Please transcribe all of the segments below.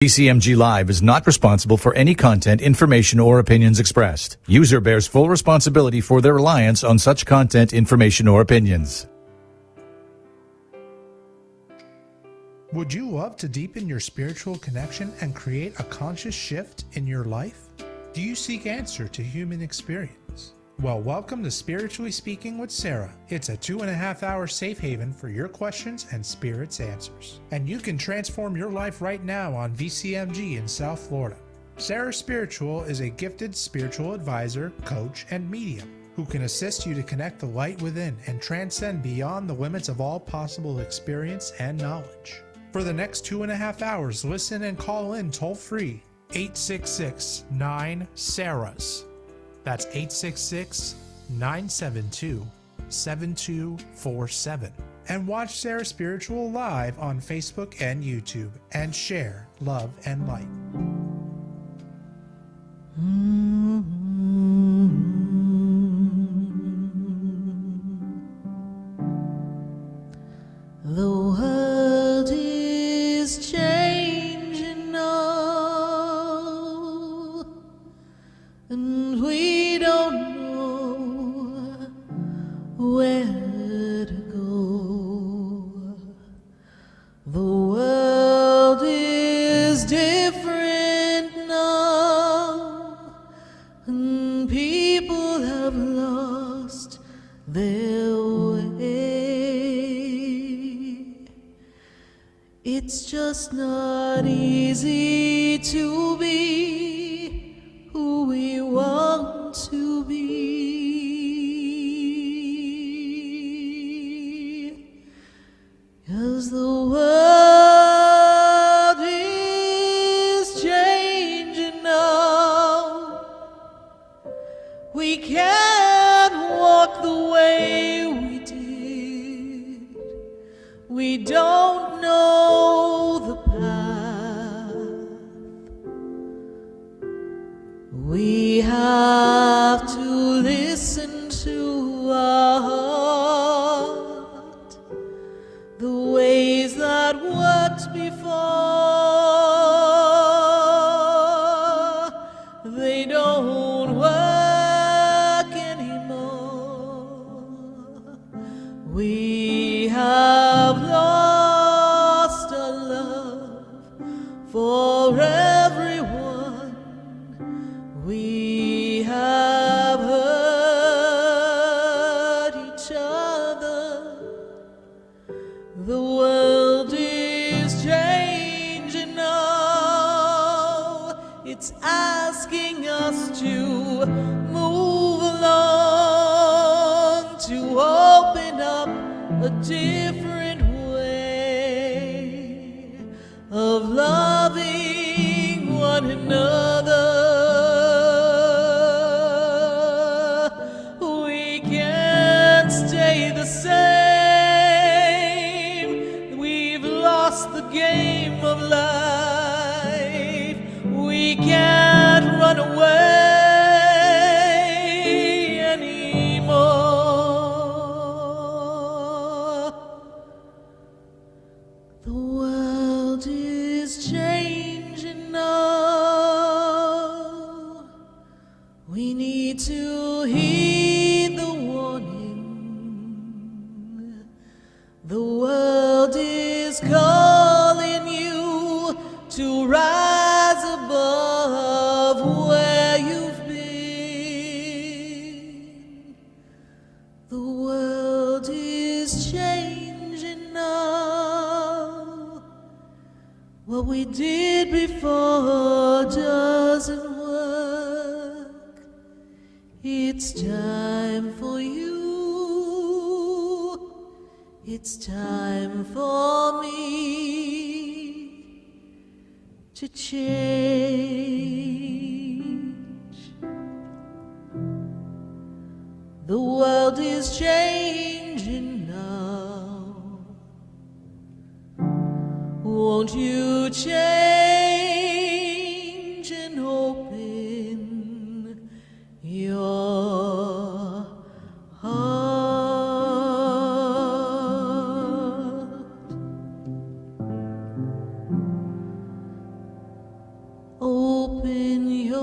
BCMG Live is not responsible for any content, information, or opinions expressed. User bears full responsibility for their reliance on such content, information, or opinions. Would you love to deepen your spiritual connection and create a conscious shift in your life? Do you seek answer to human experience? Well, welcome to Spiritually Speaking with Sarah. It's a 2.5-hour safe haven for your questions and Spirit's answers. And you can transform your life right now on VCMG in South Florida. Sarah Spiritual is a gifted spiritual advisor, coach, and medium who can assist you to connect the light within and transcend beyond the limits of all possible experience and knowledge. For the next 2.5 hours, listen and call in toll-free 866-9-SARAHS. That's 866-972-7247. And watch Sarah Spiritual live on Facebook and YouTube and share love and light. The world is changing now, and we don't know where to go. The world is different now, and people have lost their way. It's just not easy to be who we want to be, 'cause the world is changing now. We can't walk the way we did. We don't know the path. We have to listen to our heart. The ways that worked before, they don't work anymore. We have lost our love for everyone. We have hurt each other. The world is changing now. It's asking us to move along, to open up a different way of loving one another. We can't stay the same. We've lost the game of life. We can't run away anymore. The world is changing now. We need to heed the warning. The world is calling you to rise above where you've been. The world is changing now. What we did before doesn't work. It's time for you. It's time for me to change. The world is changing now. Won't you change and open your heart? Open your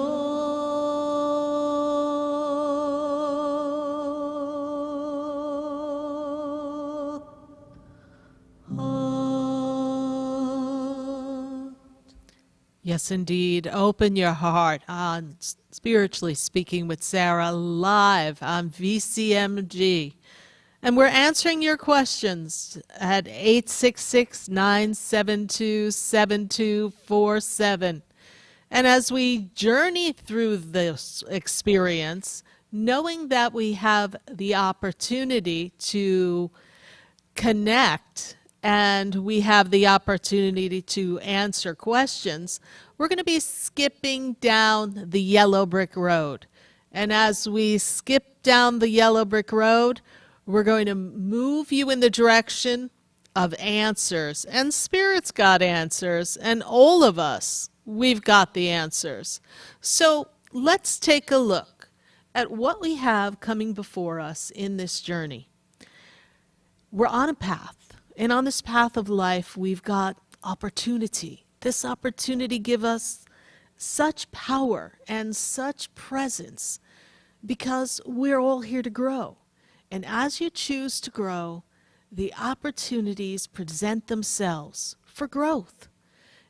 heart. Yes, indeed. Open your heart on Spiritually Speaking with Sarah live on VCMG. And we're answering your questions at 866-972-7247. And as we journey through this experience, knowing that we have the opportunity to connect and we have the opportunity to answer questions, we're going to be skipping down the yellow brick road. And as we skip down the yellow brick road, we're going to move you in the direction of answers. And Spirit's got answers, and all of us, we've got the answers. So let's take a look at what we have coming before us in this journey. We're on a path, and on this path of life, we've got opportunity. This opportunity gives us such power and such presence because we're all here to grow. And as you choose to grow, the opportunities present themselves for growth.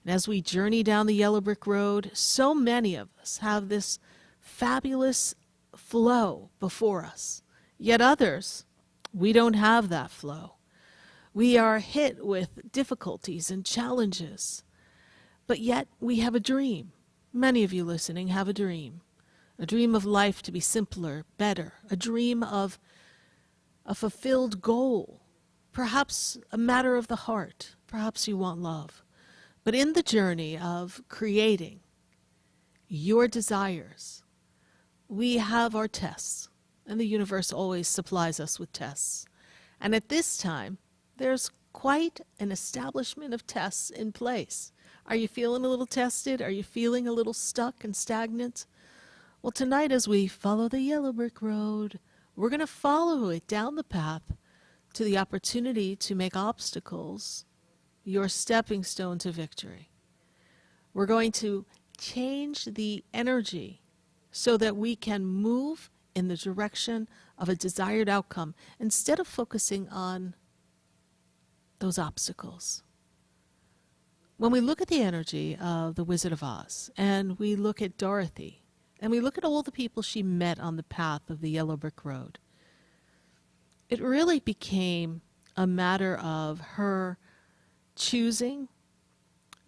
And as we journey down the yellow brick road, so many of us have this fabulous flow before us. Yet others, we don't have that flow. We are hit with difficulties and challenges. But yet we have a dream. Many of you listening have a dream of life to be simpler, better, a dream of a fulfilled goal, perhaps a matter of the heart, perhaps you want love. But in the journey of creating your desires, we have our tests, and the universe always supplies us with tests. And at this time, there's quite an establishment of tests in place. Are you feeling a little tested? Are you feeling a little stuck and stagnant? Well, tonight as we follow the yellow brick road, we're going to follow it down the path to the opportunity to make obstacles your stepping stone to victory. We're going to change the energy so that we can move in the direction of a desired outcome instead of focusing on those obstacles. When we look at the energy of the Wizard of Oz, and we look at Dorothy, and we look at all the people she met on the path of the yellow brick road, it really became a matter of her choosing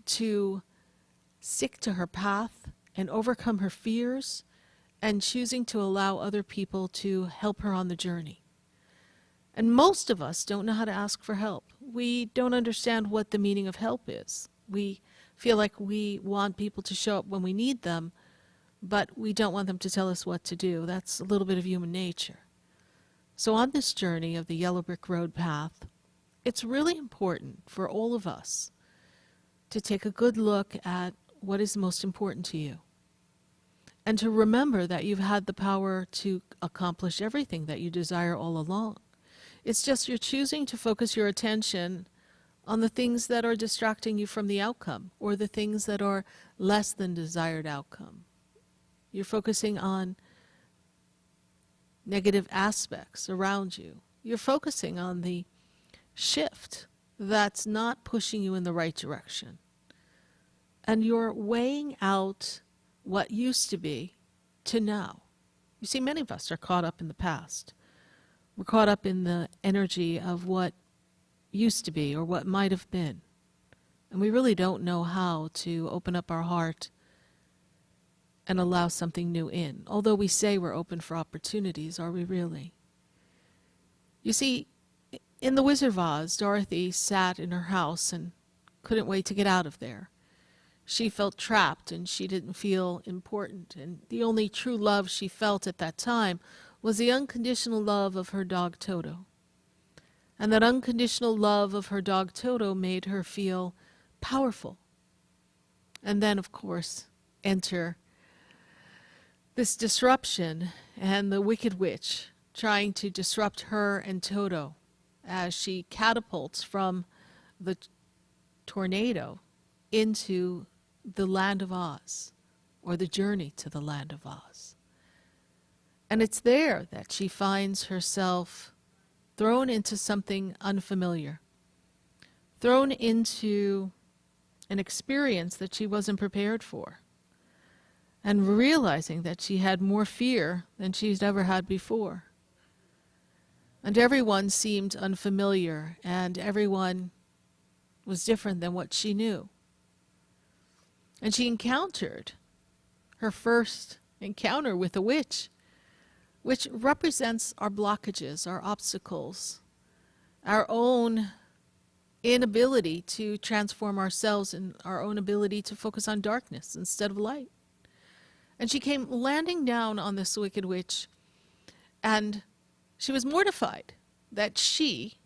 to stick to her path and overcome her fears, and choosing to allow other people to help her on the journey. And most of us don't know how to ask for help. We don't understand what the meaning of help is. We feel like we want people to show up when we need them, but we don't want them to tell us what to do. That's a little bit of human nature. So on this journey of the yellow brick road path, it's really important for all of us to take a good look at what is most important to you. And to remember that you've had the power to accomplish everything that you desire all along. It's just you're choosing to focus your attention on the things that are distracting you from the outcome, or the things that are less than desired outcome. You're focusing on negative aspects around you. You're focusing on the shift that's not pushing you in the right direction. And you're weighing out what used to be to now. You see, many of us are caught up in the past. We're caught up in the energy of what used to be or what might have been. And we really don't know how to open up our heart and allow something new in. Although we say we're open for opportunities, are we really? You see, in The Wizard of Oz, Dorothy sat in her house and couldn't wait to get out of there. She felt trapped and she didn't feel important. And the only true love she felt at that time was the unconditional love of her dog Toto. And that unconditional love of her dog Toto made her feel powerful. And then, of course, enter this disruption and the Wicked Witch trying to disrupt her and Toto as she catapults from the tornado into the land of Oz. or the journey to the land of Oz. And it's there that she finds herself thrown into something unfamiliar, thrown into an experience that she wasn't prepared for, and realizing that she had more fear than she's ever had before. And everyone seemed unfamiliar, and everyone was different than what she knew. And she encountered her first encounter with a witch, which represents our blockages, our obstacles, our own inability to transform ourselves and our own ability to focus on darkness instead of light. And she came landing down on this wicked witch, and she was mortified that she,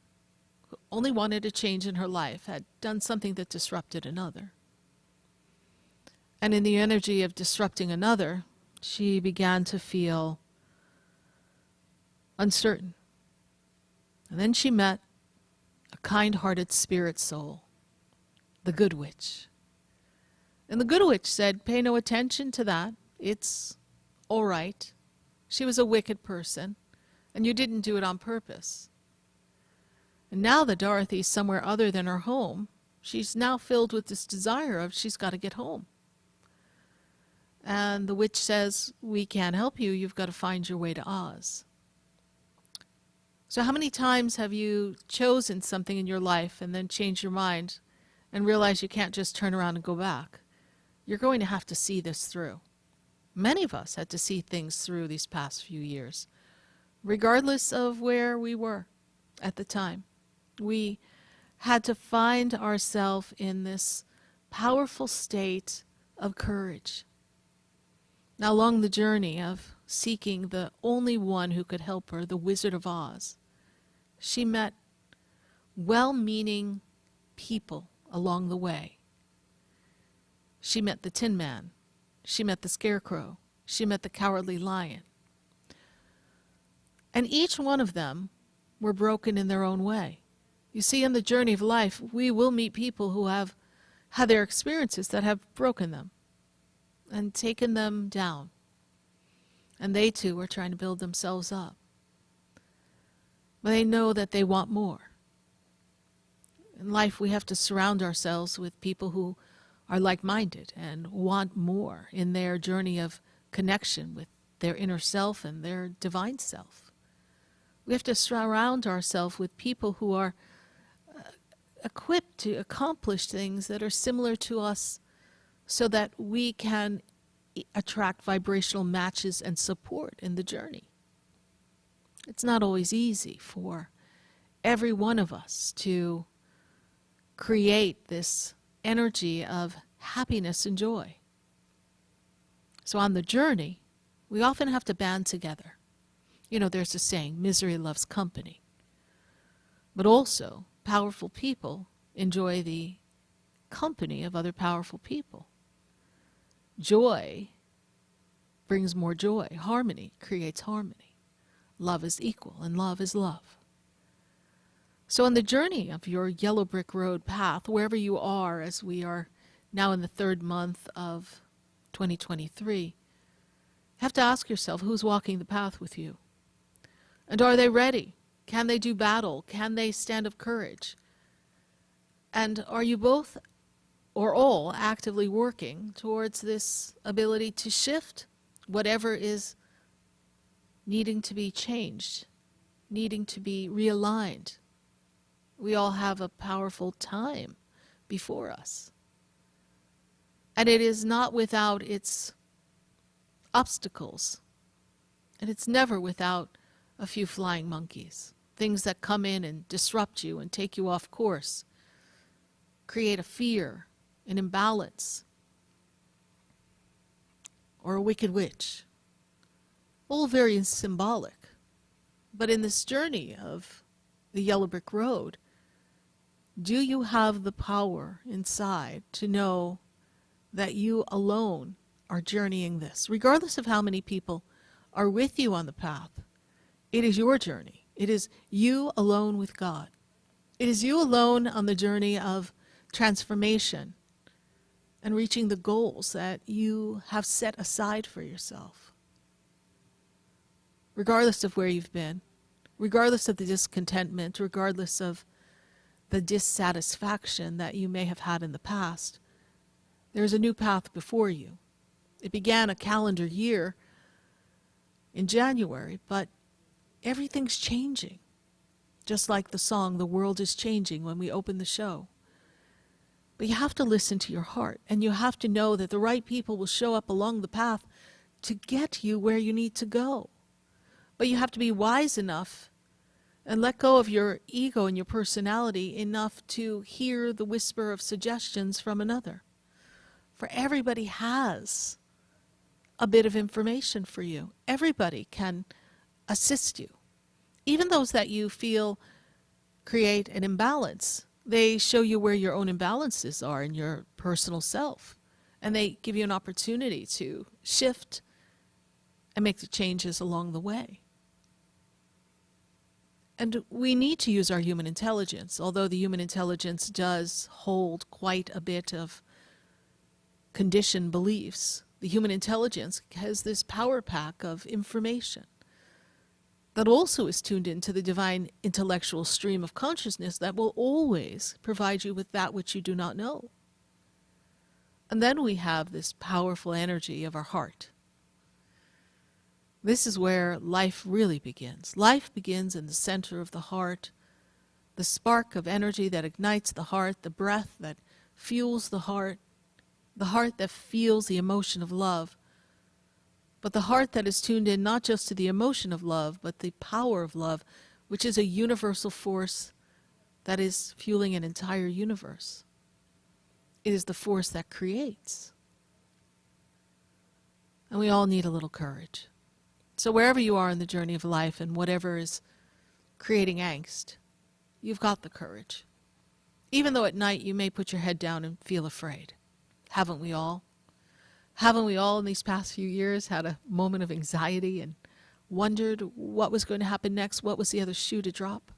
who only wanted a change in her life, had done something that disrupted another. And in the energy of disrupting another, she began to feel uncertain. And then she met a kind-hearted spirit soul, the good witch. And the good witch said, pay no attention to that. It's all right. She was a wicked person, and you didn't do it on purpose. And now that Dorothy's somewhere other than her home, she's now filled with this desire of she's got to get home. And the witch says, we can't help you. You've got to find your way to Oz. So how many times have you chosen something in your life and then changed your mind and realized you can't just turn around and go back? You're going to have to see this through. Many of us had to see things through these past few years, regardless of where we were at the time. We had to find ourselves in this powerful state of courage. Now, along the journey of seeking the only one who could help her, the Wizard of Oz, she met well-meaning people along the way. She met the Tinman. She met the Scarecrow. She met the Cowardly Lion. And each one of them were broken in their own way. You see, in the journey of life, we will meet people who have had their experiences that have broken them and taken them down. And they too are trying to build themselves up. But they know that they want more. In life, we have to surround ourselves with people who are like-minded and want more in their journey of connection with their inner self and their divine self. We have to surround ourselves with people who are equipped to accomplish things that are similar to us so that we can attract vibrational matches and support in the journey. It's not always easy for every one of us to create this energy of happiness and joy. So on the journey, we often have to band together. You know, there's a saying, misery loves company. But also, powerful people enjoy the company of other powerful people. Joy brings more joy. Harmony creates harmony. Love is equal, and love is love. So on the journey of your yellow brick road path, wherever you are, as we are now in the third month of 2023, you have to ask yourself, who's walking the path with you? And are they ready? Can they do battle? Can they stand of courage? And are you both or all actively working towards this ability to shift whatever is needing to be changed, needing to be realigned? We all have a powerful time before us. And it is not without its obstacles. And it's never without a few flying monkeys. Things that come in and disrupt you and take you off course. Create a fear, an imbalance, or a wicked witch. All very symbolic. But in this journey of the yellow brick road, do you have the power inside to know that you alone are journeying this? Regardless of how many people are with you on the path, it is your journey. It is you alone with God. It is you alone on the journey of transformation and reaching the goals that you have set aside for yourself. Regardless of where you've been, regardless of the discontentment, regardless of the dissatisfaction that you may have had in the past, there's a new path before you. It began a calendar year in January, but everything's changing. Just like the song, "The World is Changing," when we open the show. But you have to listen to your heart, and you have to know that the right people will show up along the path to get you where you need to go. But you have to be wise enough and let go of your ego and your personality enough to hear the whisper of suggestions from another. For everybody has a bit of information for you. Everybody can assist you. Even those that you feel create an imbalance, they show you where your own imbalances are in your personal self. And they give you an opportunity to shift and make the changes along the way. And we need to use our human intelligence, although the human intelligence does hold quite a bit of conditioned beliefs. The human intelligence has this power pack of information that also is tuned into the divine intellectual stream of consciousness that will always provide you with that which you do not know. And then we have this powerful energy of our heart. This is where life really begins. Life begins in the center of the heart, the spark of energy that ignites the heart, the breath that fuels the heart that feels the emotion of love, but the heart that is tuned in not just to the emotion of love, but the power of love, which is a universal force that is fueling an entire universe. It is the force that creates. And we all need a little courage. So wherever you are in the journey of life and whatever is creating angst, you've got the courage. Even though at night you may put your head down and feel afraid. Haven't we all? Haven't we all in these past few years had a moment of anxiety and wondered what was going to happen next? What was the other shoe to drop?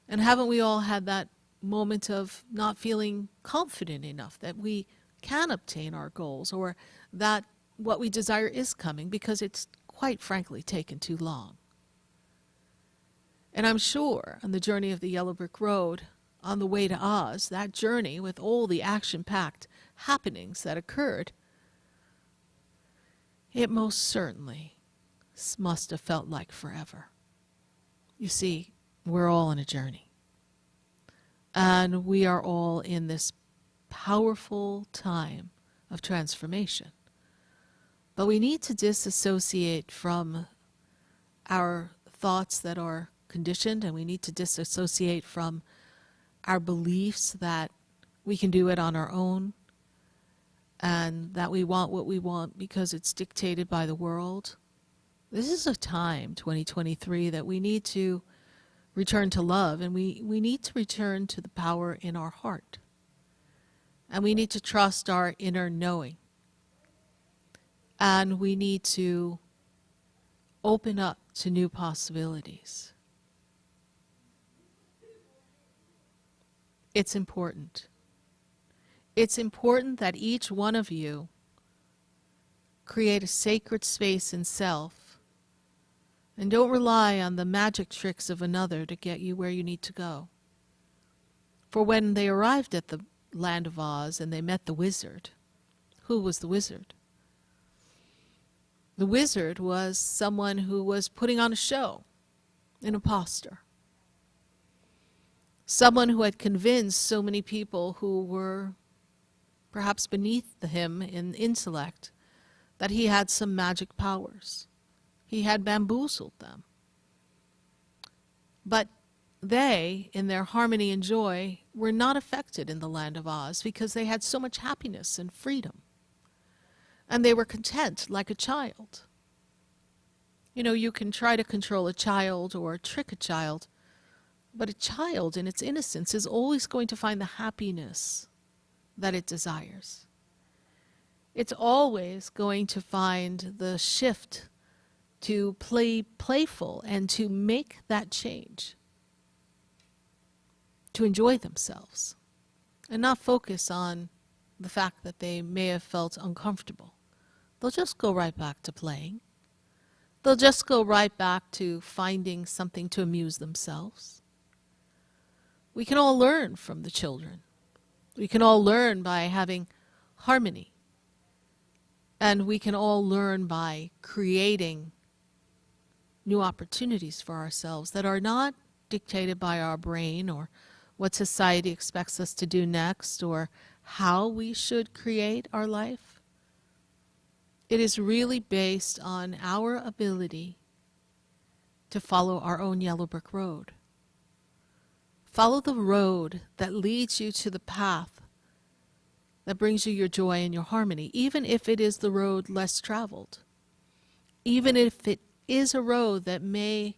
And haven't we all had that moment of not feeling confident enough that we can obtain our goals, or that what we desire is coming, because it's quite frankly taken too long? And I'm sure on the journey of the Yellow Brick Road, on the way to Oz, that journey with all the action-packed happenings that occurred, it most certainly must have felt like forever. You see, we're all on a journey. And we are all in this powerful time of transformation. But we need to disassociate from our thoughts that are conditioned, and we need to disassociate from our beliefs that we can do it on our own, and that we want what we want because it's dictated by the world. This is a time, 2023, that we need to return to love, and we need to return to the power in our heart. And we need to trust our inner knowing. And we need to open up to new possibilities. It's important. It's important that each one of you create a sacred space in self, and don't rely on the magic tricks of another to get you where you need to go. For when they arrived at the land of Oz and they met the wizard, who was the wizard? The wizard was someone who was putting on a show, an imposter. Someone who had convinced so many people who were perhaps beneath him in intellect that he had some magic powers. He had bamboozled them. But they, in their harmony and joy, were not affected in the land of Oz because they had so much happiness and freedom. And they were content like a child. You know, you can try to control a child or trick a child, but a child in its innocence is always going to find the happiness that it desires. It's always going to find the shift to play playful and to make that change, to enjoy themselves. and not focus on the fact that they may have felt uncomfortable. They'll just go right back to playing. They'll just go right back to finding something to amuse themselves. We can all learn from the children. We can all learn by having harmony. And we can all learn by creating new opportunities for ourselves that are not dictated by our brain or what society expects us to do next or how we should create our life. It is really based on our ability to follow our own yellow brick road. Follow the road that leads you to the path that brings you your joy and your harmony, even if it is the road less traveled, even if it is a road that may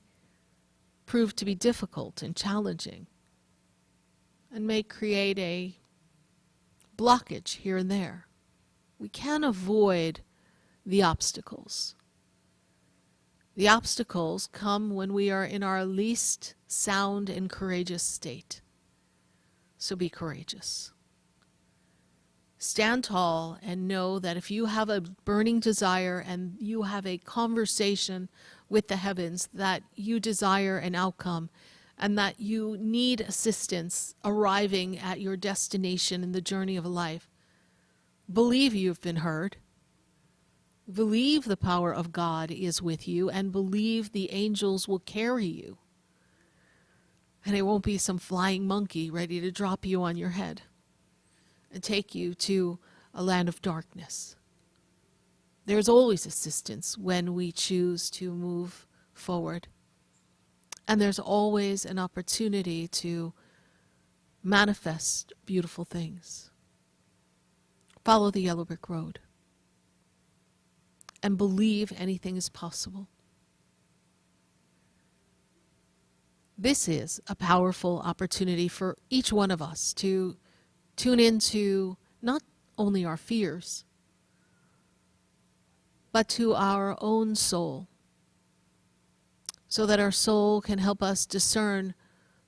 prove to be difficult and challenging and may create a blockage here and there. We can't avoid the obstacles. The obstacles come when we are in our least sound and courageous state. So be courageous. Stand tall and know that if you have a burning desire and you have a conversation with the heavens, that you desire an outcome and that you need assistance arriving at your destination in the journey of life, believe you've been heard. Believe the power of God is with you and believe the angels will carry you. And it won't be some flying monkey ready to drop you on your head and take you to a land of darkness. There's always assistance when we choose to move forward. And there's always an opportunity to manifest beautiful things. Follow the yellow brick road. And believe anything is possible. This is a powerful opportunity for each one of us to tune into not only our fears, but to our own soul, so that our soul can help us discern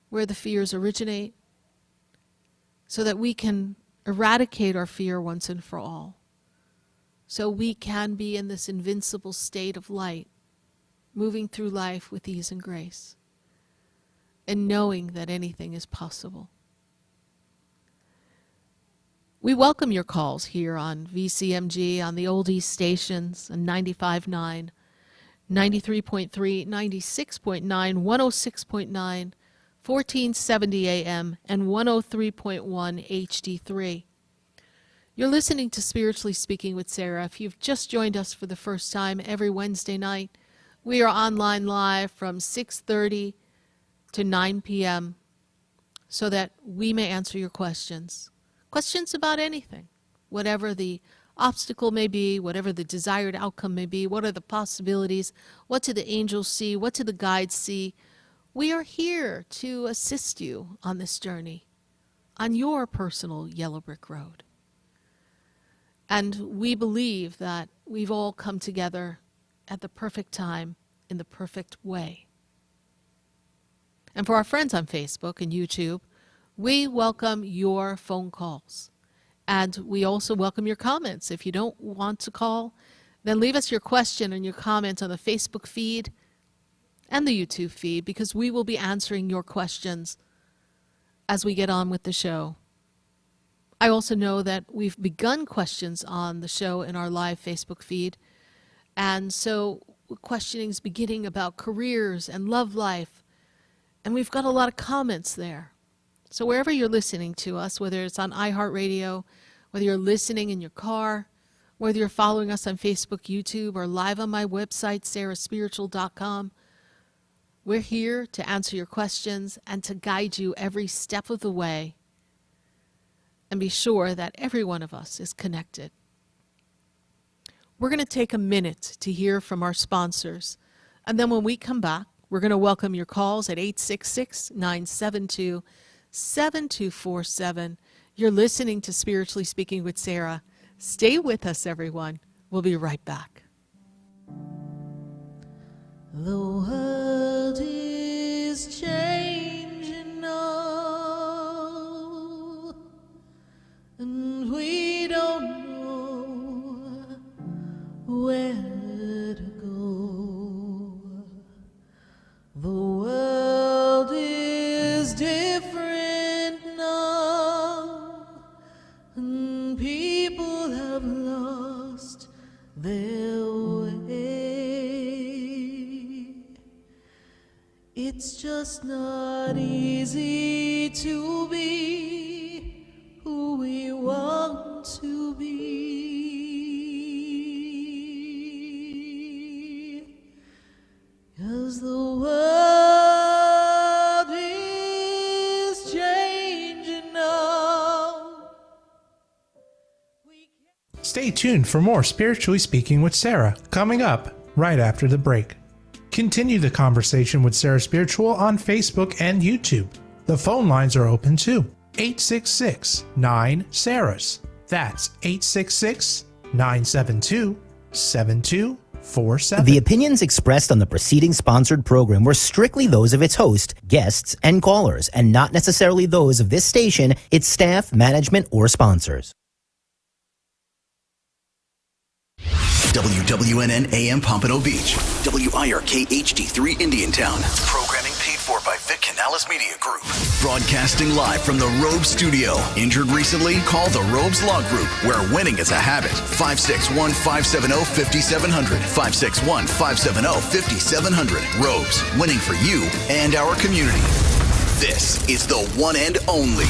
where the fears originate, so that we can eradicate our fear once and for all, so we can be in this invincible state of light, moving through life with ease and grace, and knowing that anything is possible. We welcome your calls here on VCMG, on the oldies stations, on 95.9, 93.3, 96.9, 106.9, 1470 AM, and 103.1 HD3. You're listening to Spiritually Speaking with Sarah. If you've just joined us for the first time, every Wednesday night, we are online live from 6:30 to 9 p.m. so that we may answer your questions. Questions about anything, whatever the obstacle may be, whatever the desired outcome may be, what are the possibilities, what do the angels see, what do the guides see. We are here to assist you on this journey, on your personal yellow brick road. And we believe that we've all come together at the perfect time, in the perfect way. And for our friends on Facebook and YouTube, we welcome your phone calls. And we also welcome your comments. If you don't want to call, then leave us your question and your comment on the Facebook feed and the YouTube feed, because we will be answering your questions as we get on with the show. I also know that we've begun questions on the show in our live Facebook feed. And so questioning is beginning about careers and love life. And we've got a lot of comments there. So wherever you're listening to us, whether it's on iHeartRadio, whether you're listening in your car, whether you're following us on Facebook, YouTube, or live on my website, sarahspiritual.com, we're here to answer your questions and to guide you every step of the way, and be sure that every one of us is connected. We're going to take a minute to hear from our sponsors, and then when we come back, we're going to welcome your calls at 866-972-7247. You're listening to Spiritually Speaking with Sarah. Stay with us, everyone. We'll be right back. The world is changing now. People have lost their way. It's just not easy to be who we want to be. 'Cause the world is changing now. Stay tuned for more Spiritually Speaking with Sarah, coming up right after the break. Continue the conversation with Sarah Spiritual on Facebook and YouTube. The phone lines are open too. 866-9-SARAHS. That's 866-972-7247. The opinions expressed on the preceding sponsored program were strictly those of its host, guests, and callers, and not necessarily those of this station, its staff, management, or sponsors. WWNN AM Pompano Beach, WIRK HD3 Indiantown. Programming paid for by Vic Canales Media Group. Broadcasting live from the Robes Studio. Injured recently? Call the Robes Law Group, where winning is a habit. 561-570-5700. 561-570-5700. Robes, winning for you and our community. This is the one and only.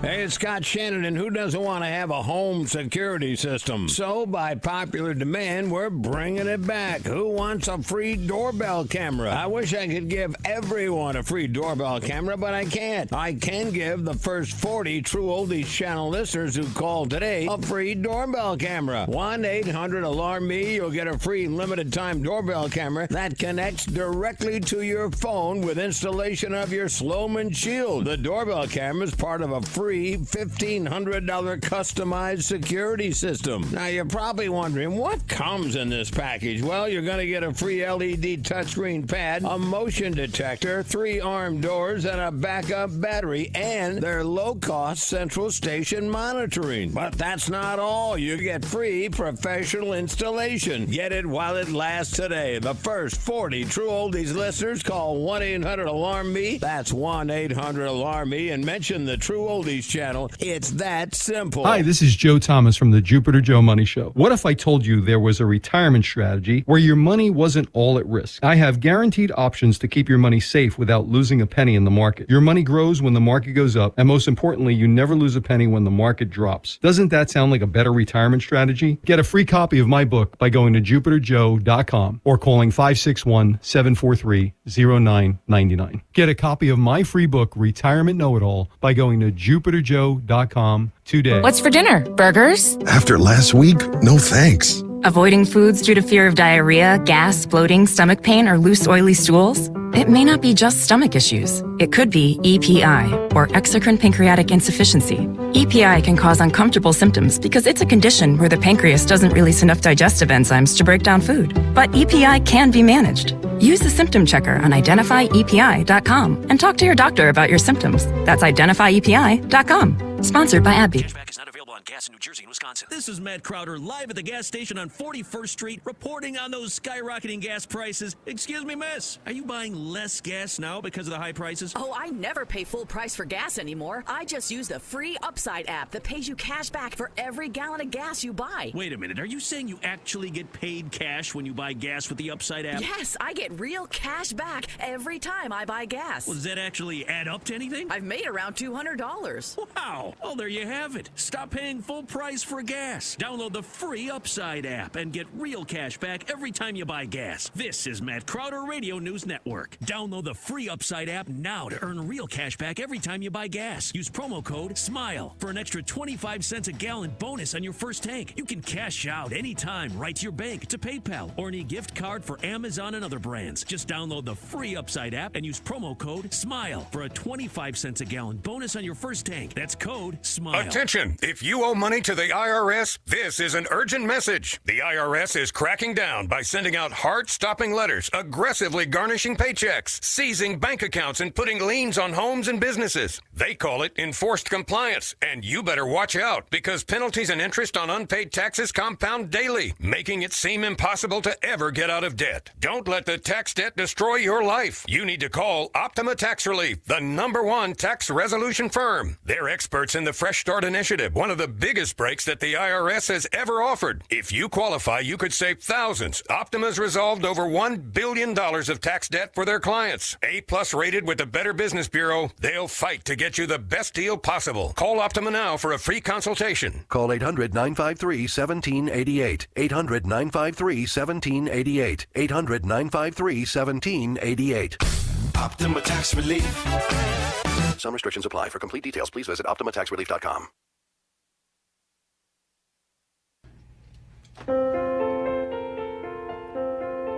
Hey, it's Scott Shannon, and who doesn't want to have a home security system? So, by popular demand, we're bringing it back. Who wants a free doorbell camera? I wish I could give everyone a free doorbell camera, but I can't. I can give the first 40 True Oldies channel listeners who call today a free doorbell camera. 1-800-ALARM-ME. You'll get a free limited-time doorbell camera that connects directly to your phone with installation of your Sloman Shield. The doorbell camera is part of a free $1,500 customized security system. Now, you're probably wondering, what comes in this package? Well, you're going to get a free LED touchscreen pad, a motion detector, 3 armed doors, and a backup battery, and their low-cost central station monitoring. But that's not all. You get free professional installation. Get it while it lasts today. The first 40 True Oldies listeners call 1-800-ALARM-ME. That's 1-800-ALARM-ME, and mention the True Oldies channel. It's that simple. Hi, this is Joe Thomas from the Jupiter Joe Money Show. What if I told you there was a retirement strategy where your money wasn't all at risk? I have guaranteed options to keep your money safe without losing a penny in the market. Your money grows when the market goes up, and most importantly, you never lose a penny when the market drops. Doesn't that sound like a better retirement strategy? Get a free copy of my book by going to jupiterjoe.com or calling 561-743-0999. Get a copy of my free book, Retirement Know-It-All, by going to jupiterjoe.com today. What's for dinner? Burgers? After last week, no thanks. Avoiding foods due to fear of diarrhea, gas, bloating, stomach pain, or loose, oily stools? It may not be just stomach issues. It could be EPI, or exocrine pancreatic insufficiency. EPI can cause uncomfortable symptoms because it's a condition where the pancreas doesn't release enough digestive enzymes to break down food. But EPI can be managed. Use the symptom checker on identifyepi.com and talk to your doctor about your symptoms. That's identifyepi.com. Sponsored by AbbVie. Cashback is not available on gas in New Jersey and Wisconsin. This is Matt Crowder live at the gas station on 41st Street, reporting on those skyrocketing gas prices. Excuse me, miss, are you buying less gas now because of the high prices? Oh, I never pay full price for gas anymore. I just use the free Upside app that pays you cash back for every gallon of gas you buy. Wait a minute, are you saying you actually get paid cash when you buy gas with the Upside app? Yes, I get real cash back every time I buy gas. Well, does that actually add up to anything? I've made around $200. Wow. Oh, there you have it. Stop paying full price for gas. Download the free Upside app and get real cash back every time you buy gas. This is Matt Crowder Radio News Network. Download the free Upside app now to earn real cash back every time you buy gas. Use promo code SMILE for an extra 25 cents a gallon bonus on your first tank. You can cash out anytime right to your bank, to PayPal, or any gift card for Amazon and other brands. Just download the free Upside app and use promo code SMILE for a 25 cents a gallon bonus on your first tank. That's code SMILE. Attention! If you owe money to the IRS? This is an urgent message. The IRS is cracking down by sending out heart-stopping letters, aggressively garnishing paychecks, seizing bank accounts, and putting liens on homes and businesses. They call it enforced compliance, and you better watch out because penalties and interest on unpaid taxes compound daily, making it seem impossible to ever get out of debt. Don't let the tax debt destroy your life. You need to call Optima Tax Relief, the #1 tax resolution firm. They're experts in the Fresh Start Initiative, one of the biggest breaks that the IRS has ever offered. If you qualify, you could save thousands. Optima's resolved over $1 billion of tax debt for their clients. A+ rated with the Better Business Bureau, they'll fight to get you the best deal possible. Call Optima now for a free consultation. Call 800-953-1788. 800-953-1788. 800-953-1788. Optima Tax Relief. Some restrictions apply. For complete details, please visit OptimaTaxRelief.com.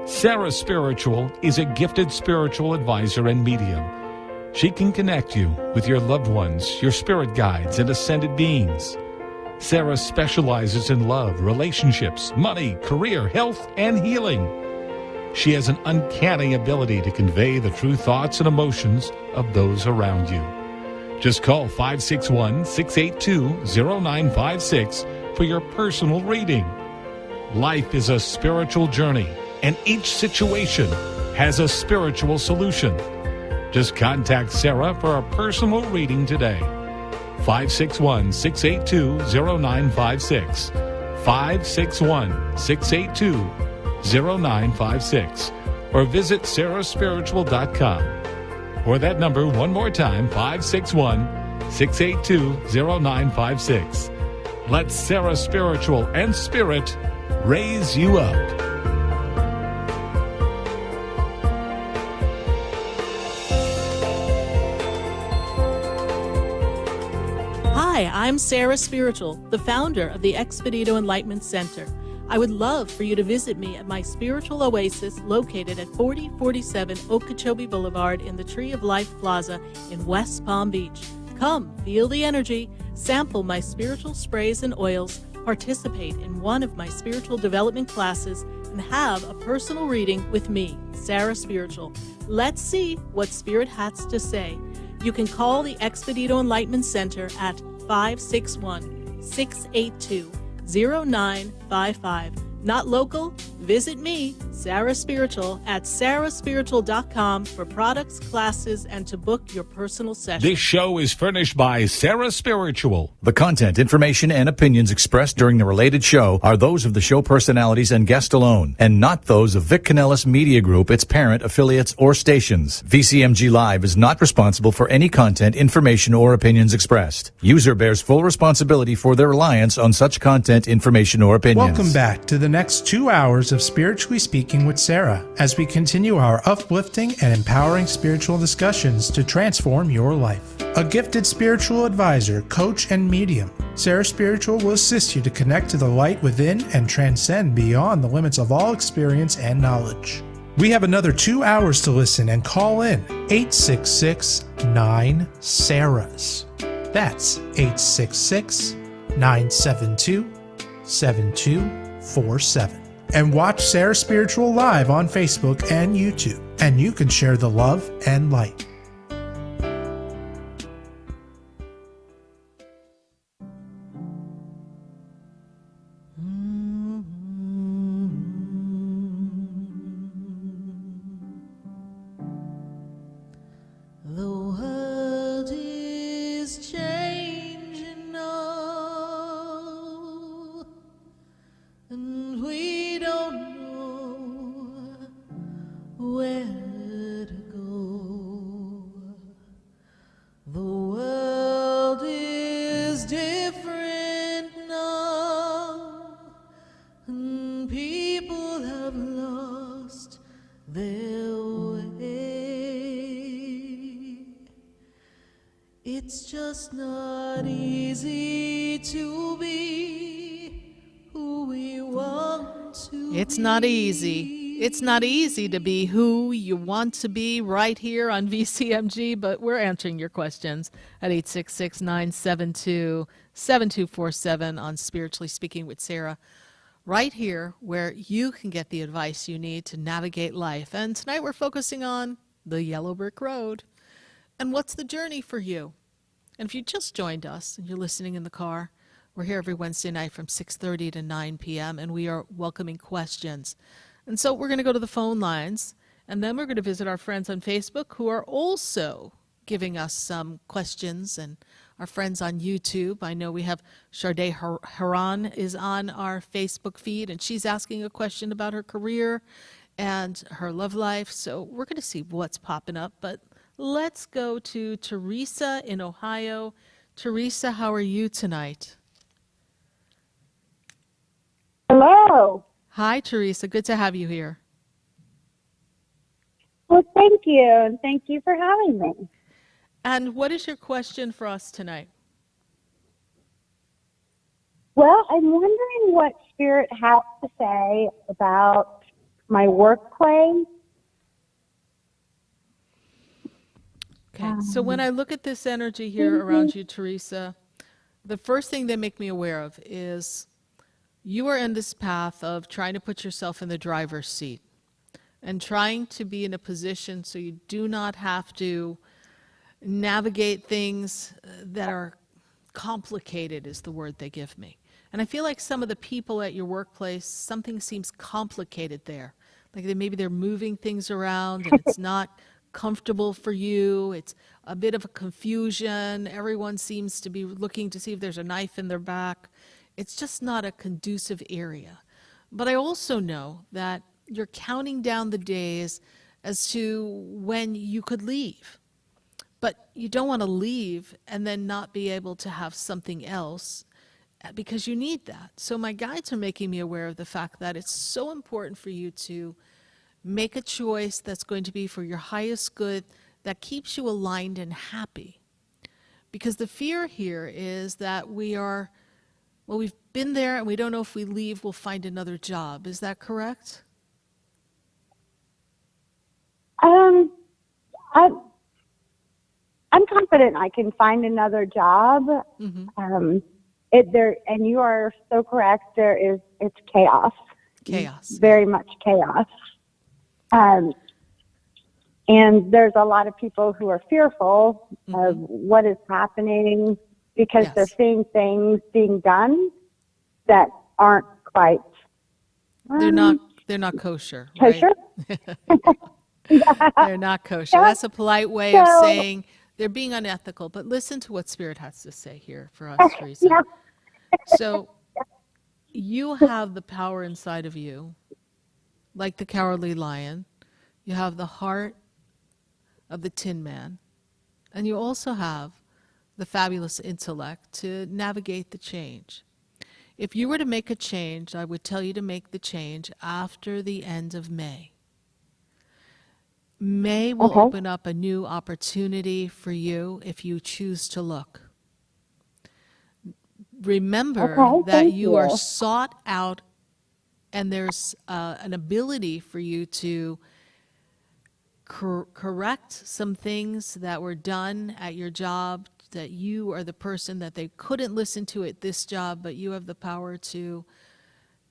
Sarah Spiritual is a gifted spiritual advisor and medium. She can connect you with your loved ones, your spirit guides, and ascended beings. Sarah specializes in love, relationships, money, career, health, and healing. She has an uncanny ability to convey the true thoughts and emotions of those around you. Just call 561-682-0956 for your personal reading. Life is a spiritual journey, and each situation has a spiritual solution. Just contact Sarah for a personal reading today. 561-682-0956. 561-682-0956. Or visit sarahspiritual.com. Or that number one more time, 561-682-0956. Let Sarah Spiritual and Spirit raise you up. Hi, I'm Sarah Spiritual, the founder of the Expedito Enlightenment Center. I would love for you to visit me at my spiritual oasis located at 4047 Okeechobee Boulevard in the Tree of Life Plaza in West Palm Beach. Come, feel the energy, sample my spiritual sprays and oils, participate in one of my spiritual development classes, and have a personal reading with me, Sarah Spiritual. Let's see what Spirit has to say. You can call the Expedito Enlightenment Center at 561-682-0955. Not local? Visit me, Sarah Spiritual, at sarahspiritual.com for products, classes, and to book your personal session. This show is furnished by Sarah Spiritual. The content, information, and opinions expressed during the related show are those of the show personalities and guest alone, and not those of Vic Canellis Media Group, its parent, affiliates, or stations. VCMG Live is not responsible for any content, information, or opinions expressed. User bears full responsibility for their reliance on such content, information, or opinions. Welcome back to the next 2 hours of Spiritually Speaking with Sarah as we continue our uplifting and empowering spiritual discussions to transform your life. A gifted spiritual advisor, coach, and medium, Sarah Spiritual will assist you to connect to the light within and transcend beyond the limits of all experience and knowledge. We have another 2 hours to listen and call in 866-9-SARAHs. That's 866-972-7247. And watch Sarah Spiritual live on Facebook and YouTube, and you can share the love and light. The world is changing now, and we don't know where to go. The world is different now, and people have lost their way. It's just not easy to be who we want to be. It's not easy It's not easy to be who you want to be right here on VCMG, but we're answering your questions at 866-972-7247 on Spiritually Speaking with Sarah, right here where you can get the advice you need to navigate life. And tonight we're focusing on the yellow brick road. And what's the journey for you? And if you just joined us and you're listening in the car, we're here every Wednesday night from 6:30 to 9 p.m., and we are welcoming questions. And so we're going to go to the phone lines, and then we're going to visit our friends on Facebook who are also giving us some questions, and our friends on YouTube. I know we have Sade Haran is on our Facebook feed, and she's asking a question about her career and her love life. So we're going to see what's popping up, but let's go to Teresa in Ohio. Teresa, how are you tonight? Hello. Hi, Teresa. Good to have you here. Well, thank you, and thank you for having me. And what is your question for us tonight? Well, I'm wondering what Spirit has to say about my workplace. Okay, so when I look at this energy here around you, Teresa, the first thing they make me aware of is you are in this path of trying to put yourself in the driver's seat and trying to be in a position so you do not have to navigate things that are complicated, is the word they give me. And I feel like some of the people at your workplace, something seems complicated there. Like maybe they're moving things around and it's not comfortable for you. It's a bit of a confusion. Everyone seems to be looking to see if there's a knife in their back. It's just not a conducive area. But I also know that you're counting down the days as to when you could leave. But you don't want to leave and then not be able to have something else because you need that. So my guides are making me aware of the fact that it's so important for you to make a choice that's going to be for your highest good, that keeps you aligned and happy. Because the fear here is that we've been there and we don't know if we leave, we'll find another job. Is that correct? I'm confident I can find another job. Mm-hmm. And you are so correct. It's chaos. Chaos. Very much chaos. And there's a lot of people who are fearful of what is happening because they're seeing things being done that aren't quite. They're not kosher, right? Kosher? They're not kosher. Yeah. That's a polite way of saying they're being unethical. But listen to what Spirit has to say here for us, Teresa. Yeah. So you have the power inside of you, like the cowardly lion. You have the heart of the Tinman. And you also have the fabulous intellect to navigate the change. If you were to make a change, I would tell you to make the change after the end of May. May will open up a new opportunity for you if you choose to look. Remember that you are sought out, and there's an ability for you to correct some things that were done at your job, that you are the person that they couldn't listen to at this job, but you have the power to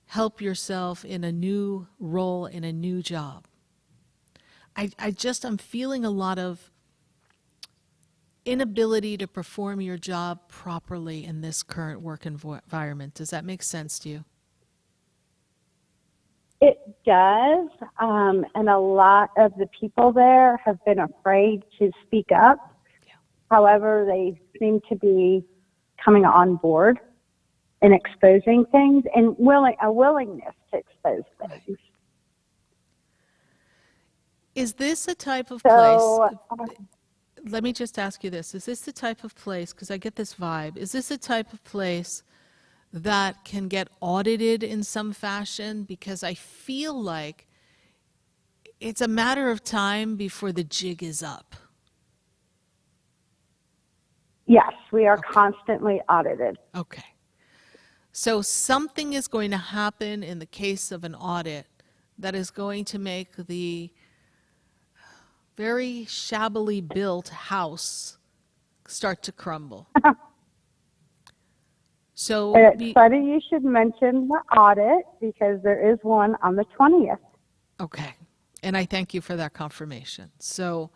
help yourself in a new role, in a new job. I'm feeling a lot of inability to perform your job properly in this current work environment. Does that make sense to you? It does. And a lot of the people there have been afraid to speak up. Yeah. However, they seem to be coming on board and exposing things and a willingness to expose things. Is this a type of place? Let me just ask you this. Is this the type of place, because I get this vibe, is this a type of place that can get audited in some fashion? Because I feel like it's a matter of time before the jig is up. Yes, we are constantly audited. Okay. So something is going to happen in the case of an audit that is going to make the very shabbily built house start to crumble. So It's funny you should mention the audit because there is one on the 20th. Okay. And I thank you for that confirmation. So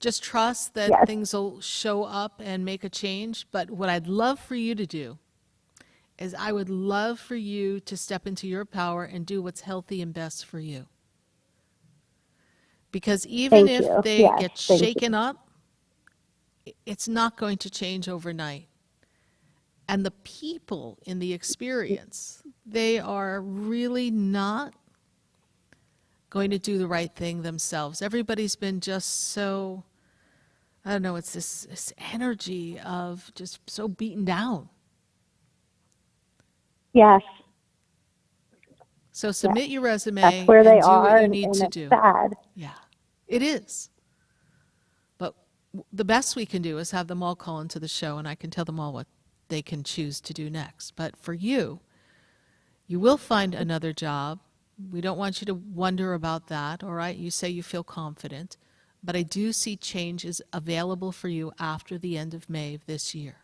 just trust that Yes. things will show up and make a change. But what I'd love for you to do is I would love for you to step into your power and do what's healthy and best for you. Because even Thank if you. they Yes, get thank shaken you. up, it's not going to change overnight. And the people in the experience, they are really not going to do the right thing themselves. Everybody's been just so, I don't know, it's this energy of just so beaten down. Yes. So submit your resume That's where they and do are, what you need and to it's do. sad. Yeah, it is. But the best we can do is have them all call into the show, and I can tell them all what they can choose to do next. But for you, you will find another job. We don't want you to wonder about that, all right? You say you feel confident. But I do see changes available for you after the end of May of this year.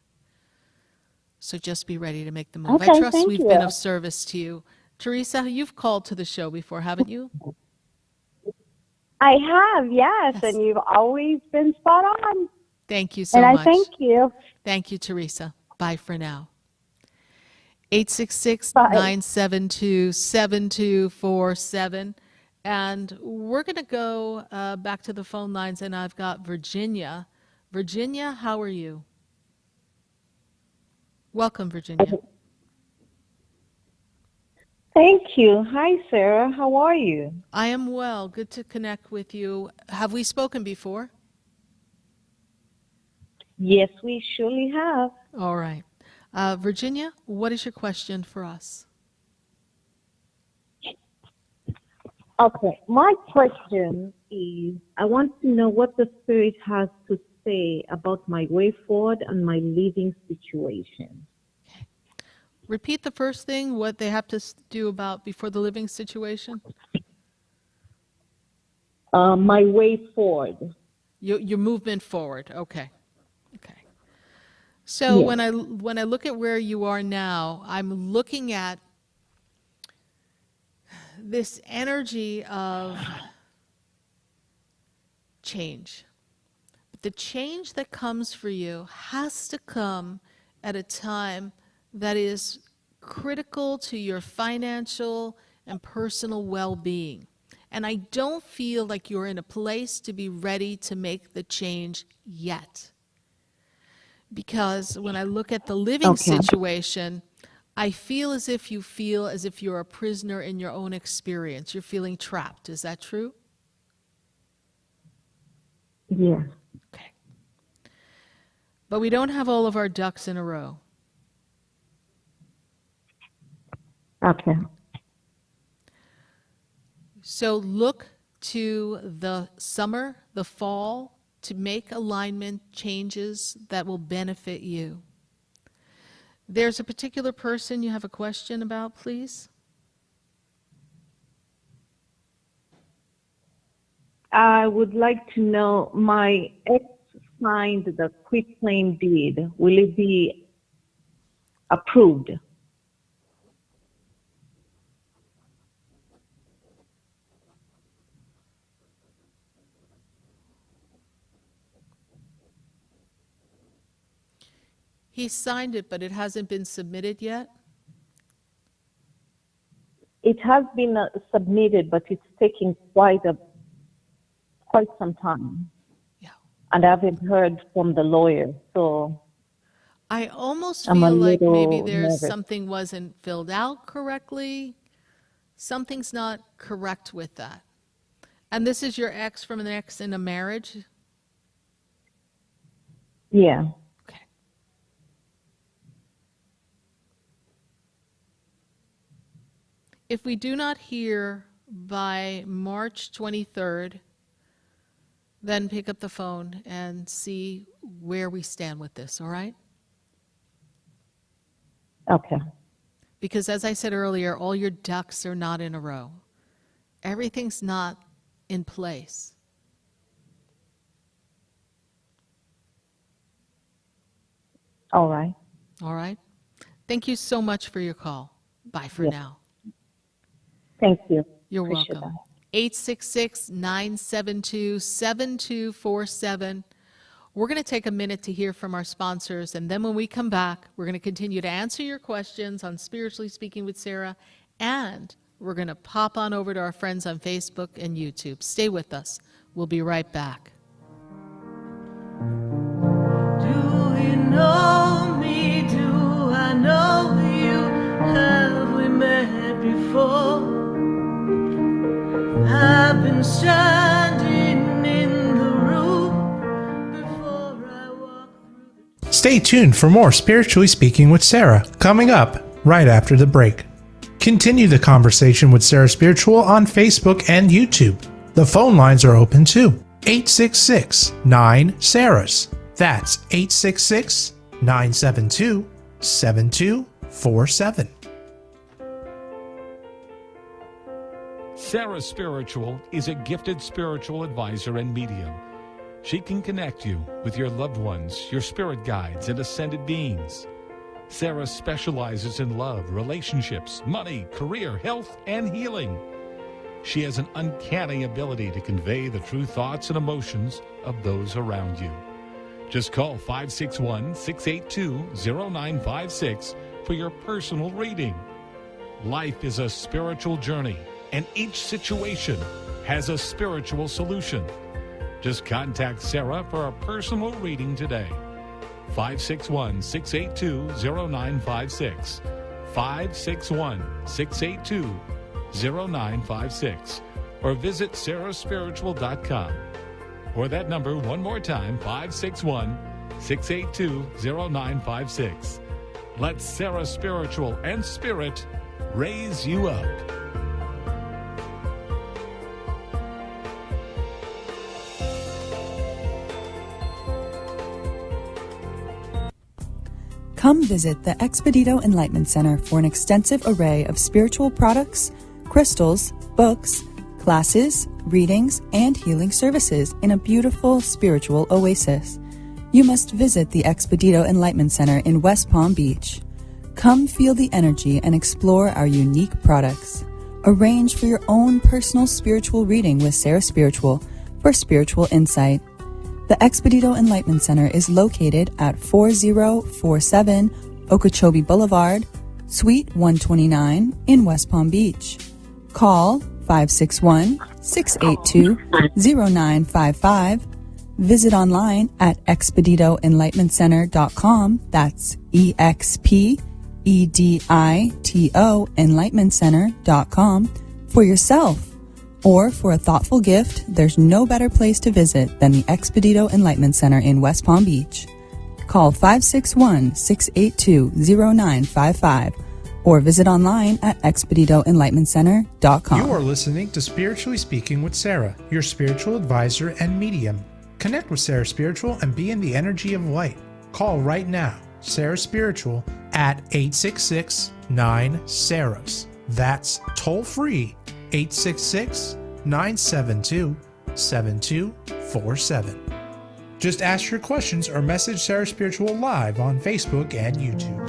So just be ready to make the move. I Okay, trust thank we've you. been of service to you. Teresa, you've called to the show before, haven't you? I have, yes, and you've always been spot on. Thank you so and much. I thank you. Thank you, Teresa. Bye for now. 866-972-7247. And we're going to go back to the phone lines, and I've got Virginia. Virginia, how are you? Welcome, Virginia. Thank you. Hi, Sarah. How are you? I am well. Good to connect with you. Have we spoken before? Yes, we surely have. All right. Virginia, what is your question for us? Okay, my question is, I want to know what the Spirit has to say about my way forward and my living situation. Repeat the first thing, what they have to do about before the living situation. My way forward. Your movement forward. Okay. Okay. So Yes. when I look at where you are now, I'm looking at this energy of change. But the change that comes for you has to come at a time that is critical to your financial and personal well-being. And I don't feel like you're in a place to be ready to make the change yet. Because when I look at the living situation, I feel as if you're a prisoner in your own experience. You're feeling trapped. Is that true? Yeah. Okay. But we don't have all of our ducks in a row. Okay. So look to the summer, the fall, to make alignment changes that will benefit you. There's a particular person you have a question about, please? I would like to know, my ex signed the quitclaim deed. Will it be approved? He signed it, but it hasn't been submitted yet? It has been submitted, but it's taking quite some time. Yeah. And I haven't heard from the lawyer, so I almost I'm a feel like maybe little there's nervous. something wasn't filled out correctly. Something's not correct with that. And this is your ex from an ex in a marriage? Yeah. Okay. If we do not hear by March 23rd, then pick up the phone and see where we stand with this, all right? Okay. Because as I said earlier, all your ducks are not in a row. everything's not in place. All right. All right? Thank you so much for your call. Bye for Yes. now. Thank you. You're Appreciate welcome. 866-972-7247. We're going to take a minute to hear from our sponsors, and then when we come back, we're going to continue to answer your questions on Spiritually Speaking with Sarah, and we're going to pop on over to our friends on Facebook and YouTube. Stay with us. We'll be right back. Do you know me? Do I know you? Have we met before? I've been standing in the room before I walk through. Stay tuned for more Spiritually Speaking with Sarah coming up right after the break. Continue the conversation with Sarah Spiritual on Facebook and YouTube. The phone lines are open too. 866-9-SARAHS. That's 866-972-7247. Sarah Spiritual is a gifted spiritual advisor and medium. She can connect you with your loved ones, your spirit guides, and ascended beings. Sarah specializes in love, relationships, money, career, health, and healing. She has an uncanny ability to convey the true thoughts and emotions of those around you. Just call 561-682-0956 for your personal reading. Life is a spiritual journey, and each situation has a spiritual solution. Just contact Sarah for a personal reading today. 561-682-0956. 561-682-0956. Or visit sarahspiritual.com. Or that number one more time, 561-682-0956. Let Sarah Spiritual and Spirit raise you up. Come visit the Expedito Enlightenment Center for an extensive array of spiritual products, crystals, books, classes, readings, and healing services in a beautiful spiritual oasis. You must visit the Expedito Enlightenment Center in West Palm Beach. Come feel the energy and explore our unique products. Arrange for your own personal spiritual reading with Sarah Spiritual for spiritual insight. The Expedito Enlightenment Center is located at 4047 Okeechobee Boulevard, Suite 129 in West Palm Beach. Call 561-682-0955. Visit online at expeditoenlightenmentcenter.com. That's EXPEDITO enlightenmentcenter.com for yourself. Or for a thoughtful gift, there's no better place to visit than the Expedito Enlightenment Center in West Palm Beach. Call 561-682-0955 or visit online at expeditoenlightenmentcenter.com. You are listening to Spiritually Speaking with Sarah, your spiritual advisor and medium. Connect with Sarah Spiritual and be in the energy of light. Call right now, Sarah Spiritual, at 866-9-SARAHS. That's toll free, 866-972-7247. Just ask your questions or message Sarah Spiritual live on Facebook and YouTube.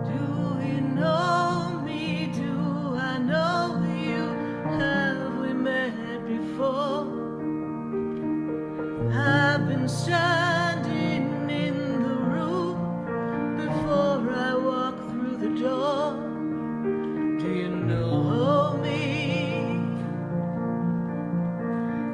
Do you know me? Do I know you? Have we met before? I've been standing in the room before I walk through the door. Do you know me?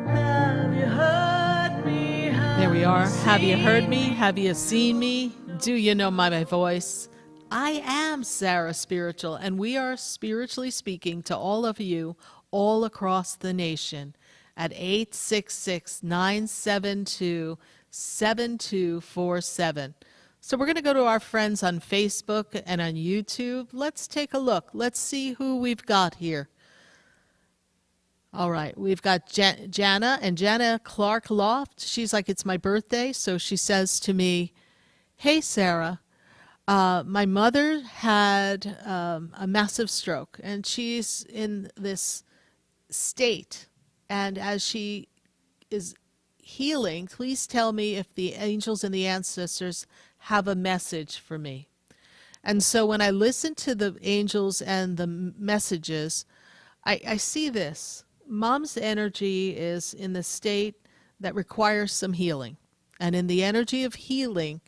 Have you heard me? There we are. Have you heard me? Have you seen me? Do you know my voice? I am Sarah Spiritual, and we are spiritually speaking to all of you all across the nation at 866-972-7247. So we're going to go to our friends on Facebook and on YouTube. Let's take a look. Let's see who we've got here. All right. We've got Jana, and Jana Clark Loft. She's like, it's my birthday. So she says to me, hey, Sarah, my mother had a massive stroke, and she's in this state. And as she is healing, please tell me if the angels and the ancestors have a message for me. And so when I listen to the angels and the messages, I see this. Mom's energy is in the state that requires some healing. And in the energy of healing,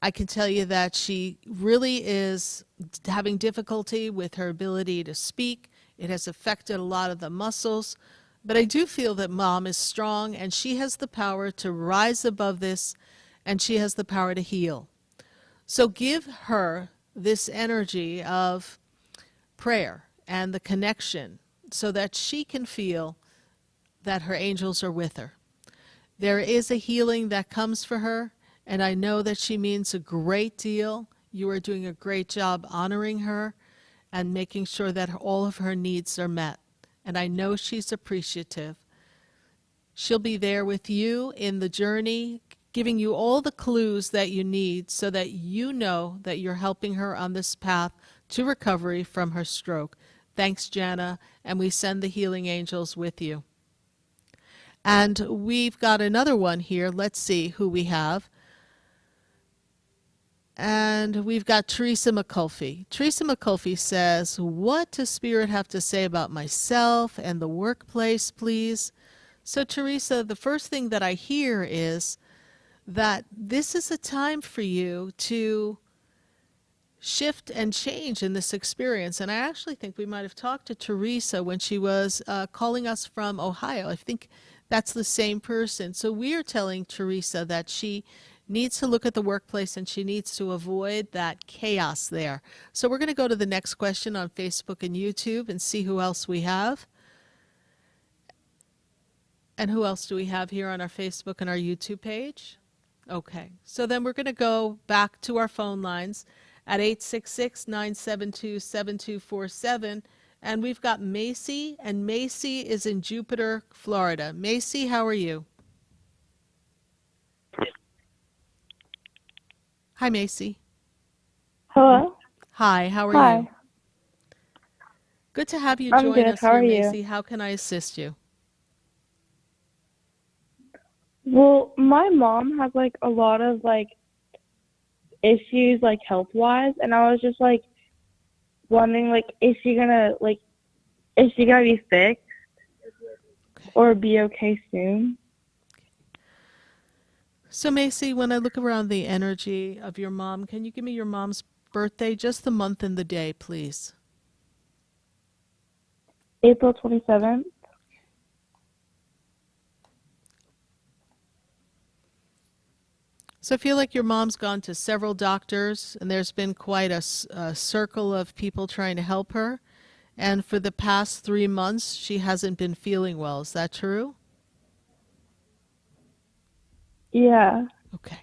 I can tell you that she really is having difficulty with her ability to speak. It has affected a lot of the muscles. But I do feel that Mom is strong, and she has the power to rise above this, and she has the power to heal. So give her this energy of prayer and the connection so that she can feel that her angels are with her. There is a healing that comes for her, and I know that she means a great deal. You are doing a great job honoring her and making sure that all of her needs are met. And I know she's appreciative. She'll be there with you in the journey, giving you all the clues that you need so that you know that you're helping her on this path to recovery from her stroke. Thanks, Jana, and we send the healing angels with you. And we've got another one here. Let's see who we have. And we've got Teresa McCulphy. Teresa McCulphy says, what does Spirit have to say about myself and the workplace, please? So, Teresa, the first thing that I hear is that this is a time for you to shift and change in this experience. And I actually think we might have talked to Teresa when she was calling us from Ohio. I think that's the same person. So we are telling Teresa that she needs to look at the workplace and she needs to avoid that chaos there. So we're going to go to the next question on Facebook and YouTube and see who else we have. And who else do we have here on our Facebook and our YouTube page? Okay, so then we're going to go back to our phone lines at 866-972-7247. And we've got Macy, and Macy is in Jupiter, Florida. Macy, how are you? Hi, Macy. Hello. Hi, how are you? Good to have you I'm join good. us How here, are you? Macy. How can I assist you? Well, my mom has like a lot of like issues like health wise, and I was just like wondering like is she gonna be fixed or be okay soon? So, Macy, when I look around the energy of your mom, can you give me your mom's birthday, just the month and the day, please? April 27th. So I feel like your mom's gone to several doctors, and there's been quite a circle of people trying to help her. And for the past 3 months, she hasn't been feeling well. Is that true? Yeah. Okay.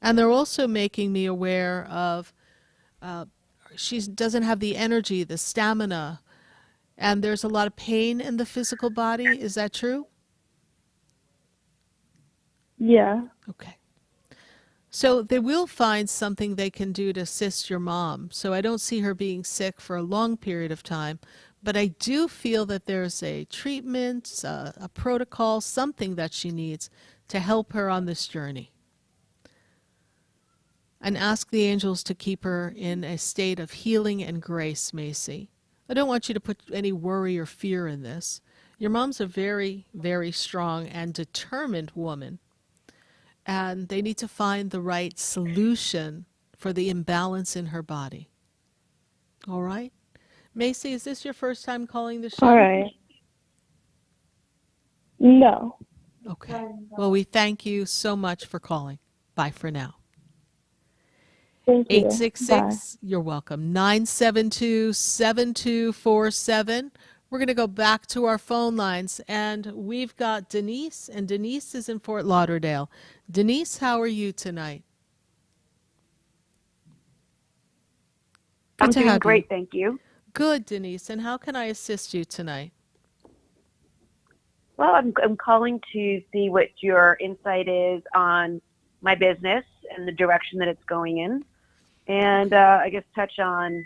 And they're also making me aware of she doesn't have the energy, the stamina, and there's a lot of pain in the physical body. Is that true? Yeah. Okay. So they will find something they can do to assist your mom. So I don't see her being sick for a long period of time, but I do feel that there's a treatment, a protocol, something that she needs to help her on this journey. And ask the angels to keep her in a state of healing and grace, Macy. I don't want you to put any worry or fear in this. Your mom's a very, very strong and determined woman. And they need to find the right solution for the imbalance in her body. All right? Macy, is this your first time calling the show? All right. No. Okay. Well, we thank you so much for calling. Bye for now. Thank you. 866, you're welcome, 972-7247. We're going to go back to our phone lines, and we've got Denise, and Denise is in Fort Lauderdale. Denise, how are you tonight? Good I'm to doing have great, you. thank you. Good, Denise. And how can I assist you tonight? Well, I'm calling to see what your insight is on my business and the direction that it's going in, and I guess touch on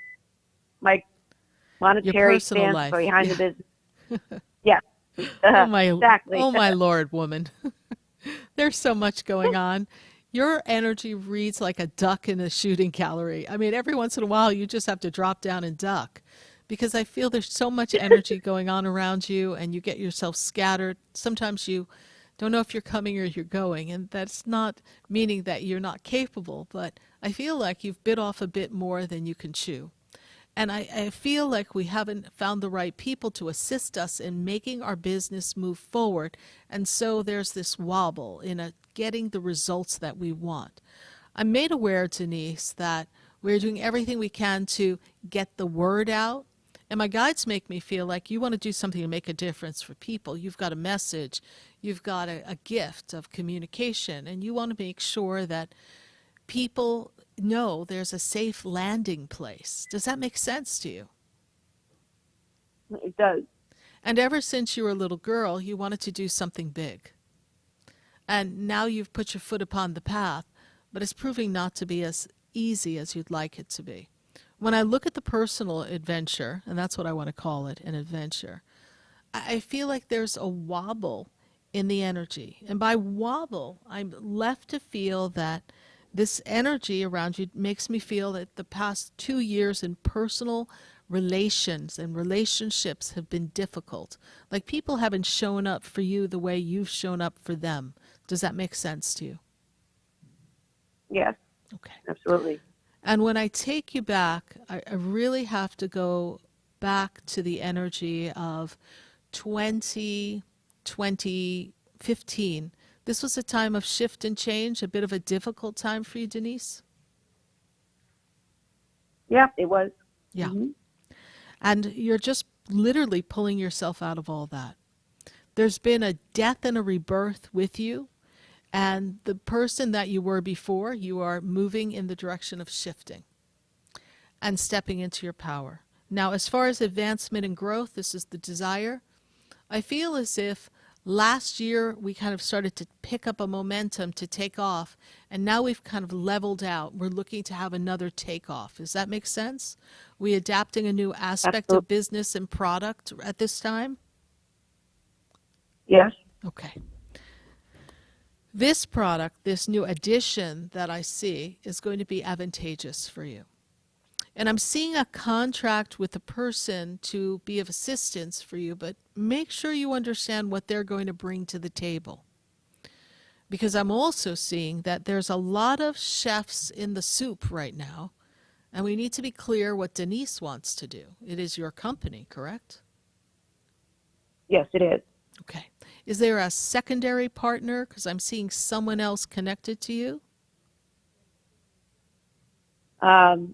my monetary personal stance life. behind Yeah. the business. Yes, exactly. Oh my Lord, woman. There's so much going on. Your energy reads like a duck in a shooting gallery. I mean, every once in a while, you just have to drop down and duck because I feel there's so much energy going on around you and you get yourself scattered. Sometimes you don't know if you're coming or you're going, and that's not meaning that you're not capable, but I feel like you've bit off a bit more than you can chew. And I feel like we haven't found the right people to assist us in making our business move forward. And so there's this wobble in getting the results that we want. I'm made aware, Denise, that we're doing everything we can to get the word out. And my guides make me feel like you want to do something to make a difference for people. You've got a message, you've got a gift of communication, and you want to make sure that people know there's a safe landing place. Does that make sense to you? It does. And ever since you were a little girl, you wanted to do something big. And now you've put your foot upon the path, but it's proving not to be as easy as you'd like it to be. When I look at the personal adventure, and that's what I want to call it, an adventure, I feel like there's a wobble in the energy. And by wobble, I'm left to feel that this energy around you makes me feel that the past 2 years in personal relations and relationships have been difficult. Like people haven't shown up for you the way you've shown up for them. Does that make sense to you? Yes. Okay. Absolutely. And when I take you back, I really have to go back to the energy of 2015. This was a time of shift and change, a bit of a difficult time for you, Denise? Yeah, it was. Yeah. Mm-hmm. And you're just literally pulling yourself out of all that. There's been a death and a rebirth with you, and the person that you were before, you are moving in the direction of shifting and stepping into your power. Now, as far as advancement and growth, this is the desire. I feel as if last year we kind of started to pick up a momentum to take off, and now we've kind of leveled out. We're looking to have another takeoff. Does that make sense? We adapting a new aspect of business and product at this time? Yes. Okay. This product, this new addition that I see, is going to be advantageous for you. And I'm seeing a contract with a person to be of assistance for you, but make sure you understand what they're going to bring to the table. Because I'm also seeing that there's a lot of chefs in the soup right now, and we need to be clear what Denise wants to do. It is your company, correct? Yes, it is. Okay. Is there a secondary partner? Because I'm seeing someone else connected to you.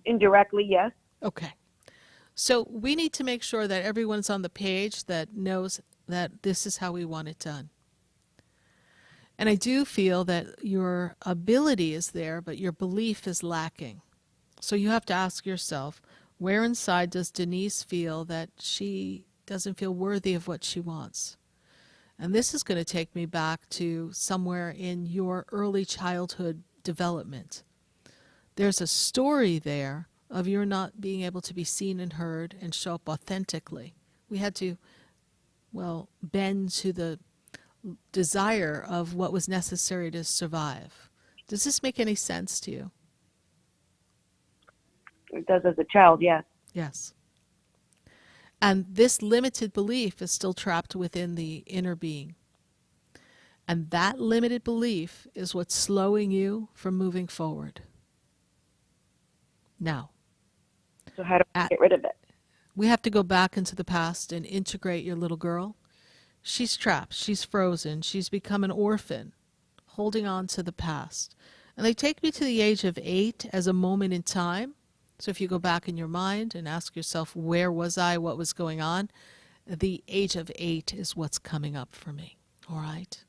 Indirectly, yes. Okay. So we need to make sure that everyone's on the page that knows that this is how we want it done. And I do feel that your ability is there, but your belief is lacking. So you have to ask yourself, where inside does Denise feel that she doesn't feel worthy of what she wants? And this is going to take me back to somewhere in your early childhood development. There's a story there of your not being able to be seen and heard and show up authentically. We had to, bend to the desire of what was necessary to survive. Does this make any sense to you? It does as a child, yes. Yes. And this limited belief is still trapped within the inner being. And that limited belief is what's slowing you from moving forward. Now, so how do we get rid of it? We have to go back into the past and integrate your little girl. She's trapped. She's frozen. She's become an orphan, holding on to the past. And they take me to the age of 8 as a moment in time. So if you go back in your mind and ask yourself, where was I? What was going on? The age of 8 is what's coming up for me. All right?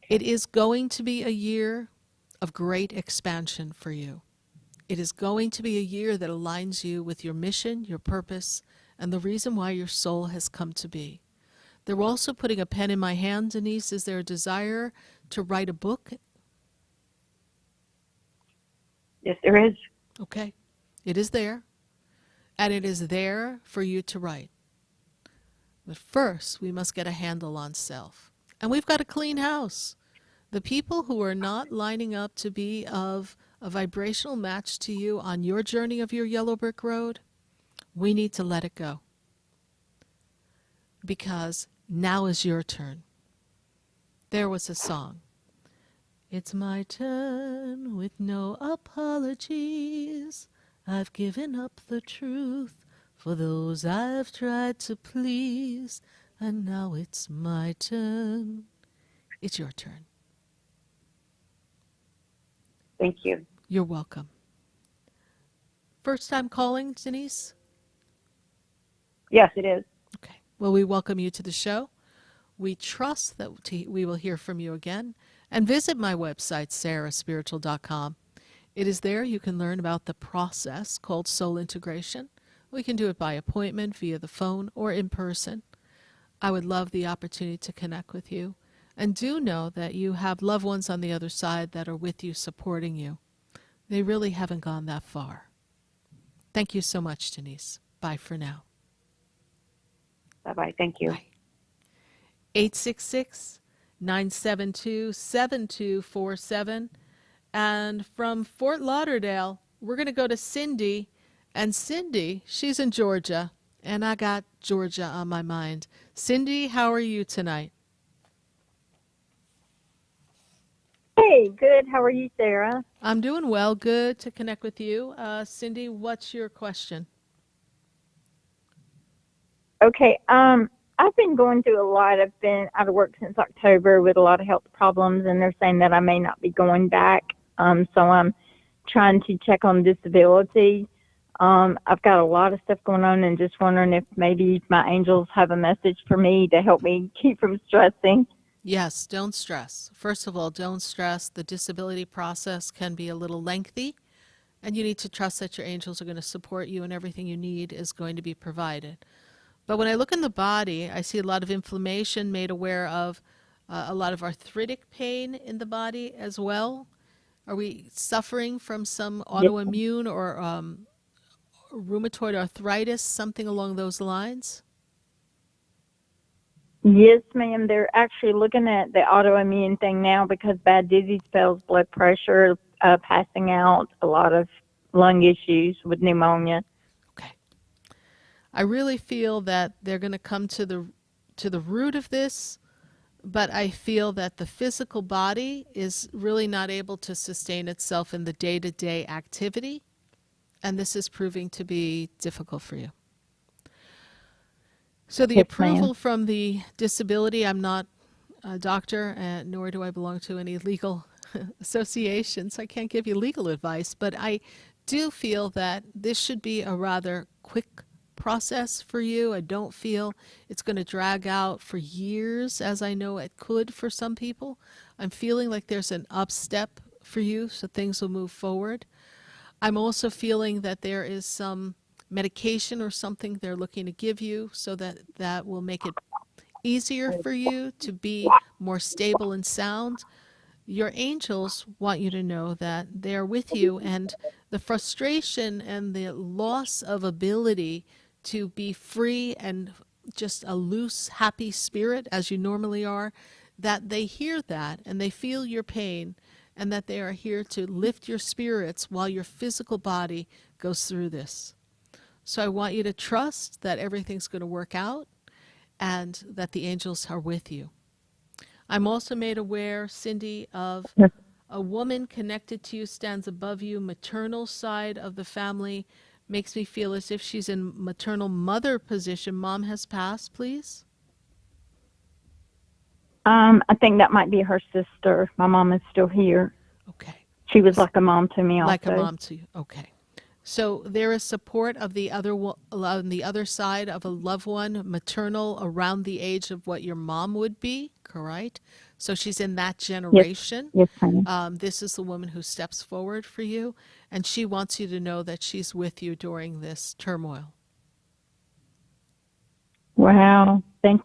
It is going to be a year of great expansion for you. It is going to be a year that aligns you with your mission, your purpose, and the reason why your soul has come to be. They're also putting a pen in my hand, Denise. Is there a desire to write a book? Yes, there is. Okay. It is there. And it is there for you to write. But first, we must get a handle on self. And we've got a clean house. The people who are not lining up to be of a vibrational match to you on your journey of your yellow brick road, we need to let it go. Because now is your turn. There was a song. It's my turn with no apologies. I've given up the truth for those I've tried to please. And now it's my turn. It's your turn. Thank you. You're welcome. First time calling, Denise? Yes, it is. Okay. Well, we welcome you to the show. We trust that we will hear from you again. And visit my website, sarahspiritual.com. It is there you can learn about the process called soul integration. We can do it by appointment, via the phone, or in person. I would love the opportunity to connect with you. And do know that you have loved ones on the other side that are with you, supporting you. They really haven't gone that far. Thank you so much, Denise. Bye for now. Bye-bye. Thank you. Bye. 866-972-7247. And from Fort Lauderdale, we're going to go to Cindy. And Cindy, she's in Georgia. And I got Georgia on my mind. Cindy, how are you tonight? Hey, good. How are you, Sarah? I'm doing well. Good to connect with you. Cindy, what's your question? Okay. I've been going through a lot. I've been out of work since October with a lot of health problems, and they're saying that I may not be going back. So I'm trying to check on disability. I've got a lot of stuff going on, and just wondering if maybe my angels have a message for me to help me keep from stressing. Yes, don't stress. First of all, don't stress. The disability process can be a little lengthy, and you need to trust that your angels are going to support you and everything you need is going to be provided. But when I look in the body, I see a lot of inflammation, made aware of a lot of arthritic pain in the body as well. Are we suffering from some autoimmune or rheumatoid arthritis, something along those lines? Yes, ma'am. They're actually looking at the autoimmune thing now because bad dizzy spells, blood pressure, passing out, a lot of lung issues with pneumonia. I really feel that they're going to come to the root of this, but I feel that the physical body is really not able to sustain itself in the day-to-day activity, and this is proving to be difficult for you. So the approval from the disability, I'm not a doctor, nor do I belong to any legal associations. I can't give you legal advice, but I do feel that this should be a rather quick process for you. I don't feel it's going to drag out for years, as I know it could for some people. I'm feeling like there's an up step for you, so things will move forward. I'm also feeling that there is some medication or something they're looking to give you so that will make it easier for you to be more stable and sound. Your angels want you to know that they're with you, and the frustration and the loss of ability to be free and just a loose, happy spirit as you normally are, that they hear that and they feel your pain, and that they are here to lift your spirits while your physical body goes through this. So I want you to trust that everything's going to work out and that the angels are with you. I'm also made aware, Cindy, of a woman connected to you, stands above you, maternal side of the family. Makes me feel as if she's in maternal mother position. Mom has passed, please? I think that might be her sister. My mom is still here. Okay. She was like a mom to me also. Like a mom to you. Okay. So there is support of the other on the other side of a loved one, maternal, around the age of what your mom would be, correct? So she's in that generation. Yes, ma'am. This is the woman who steps forward for you, and she wants you to know that she's with you during this turmoil. Wow. Thank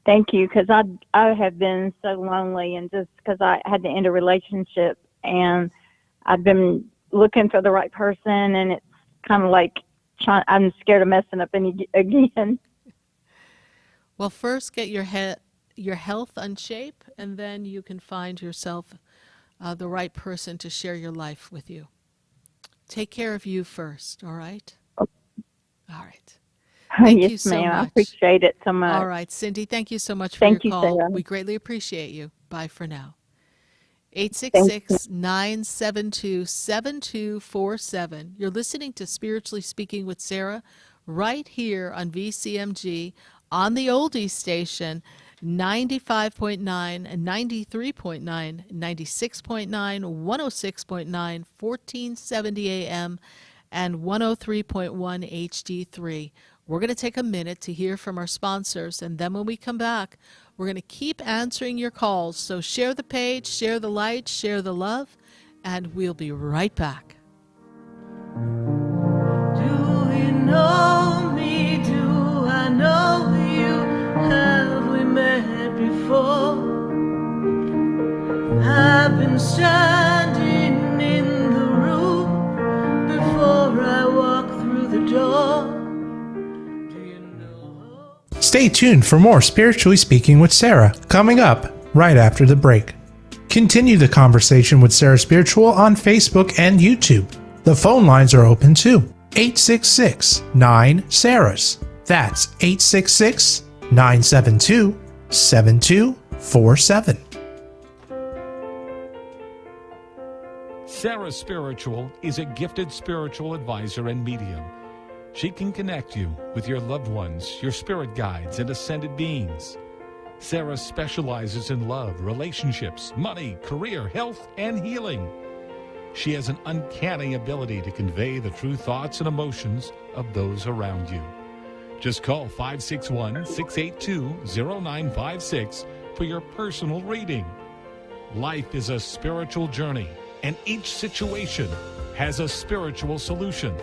Thank you, because I have been so lonely, and just because I had to end a relationship, and I've been looking for the right person, and it's kind of like I'm scared of messing up again. Well, first get your health on shape, and then you can find yourself the right person to share your life with you. Take care of you first, all right? All right. Thank you Yes, so ma'am. I much. appreciate it so much. All right, Cindy, thank you so much for your Thank you, call. Sarah. We greatly appreciate you. Bye for now. Thank you. 866-972-7247. You're listening to Spiritually Speaking with Sarah right here on VCMG on the Oldies station, 95.9, 93.9, 96.9, 106.9, 1470 AM, and 103.1 HD3. We're going to take a minute to hear from our sponsors, and then when we come back, we're going to keep answering your calls. So share the page, share the light, share the love, and we'll be right back. Do you know me? Do I know you? Have we met before? I've been standing in the room before I walk through the door. Stay tuned for more Spiritually Speaking with Sarah, coming up right after the break. Continue the conversation with Sarah Spiritual on Facebook and YouTube. The phone lines are open too. 866-9-SARAHS. That's 866-972-7247. Sarah Spiritual is a gifted spiritual advisor and medium. She can connect you with your loved ones, your spirit guides, and ascended beings. Sarah specializes in love, relationships, money, career, health, and healing. She has an uncanny ability to convey the true thoughts and emotions of those around you. Just call 561-682-0956 for your personal reading. Life is a spiritual journey, and each situation has a spiritual solution.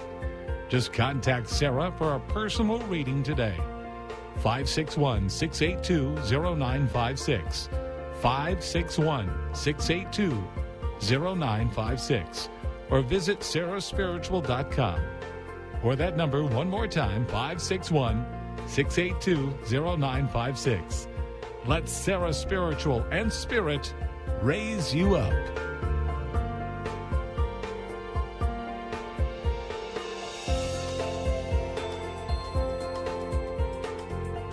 Just contact Sarah for a personal reading today. 561-682-0956. 561-682-0956. Or visit sarahspiritual.com. Or that number one more time, 561-682-0956. Let Sarah Spiritual and Spirit raise you up.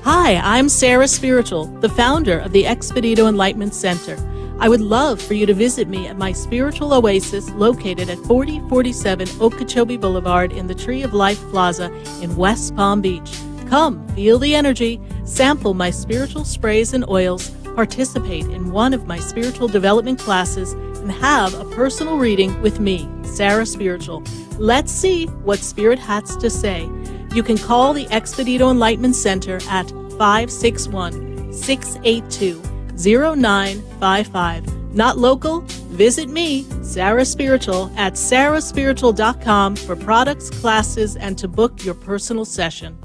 Hi, I'm Sarah Spiritual, the founder of the Expedito Enlightenment Center. I would love for you to visit me at my spiritual oasis located at 4047 Okeechobee Boulevard in the Tree of Life Plaza in West Palm Beach. Come, feel the energy, sample my spiritual sprays and oils, participate in one of my spiritual development classes, and have a personal reading with me, Sarah Spiritual. Let's see what Spirit has to say. You can call the Expedito Enlightenment Center at 561-682-0955. Not local? Visit me, Sarah Spiritual, at sarahspiritual.com for products, classes, and to book your personal session.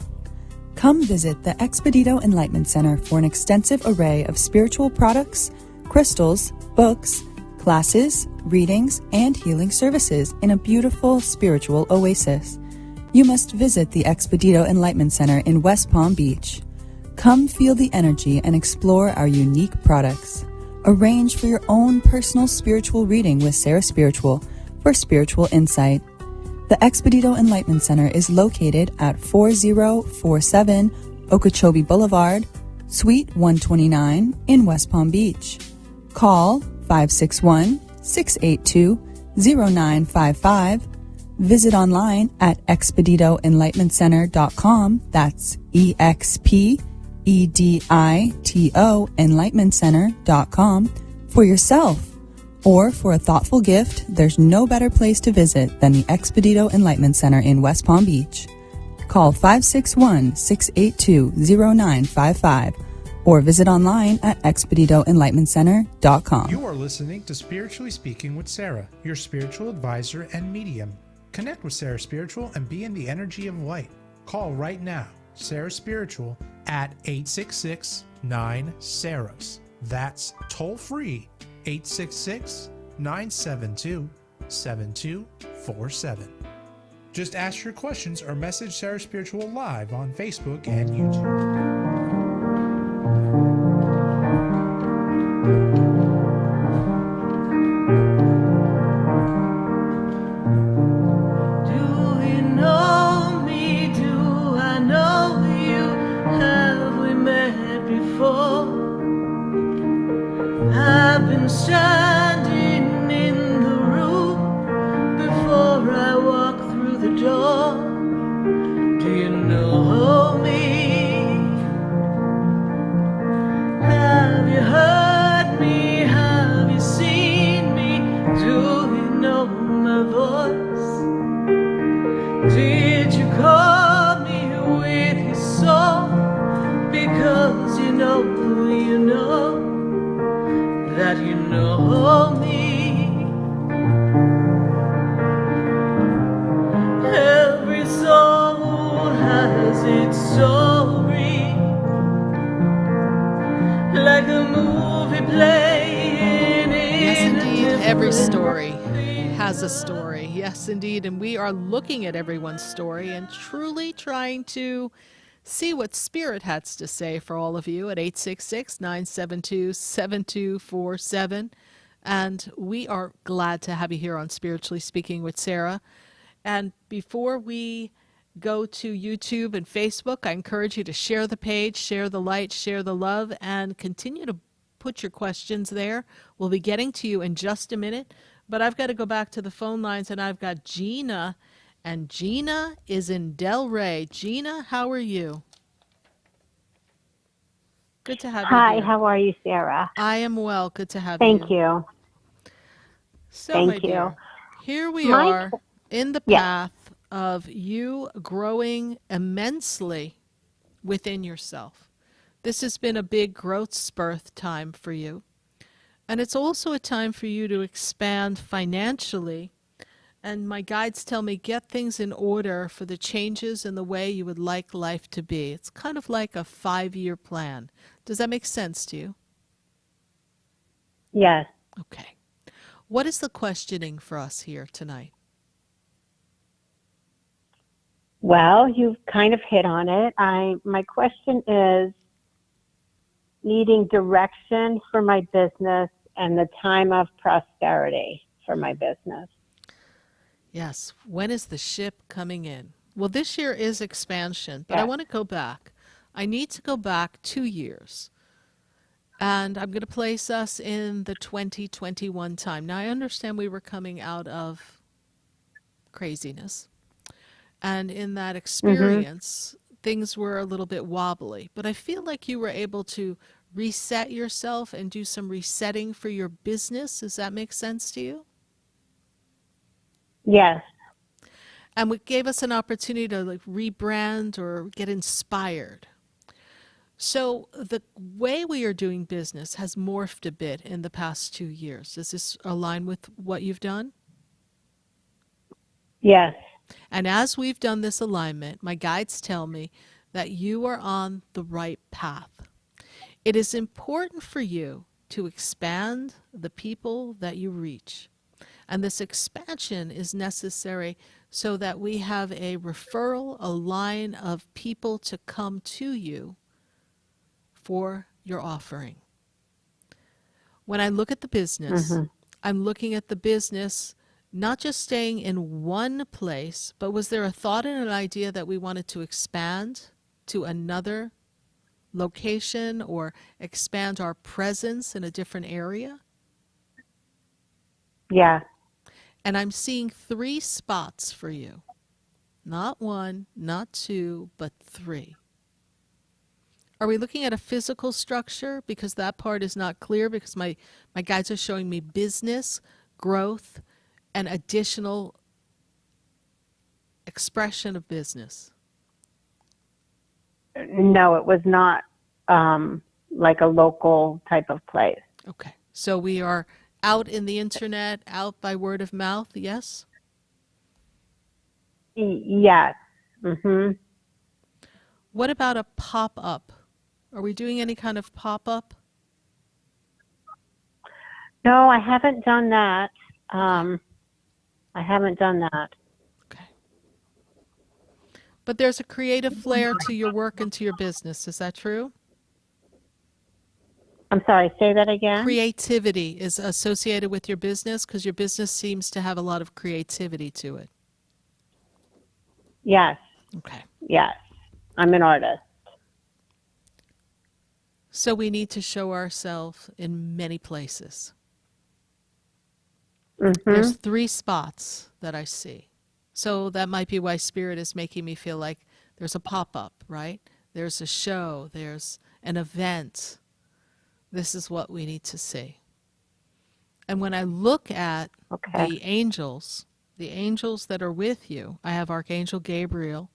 Come visit the Expedito Enlightenment Center for an extensive array of spiritual products, crystals, books, classes, readings, and healing services in a beautiful spiritual oasis. You must visit the Expedito Enlightenment Center in West Palm Beach. Come feel the energy and explore our unique products. Arrange for your own personal spiritual reading with Sarah Spiritual for spiritual insight. The Expedito Enlightenment Center is located at 4047 Okeechobee Boulevard, Suite 129 in West Palm Beach. Call 561-682-0955. Visit online at expeditoenlightenmentcenter.com. That's EXPEDITO enlightenmentcenter.com for yourself. Or for a thoughtful gift, there's no better place to visit than the Expedito Enlightenment Center in West Palm Beach. Call 561-682-0955 or visit online at expeditoenlightenmentcenter.com. You are listening to Spiritually Speaking with Sarah, your spiritual advisor and medium. Connect with Sarah Spiritual and be in the energy of light. Call right now, Sarah Spiritual, at 866-9-SARAHS. That's toll free 866-972-7247. Just ask your questions or message Sarah Spiritual live on Facebook and YouTube. I've been standing in the room before I walk through the door. Do you know me? Have you heard me? Have you seen me? Do you know my voice? Did you call me with your soul? Because you know that you know me. Every soul has its story, like a movie playing. Yes, indeed, every story has a story. Yes, indeed, and we are looking at everyone's story and truly trying to see what Spirit has to say for all of you at 866-972-7247. And we are glad to have you here on Spiritually Speaking with Sarah. And before we go to YouTube and Facebook, I encourage you to share the page, share the light, share the love, and continue to put your questions there. We'll be getting to you in just a minute. But I've got to go back to the phone lines, and I've got Gina. And Gina is in Delray. Gina, how are you? Good to have you Hi, here. how are you, Sarah? I am well. Good to have Thank you. you. So, Thank my you. dear, here we My- are in the Yes. path of you growing immensely within yourself. This has been a big growth spurt time for you. And it's also a time for you to expand financially. And my guides tell me get things in order for the changes in the way you would like life to be. It's kind of like a 5-year plan. Does that make sense to you? Yes. Okay. What is the questioning for us here tonight? Well, you've kind of hit on it. My question is needing direction for my business and the time of prosperity for my business. Yes. When is the ship coming in? Well, this year is expansion, but I Yes. want to go back. I need to go back 2 years. And I'm going to place us in the 2021 time. Now, I understand we were coming out of craziness. And in that experience, things were a little bit wobbly. But I feel like you were able to reset yourself and do some resetting for your business. Does that make sense to you? Yes. And it gave us an opportunity to rebrand or get inspired. So the way we are doing business has morphed a bit in the past 2 years. Does this align with what you've done? Yes. And as we've done this alignment, my guides tell me that you are on the right path. It is important for you to expand the people that you reach. And this expansion is necessary so that we have a referral, a line of people to come to you for your offering. When I look at the business, I'm looking at the business not just staying in one place, but was there a thought and an idea that we wanted to expand to another location or expand our presence in a different area? Yeah. And I'm seeing 3 spots for you. Not 1, not 2, but 3. Are we looking at a physical structure? Because that part is not clear, because my guides are showing me business, growth, and additional expression of business. No, it was not like a local type of place. Okay. So we are out in the internet, out by word of mouth, yes? Yes. What about a pop-up Are we doing any kind of pop-up? No, I haven't done that. I haven't done that. But there's a creative flair to your work and to your business. Is that true? I'm sorry, say that again? Creativity is associated with your business because your business seems to have a lot of creativity to it. Yes. Okay. Yes. I'm an artist. So we need to show ourselves in many places. There's 3 spots that I see. So that might be why Spirit is making me feel like there's a pop-up, right? There's a show. There's an event. This is what we need to see. And when I look at the angels that are with you, I have Archangel Gabriel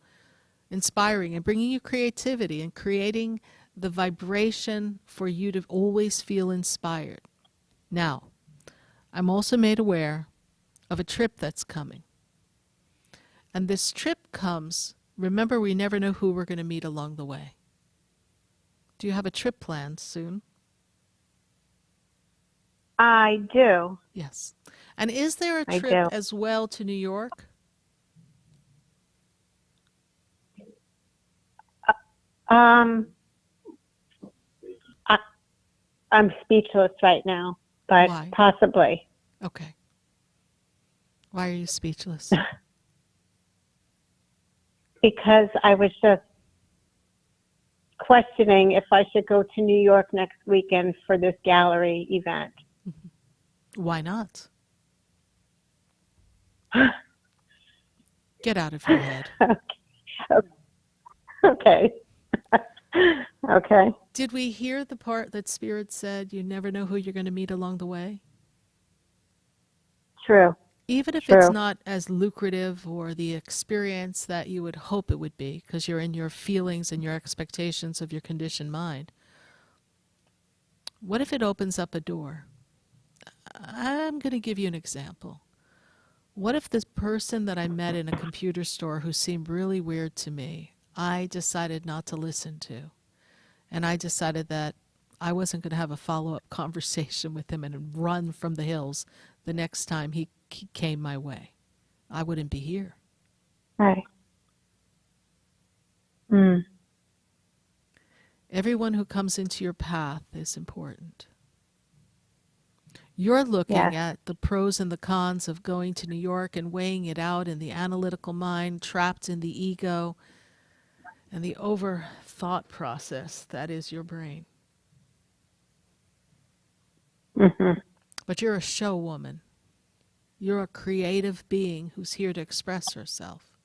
inspiring and bringing you creativity and creating the vibration for you to always feel inspired. Now, I'm also made aware of a trip that's coming. And this trip comes, remember, we never know who we're going to meet along the way. Do you have a trip planned soon? I do. Yes. And is there a I trip do. as well to New York? I'm speechless right now, but Why? possibly. Okay. Why are you speechless? Because I was just questioning if I should go to New York next weekend for this gallery event. Why not? Get out of your head. Okay. Okay. Did we hear the part that Spirit said you never know who you're going to meet along the way? True. Even if True. it's not as lucrative or the experience that you would hope it would be, because you're in your feelings and your expectations of your conditioned mind, what if it opens up a door? I'm going to give you an example. What if this person that I met in a computer store who seemed really weird to me, I decided not to listen to, and I decided that I wasn't going to have a follow-up conversation with him and run from the hills the next time he came my way? I wouldn't be here. Right. Everyone who comes into your path is important. You're looking at the pros and the cons of going to New York and weighing it out in the analytical mind, trapped in the ego and the over-thought process that is your brain. But you're a show woman. You're a creative being who's here to express herself.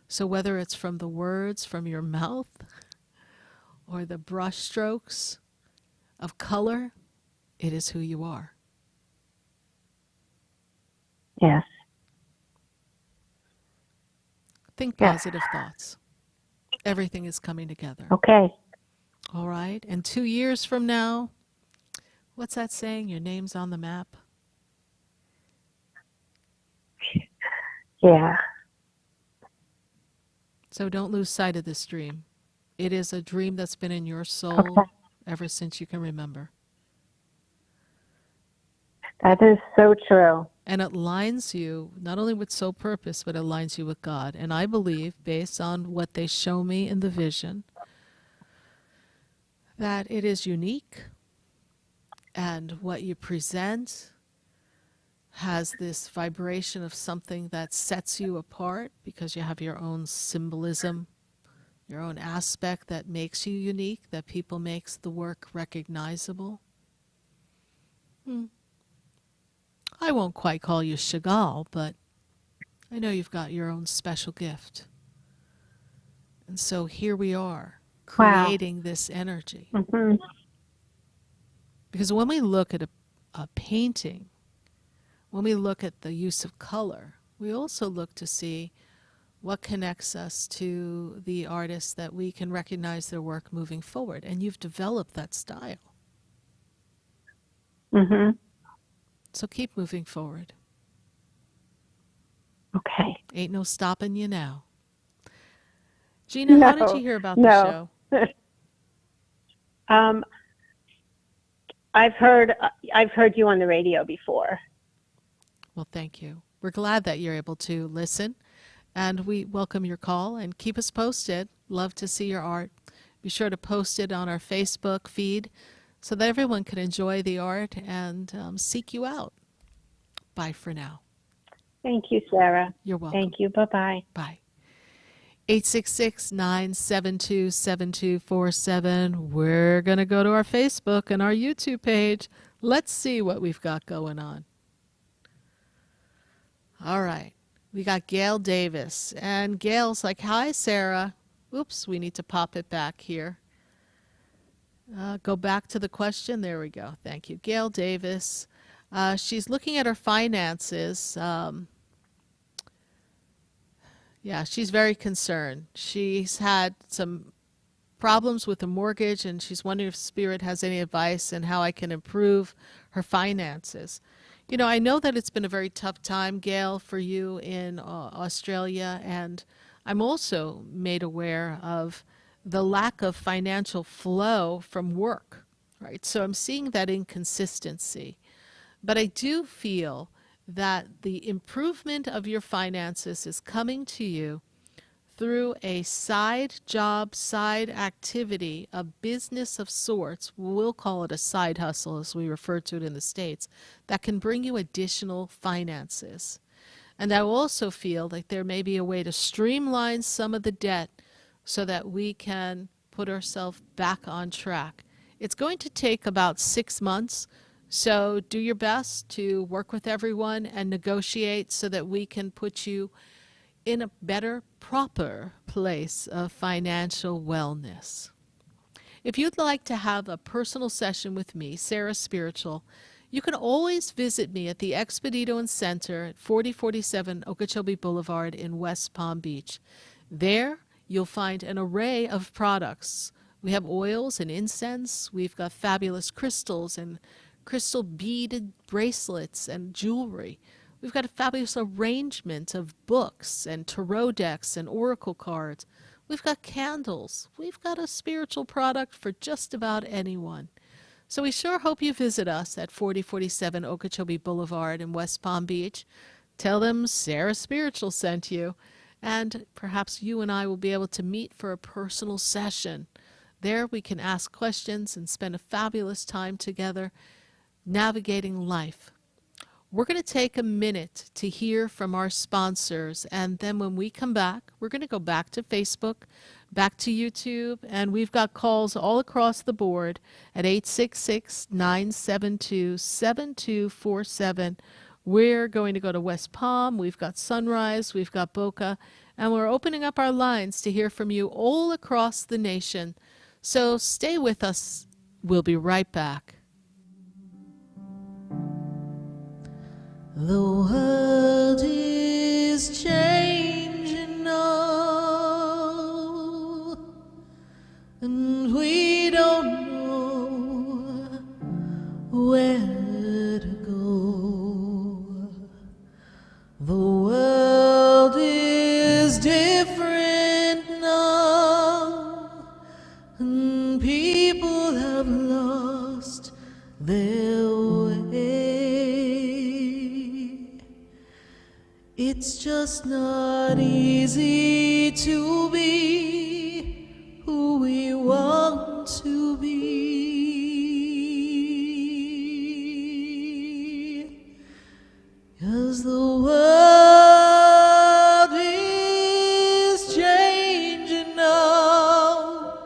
So whether it's from the words from your mouth or the brush strokes of color, it is who you are. Yes. Think positive thoughts. Everything is coming together. Okay. All right. And 2 years from now, what's that saying? Your name's on the map. Yeah. So don't lose sight of this dream. It is a dream that's been in your soul ever since you can remember. That is so true. And it lines you not only with soul purpose, but it lines you with God. And I believe, based on what they show me in the vision, that it is unique, and what you present has this vibration of something that sets you apart because you have your own symbolism, your own aspect that makes you unique, that people makes the work recognizable. I won't quite call you Chagall, but I know you've got your own special gift. And so here we are, creating this energy. Because when we look at a painting, when we look at the use of color, we also look to see what connects us to the artist that we can recognize their work moving forward. And you've developed that style. So keep moving forward. Okay. Ain't no stopping you now. Gina, how did you hear about the show? I've heard you on the radio before. Well, thank you. We're glad that you're able to listen, and we welcome your call and keep us posted. Love to see your art. Be sure to post it on our Facebook feed so that everyone can enjoy the art and seek you out. Bye for now. Thank you, Sarah. You're welcome. Thank you. Bye-bye. Bye. 866-972-7247. We're going to go to our Facebook and our YouTube page. Let's see what we've got going on. All right. We got Gail Davis. And Gail's like, hi, Sarah. Oops, we need to pop it back here. Go back to the question. There we go. Thank you. Gail Davis. She's looking at her finances. Yeah, she's very concerned. She's had some problems with the mortgage, and she's wondering if Spirit has any advice and how I can improve her finances. You know, I know that it's been a very tough time, Gail, for you in Australia, and I'm also made aware of the lack of financial flow from work, right? So I'm seeing that inconsistency. But I do feel that the improvement of your finances is coming to you through a side job, side activity, a business of sorts. We'll call it a side hustle as we refer to it in the States, that can bring you additional finances. And I also feel like there may be a way to streamline some of the debt so that we can put ourselves back on track. It's going to take about 6 months. So do your best to work with everyone and negotiate so that we can put you in a better, proper place of financial wellness. If you'd like to have a personal session with me, Sarah Spiritual, you can always visit me at the Expedito and Center at 4047 Okeechobee Boulevard in West Palm Beach. There, you'll find an array of products. We have oils and incense. We've got fabulous crystals and crystal beaded bracelets and jewelry. We've got a fabulous arrangement of books and tarot decks and oracle cards. We've got candles. We've got a spiritual product for just about anyone. So we sure hope you visit us at 4047 Okeechobee Boulevard in West Palm Beach. Tell them Sarah Spiritual sent you, and perhaps you and I will be able to meet for a personal session. There we can ask questions and spend a fabulous time together navigating life. We're going to take a minute to hear from our sponsors, and then when we come back, we're going to go back to Facebook, back to YouTube, and we've got calls all across the board at 866-972-7247. We're going to go to West Palm, we've got Sunrise, we've got Boca, and we're opening up our lines to hear from you all across the nation. So stay with us. We'll be right back. The world is changing now, and we don't know where to go. The world is different now, and people have lost their way. It's just not easy to be who we want to be, 'cause the world is changing now.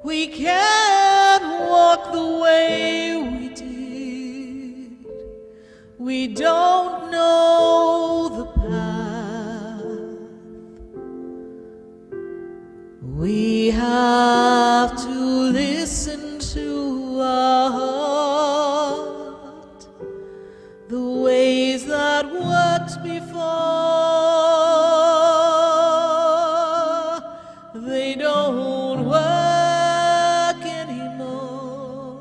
We can't walk the way we did. We don't know the path. We have to listen to our heart. The ways that worked before, they don't work anymore.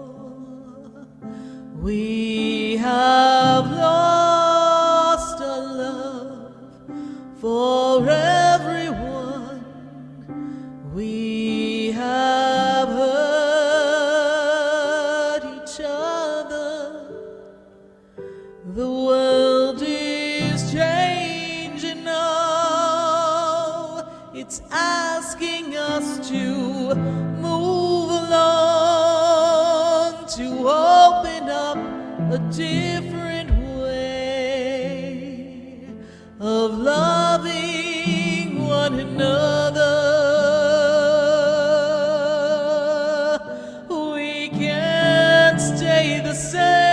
We have lost a love for everyone. We have hurt The world is changing now. It's asking us to move along, to open up a different way of loving one another. We can't stay the same.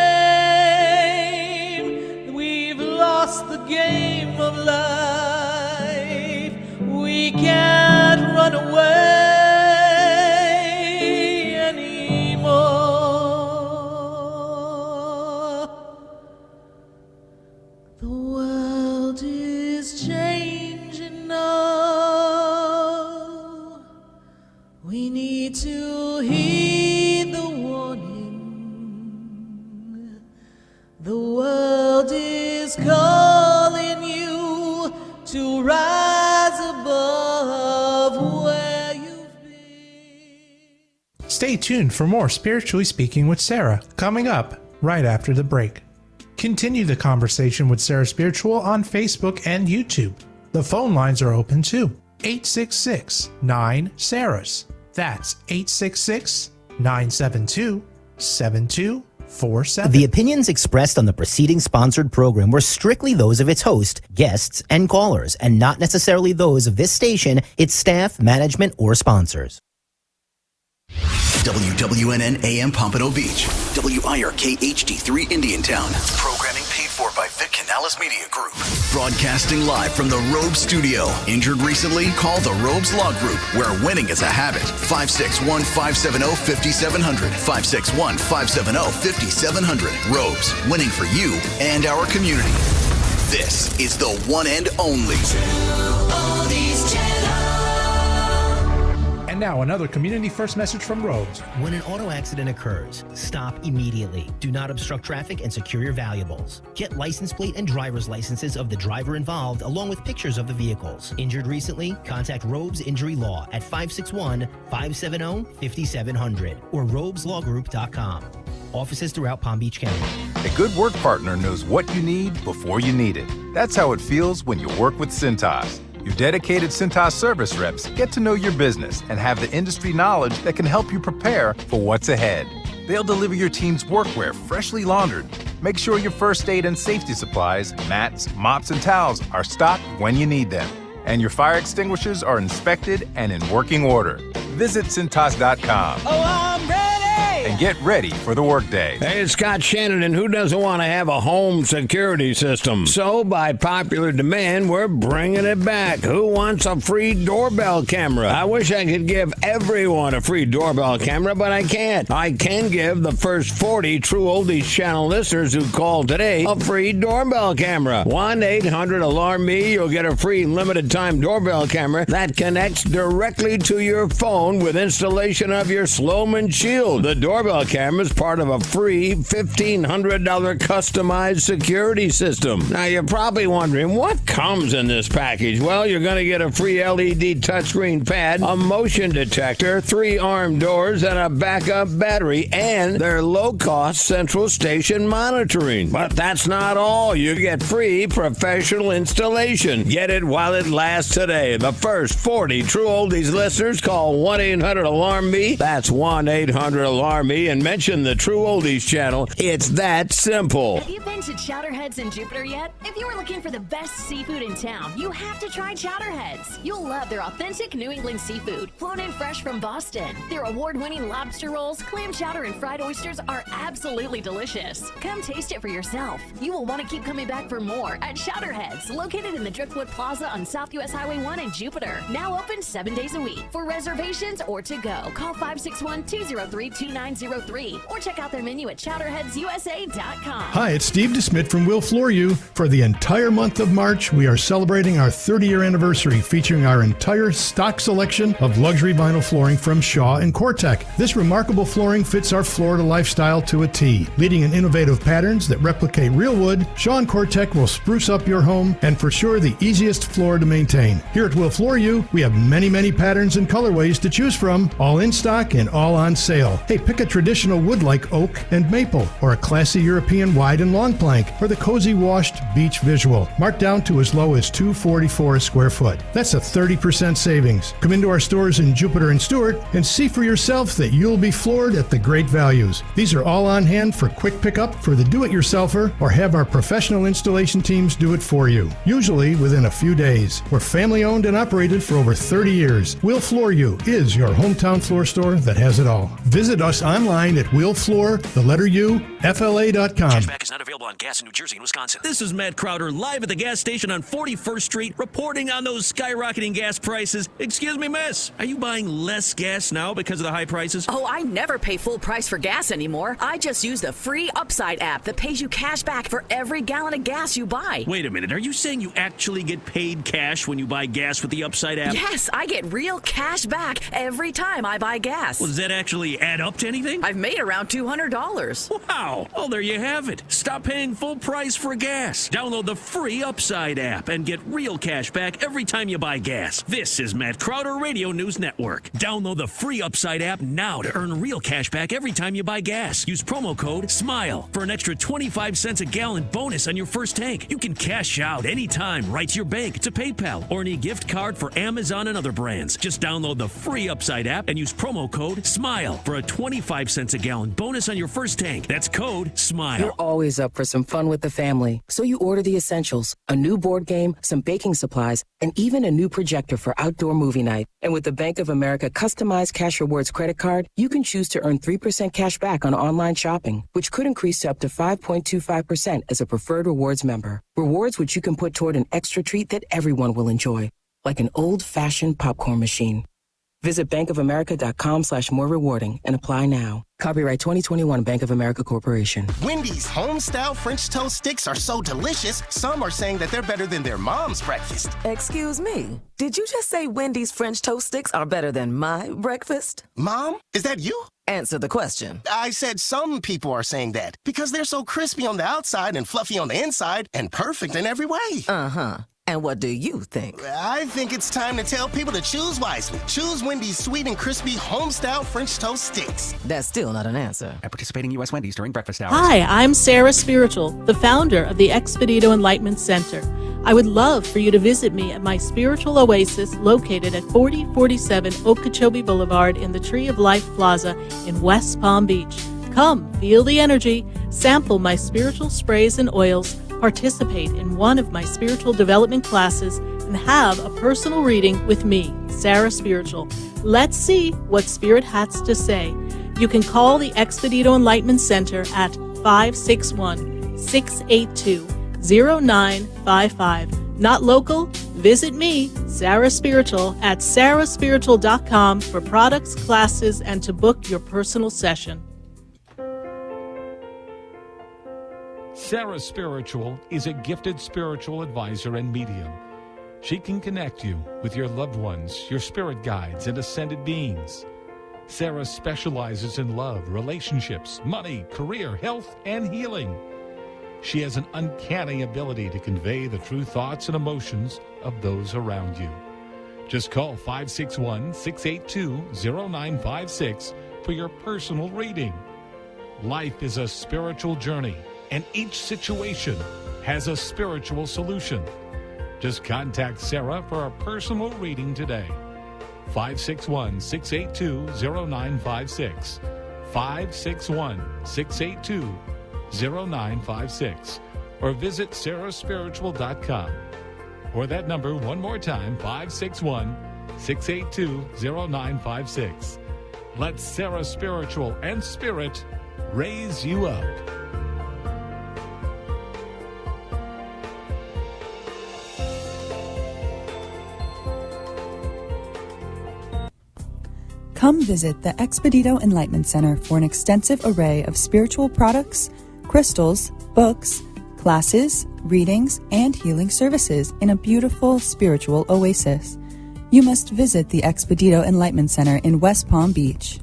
We've lost the game of life. We can't run away anymore. The world is changing now. We need to heed the warning. The world is calling you to rise above where you've been. Stay tuned for more Spiritually Speaking with Sarah coming up right after the break. Continue the conversation with Sarah Spiritual on Facebook and YouTube. The phone lines are open too. 866-9-SARAHS. That's 866-972-7247. The opinions expressed on the preceding sponsored program were strictly those of its host, guests, and callers, and not necessarily those of this station, its staff, management, or sponsors. WWNN AM Pompano Beach. WIRK HD3 Indiantown. Programming paid for by Vic Canales Media Group. Broadcasting live from the Robes Studio. Injured recently? Call the Robes Law Group, where winning is a habit. 561-570-5700. 561-570-5700. Robes, winning for you and our community. This is the one and only. And now another Community First message from Robes. When an auto accident occurs, stop immediately. Do not obstruct traffic and secure your valuables. Get license plate and driver's licenses of the driver involved along with pictures of the vehicles. Injured recently? Contact Robes Injury Law at 561-570-5700 or robeslawgroup.com. Offices throughout Palm Beach County. A good work partner knows what you need before you need it. That's how it feels when you work with Cintas. Your dedicated Cintas service reps get to know your business and have the industry knowledge that can help you prepare for what's ahead. They'll deliver your team's workwear freshly laundered. Make sure your first aid and safety supplies, mats, mops, and towels are stocked when you need them. And your fire extinguishers are inspected and in working order. Visit Cintas.com. Oh, I'm ready! And get ready for the workday. Hey, it's Scott Shannon, and who doesn't want to have a home security system? So, by popular demand, we're bringing it back. Who wants a free doorbell camera? I wish I could give everyone a free doorbell camera, but I can't. I can give the first 40 True Oldies channel listeners who call today a free doorbell camera. 1-800-ALARM-ME. You'll get a free limited-time doorbell camera that connects directly to your phone with installation of your Sloman Shield. The doorbell camera is part of a free $1,500 customized security system. Now, you're probably wondering, what comes in this package? Well, you're going to get a free LED touchscreen pad, a motion detector, 3 armed doors, and a backup battery, and their low-cost central station monitoring. But that's not all. You get free professional installation. Get it while it lasts today. The first 40 True Oldies listeners call 1-800-ALARM-ME. That's 1-800-ALARM-ME and mention the True Oldies channel. It's that simple. Have you been to Chowderheads in Jupiter yet? If you are looking for the best seafood in town, you have to try Chowderheads. You'll love their authentic New England seafood, flown in fresh from Boston. Their award-winning lobster rolls, clam chowder, and fried oysters are absolutely delicious. Come taste it for yourself. You will want to keep coming back for more at Chowderheads, located in the Driftwood Plaza on South US Highway 1 in Jupiter. Now open 7 days a week. For reservations or to go, call 561-203-2903 or check out their menu at chowderheadsusa.com. Hi, it's Steve DeSmit from Will Floor You. For the entire month of March, we are celebrating our 30-year anniversary featuring our entire stock selection of luxury vinyl flooring from Shaw and Cortec. This remarkable flooring fits our Florida lifestyle to a T. Leading in innovative patterns that replicate real wood, Shaw and Cortec will spruce up your home and for sure the easiest floor to maintain. Here at Will Floor You, we have many patterns and colorways to choose from, all in stock and all on sale. Hey, pick a traditional wood like oak and maple or a classy European wide and long Gangplank, or the cozy washed beach visual, marked down to as low as $244 a square foot. That's a 30% savings. Come into our stores in Jupiter and Stewart and see for yourself that you'll be floored at the great values. These are all on hand for quick pickup for the do-it-yourselfer, or have our professional installation teams do it for you, usually within a few days. We're family owned and operated for over 30 years. We'll Floor You is your hometown floor store that has it all. Visit us online at willfloor.fla.com. Cashback is not available on gas in New Jersey and Wisconsin. This is Matt Crowder live at the gas station on 41st Street, reporting on those skyrocketing gas prices. Excuse me, miss, are you buying less gas now because of the high prices? Oh, I never pay full price for gas anymore. I just use the free Upside app that pays you cash back for every gallon of gas you buy. Wait a minute, are you saying you actually get paid cash when you buy gas with the Upside app? Yes, I get real cash back every time I buy gas. Well, does that actually add up to anything? I've made around $200. Wow. Well, there you have it. Stop paying full price for gas. Download the free Upside app and get real cash back every time you buy gas. This is Matt Crowder Radio News Network. Download the free Upside app now to earn real cash back every time you buy gas. Use promo code SMILE for an extra 25 cents a gallon bonus on your first tank. You can cash out anytime right to your bank, to PayPal, or any gift card for Amazon and other brands. Just download the free Upside app and use promo code SMILE for a 25 cents a gallon bonus on your first tank. That's code SMILE. You're always up for some fun with the family, so you order the essentials: a new board game, some baking supplies, and even a new projector for outdoor movie night. And with the Bank of America customized Cash Rewards credit card, you can choose to earn 3% cash back on online shopping, which could increase to up to 5.25% as a preferred rewards member. Rewards which you can put toward an extra treat that everyone will enjoy, like an old-fashioned popcorn machine. Visit bankofamerica.com/more rewarding and apply now. Copyright 2021 Bank of America Corporation. Wendy's home-style French toast sticks are so delicious, some are saying that they're better than their mom's breakfast. Excuse me, did you just say Wendy's French toast sticks are better than my breakfast? Mom, is that you? Answer the question. I said some people are saying that because they're so crispy on the outside and fluffy on the inside and perfect in every way. Uh-huh. And what do you think? I think it's time to tell people to choose wisely. Choose Wendy's sweet and crispy home-style French toast sticks. That's still not an answer. At participating U.S. Wendy's during breakfast hours. Hi, I'm Sarah Spiritual, the founder of the Expedito Enlightenment Center. I would love for you to visit me at my spiritual oasis located at 4047 Okeechobee Boulevard in the Tree of Life Plaza in West Palm Beach. Come, feel the energy, sample my spiritual sprays and oils, participate in one of my spiritual development classes, and have a personal reading with me, Sarah Spiritual. Let's see what Spirit has to say. You can call the Expedito Enlightenment Center at 561-682-0955. Not local? Visit me, Sarah Spiritual, at sarahspiritual.com for products, classes, and to book your personal session. Sarah Spiritual is a gifted spiritual advisor and medium. She can connect you with your loved ones, your spirit guides, and ascended beings. Sarah specializes in love, relationships, money, career, health, and healing. She has an uncanny ability to convey the true thoughts and emotions of those around you. Just call 561-682-0956 for your personal reading. Life is a spiritual journey, and each situation has a spiritual solution. Just contact Sarah for a personal reading today. 561-682-0956. 561-682-0956. Or visit sarahspiritual.com. Or that number one more time, 561-682-0956. Let Sarah Spiritual and Spirit raise you up. Come visit the Expedito Enlightenment Center for an extensive array of spiritual products, crystals, books, classes, readings, and healing services in a beautiful spiritual oasis. You must visit the Expedito Enlightenment Center in West Palm Beach.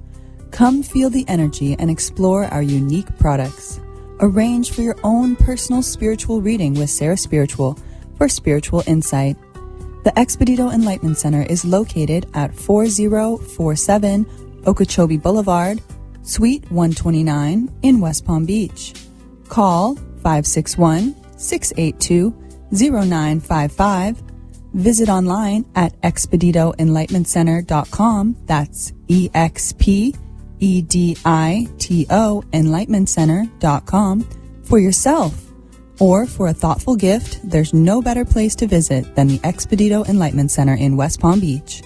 Come feel the energy and explore our unique products. Arrange for your own personal spiritual reading with Sarah Spiritual for spiritual insight. The Expedito Enlightenment Center is located at 4047 Okeechobee Boulevard, Suite 129 in West Palm Beach. Call 561-682-0955. Visit online at expeditoenlightenmentcenter.com. That's EXPEDITO enlightenmentcenter.com for yourself. Or for a thoughtful gift, there's no better place to visit than the Expedito Enlightenment Center in West Palm Beach.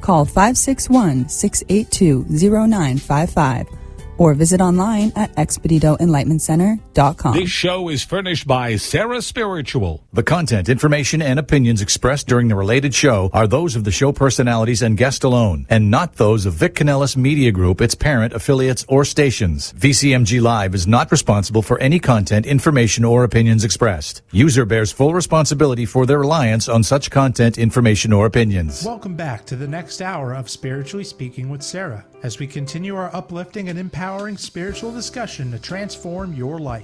Call 561-682-0955 or visit online at expeditoenlightenmentcenter.com. This show is furnished by Sarah Spiritual. The content, information, and opinions expressed during the related show are those of the show personalities and guest alone, and not those of Vic Canellis Media Group, its parent, affiliates, or stations. VCMG Live is not responsible for any content, information, or opinions expressed. User bears full responsibility for their reliance on such content, information, or opinions. Welcome back to the next hour of Spiritually Speaking with Sarah, as we continue our uplifting and empowering spiritual discussion to transform your life.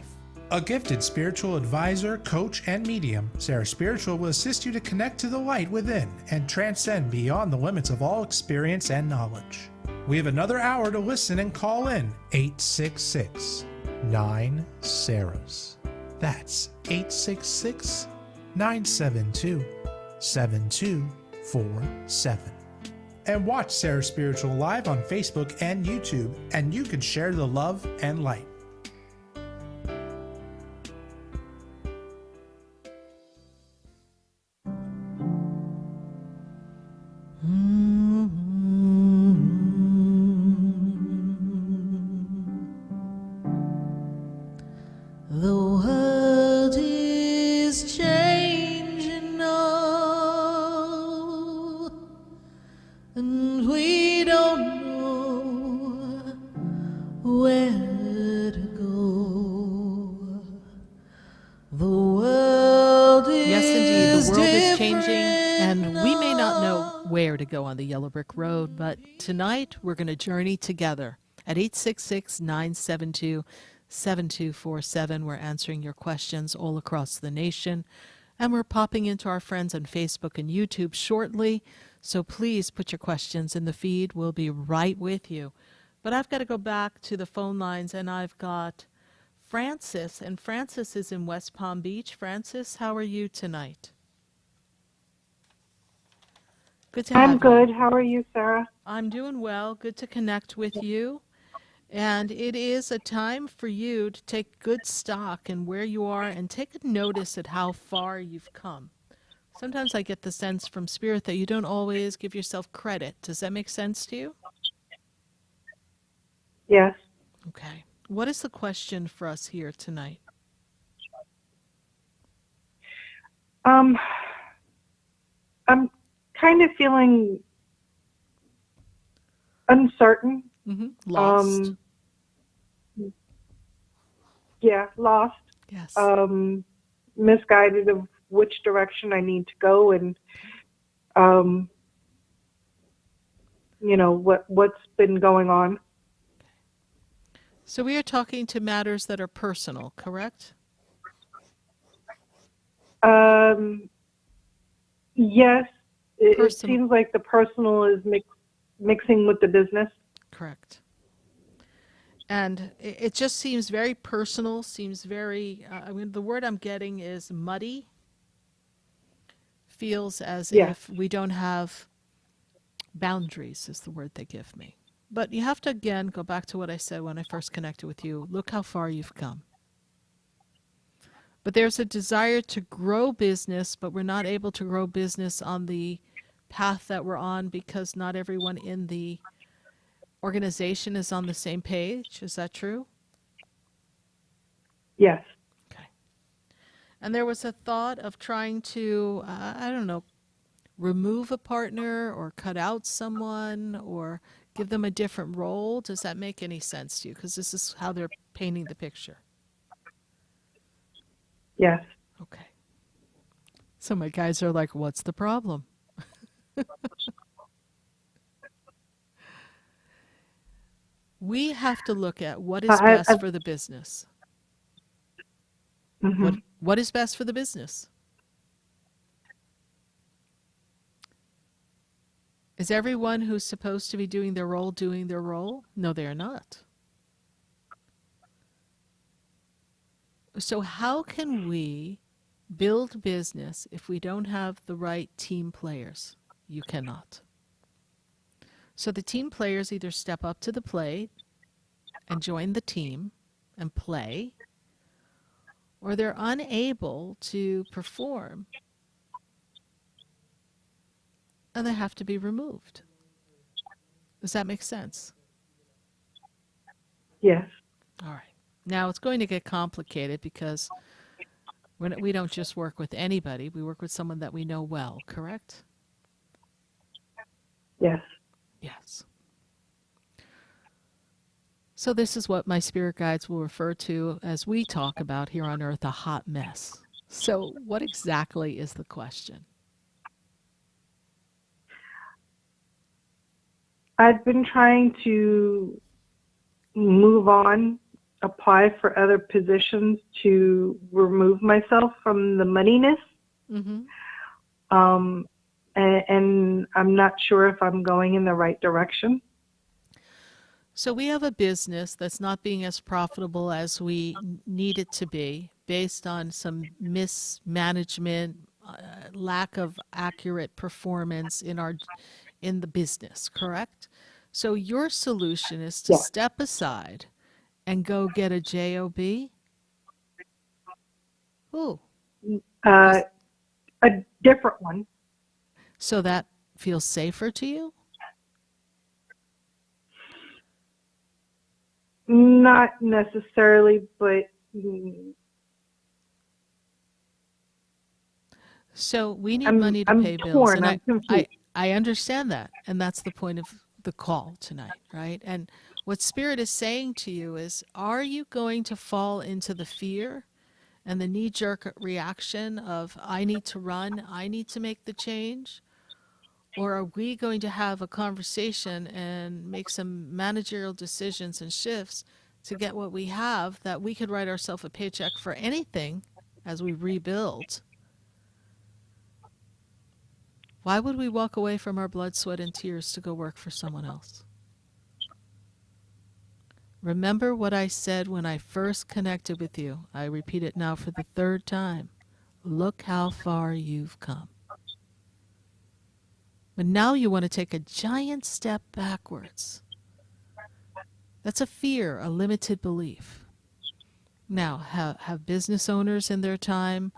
A gifted spiritual advisor, coach, and medium, Sarah Spiritual will assist you to connect to the light within and transcend beyond the limits of all experience and knowledge. We have another hour to listen and call in 866-9-SARAHs. That's 866-972-7247. And watch Sarah Spiritual live on Facebook and YouTube, and you can share the love and light. The world is changing now, and we don't know where to go. The world is Yes, indeed, the world is different changing, and we may not know where to go on the Yellow Brick Road, but tonight we're going to journey together at 866-972-7247. We're answering your questions all across the nation, and we're popping into our friends on Facebook and YouTube shortly, so please put your questions in the feed. We'll be right with you. But I've got to go back to the phone lines, and I've got Francis, and Francis is in West Palm Beach. Francis, how are you tonight? Good to have I'm you. good. How are you, Sarah? I'm doing well. Good to connect with you. And it is a time for you to take good stock in where you are and take a notice at how far you've come. Sometimes I get the sense from Spirit that you don't always give yourself credit. Does that make sense to you? Yes. Okay. What is the question for us here tonight? I'm kind of feeling uncertain. Lost. Yeah, lost. Yes. Misguided of which direction I need to go, and what's been going on. So we are talking to matters that are personal, correct? Yes, it seems like the personal is mixing with the business. Correct. And it just seems very personal, seems very, the word I'm getting is muddy. Feels as if we don't have boundaries is the word they give me. But you have to, again, go back to what I said when I first connected with you. Look how far you've come. But there's a desire to grow business, but we're not able to grow business on the path that we're on because not everyone in the organization is on the same page. Is that true? Yes. Okay. And there was a thought of trying to, remove a partner or cut out someone or give them a different role. Does that make any sense to you? Because this is how they're painting the picture. Yes. Okay. So my guys are like, what's the problem? We have to look at what is best for the business. Mm-hmm. What is best for the business? Is everyone who's supposed to be doing their role doing their role? No, they are not. So how can we build business if we don't have the right team players? You cannot. So the team players either step up to the plate and join the team and play, or they're unable to perform and they have to be removed. Does that make sense? Yes. All right. Now it's going to get complicated because we don't just work with anybody. We work with someone that we know well, correct? Yes. Yes. So this is what my spirit guides will refer to as we talk about here on Earth, a hot mess. So what exactly is the question? I've been trying to move on, apply for other positions to remove myself from the moneyness. Mm-hmm. And I'm not sure if I'm going in the right direction. So we have a business that's not being as profitable as we need it to be based on some mismanagement, lack of accurate performance in the business, correct? So your solution is to step aside and go get a job? Ooh. A different one. So that feels safer to you? Not necessarily, but so we need money to pay bills, and I understand that, and that's the point of the call tonight, right? And what Spirit is saying to you is, are you going to fall into the fear and the knee-jerk reaction of, I need to run, I need to make the change? Or are we going to have a conversation and make some managerial decisions and shifts to get what we have, that we could write ourselves a paycheck for anything as we rebuild? Why would we walk away from our blood, sweat, and tears to go work for someone else? Remember what I said when I first connected with you. I repeat it now for the third time. Look how far you've come. But now you want to take a giant step backwards. That's a fear, a limited belief. Now, have business owners in their time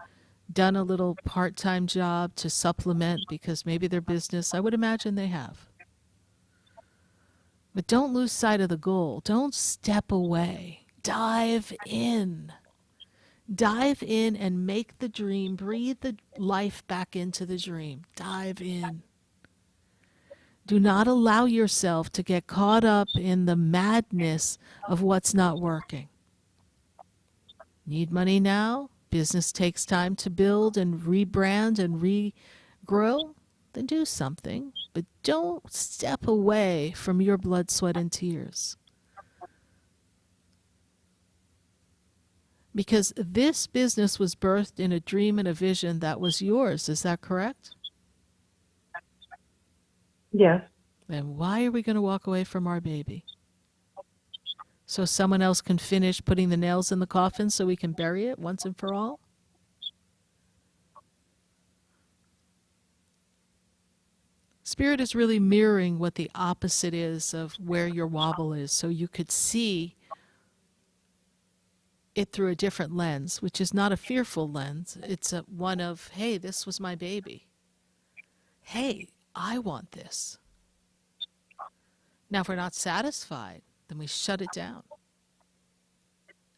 done a little part-time job to supplement because maybe their business, I would imagine they have. But don't lose sight of the goal. Don't step away. Dive in. Dive in and make the dream, breathe the life back into the dream. Dive in. Do not allow yourself to get caught up in the madness of what's not working. Need money now? Business takes time to build and rebrand and regrow? Then do something. But don't step away from your blood, sweat, and tears. Because this business was birthed in a dream and a vision that was yours. Is that correct? Yes. Then why are we going to walk away from our baby? So someone else can finish putting the nails in the coffin so we can bury it once and for all? Spirit is really mirroring what the opposite is of where your wobble is, so you could see it through a different lens, which is not a fearful lens. It's a one of, hey, this was my baby. Hey, I want this. Now, if we're not satisfied, then we shut it down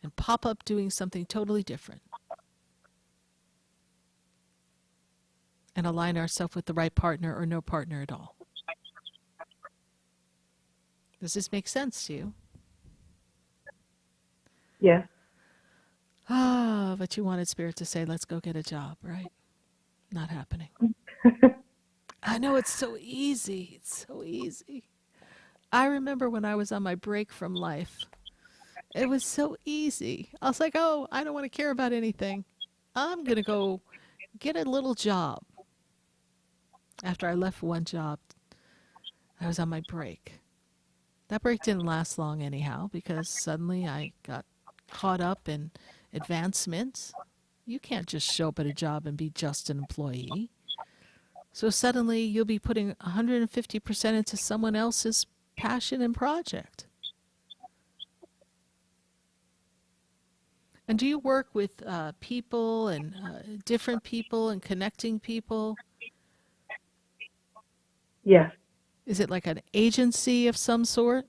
and pop up doing something totally different and align ourselves with the right partner or no partner at all. Does this make sense to you? Yes. Ah, but you wanted Spirit to say, let's go get a job, right? Not happening. I know it's so easy. It's so easy. I remember when I was on my break from life, it was so easy. I was like, oh, I don't want to care about anything. I'm going to go get a little job. After I left one job, I was on my break. That break didn't last long anyhow because suddenly I got caught up in advancement. You can't just show up at a job and be just an employee. So suddenly you'll be putting 150% into someone else's passion and project. And do you work with people and different people and connecting people? Yes. Is it like an agency of some sort?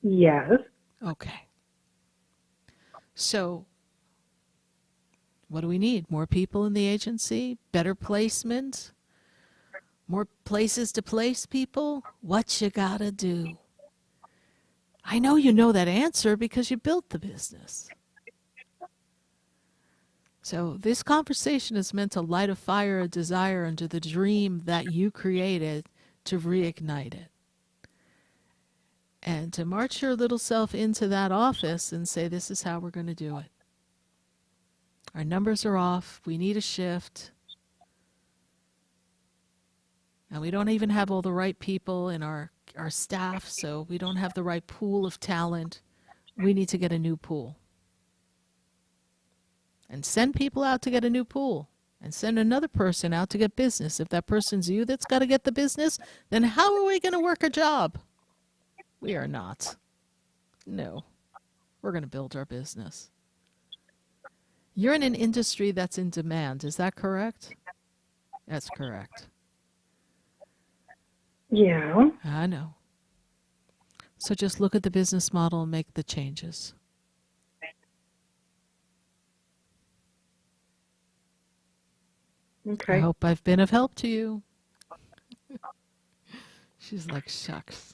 Yes. Okay. So what do we need? More people in the agency? Better placement? More places to place people? What you gotta do? I know you know that answer because you built the business. So this conversation is meant to light a fire, a desire into the dream that you created to reignite it. And to march your little self into that office and say, this is how we're going to do it. Our numbers are off. We need a shift. And we don't even have all the right people in our staff, so we don't have the right pool of talent. We need to get a new pool. And send people out to get a new pool. And send another person out to get business. If that person's you that's got to get the business, then how are we going to work a job? We are not. No. We're going to build our business. You're in an industry that's in demand. Is that correct? That's correct. Yeah. I know. So just look at the business model and make the changes. Okay. I hope I've been of help to you. She's like, shucks.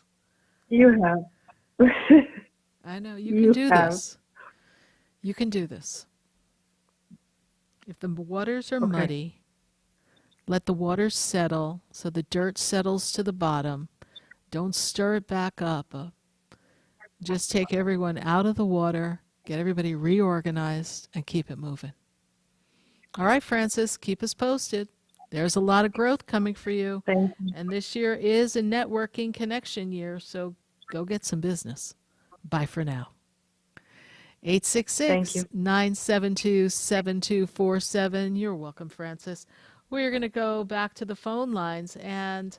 You have. I know. You can do this. You can do this. If the waters are muddy, let the waters settle so the dirt settles to the bottom. Don't stir it back up. Just take everyone out of the water, get everybody reorganized, and keep it moving. All right, Francis, keep us posted. There's a lot of growth coming for you. Thank you. And this year is a networking connection year, so go get some business. Bye for now. 866-972-7247. You're welcome, Francis. We're going to go back to the phone lines, and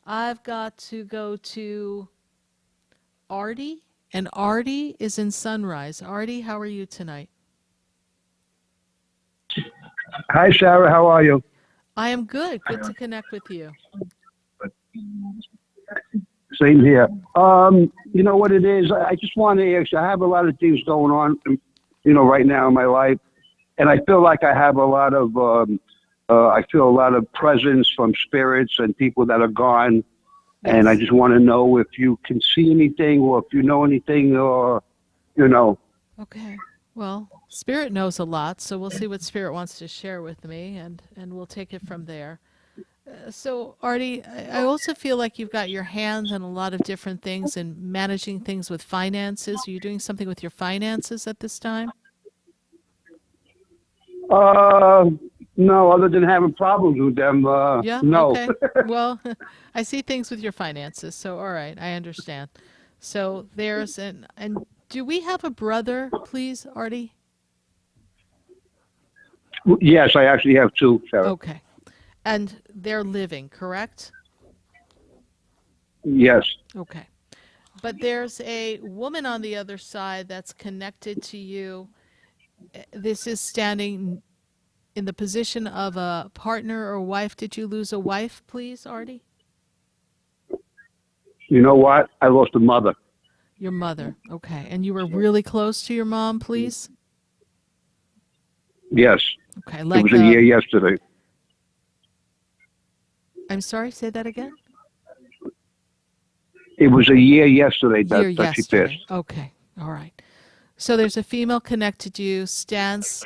I've got to go to Artie, and Artie is in Sunrise. Artie, how are you tonight? Hi, Sarah. How are you? I am good. Good to connect with you. Same here. You know what it is? I just want to ask you, I have a lot of things going on, right now in my life. And I feel like I have a lot of, I feel a lot of presence from spirits and people that are gone. Yes. And I just want to know if you can see anything or if you know anything or, Okay. Well, Spirit knows a lot, so we'll see what Spirit wants to share with me, and we'll take it from there. So, Artie, I also feel like you've got your hands in a lot of different things and managing things with finances. Are you doing something with your finances at this time? No, other than having problems with them. Yeah? No. Okay. Well, I see things with your finances, so all right, I understand. So there's and do we have a brother, please, Artie? Yes, I actually have two, Sarah. Okay. And they're living, correct? Yes. Okay. But there's a woman on the other side that's connected to you. This is standing in the position of a partner or wife. Did you lose a wife, please, Artie? You know what? I lost a mother. Your mother. Okay. And you were really close to your mom, please? Yes. Okay. Like it was a year yesterday. I'm sorry, say that again? It was a year yesterday that she passed. Okay. All right. So there's a female connected to you, stands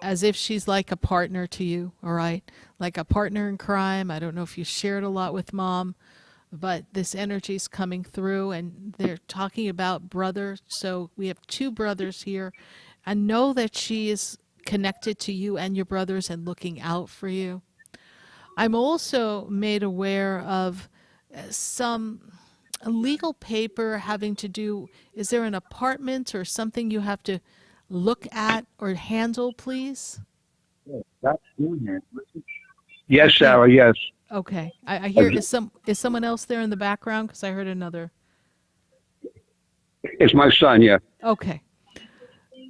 as if she's like a partner to you, all right? Like a partner in crime. I don't know if you shared a lot with Mom, but this energy's coming through, and they're talking about brothers. So we have two brothers here. I know that she is connected to you and your brothers and looking out for you. I'm also made aware of some a legal paper having to do, is there an apartment or something you have to look at or handle, please? Yes, Sarah, yes. Okay. I hear, is someone else there in the background? Because I heard another. It's my son, yeah. Okay.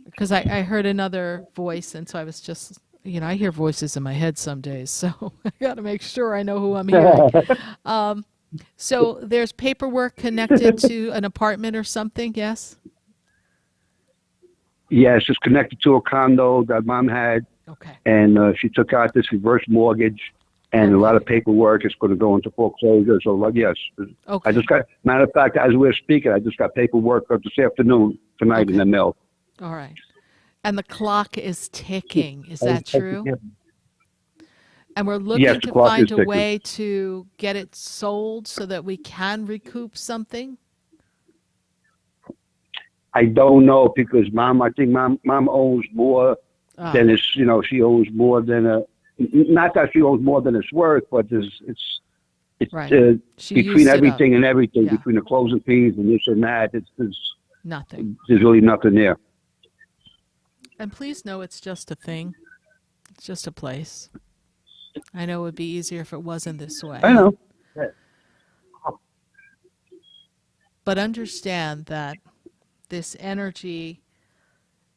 Because I heard another voice, and so I was just, I hear voices in my head some days, so I got to make sure I know who I'm hearing. So there's paperwork connected to an apartment or something, yes? Yes, it's connected to a condo that Mom had. Okay. And she took out this reverse mortgage, and a lot of paperwork is going to go into foreclosure. So, yes. Okay. I just got, matter of fact, as we're speaking, I just got paperwork this afternoon, tonight in the mail. All right. And the clock is ticking. Is that true? And we're looking to find a way to get it sold so that we can recoup something? I don't know, because I think mom owns more than it's, she owns more than not that she owns more than it's worth, but it's right. Between everything and everything, between the closing fees and this and that, there's nothing. There's really nothing there. And please know it's just a thing. It's just a place. I know it would be easier if it wasn't this way. I know. But understand that this energy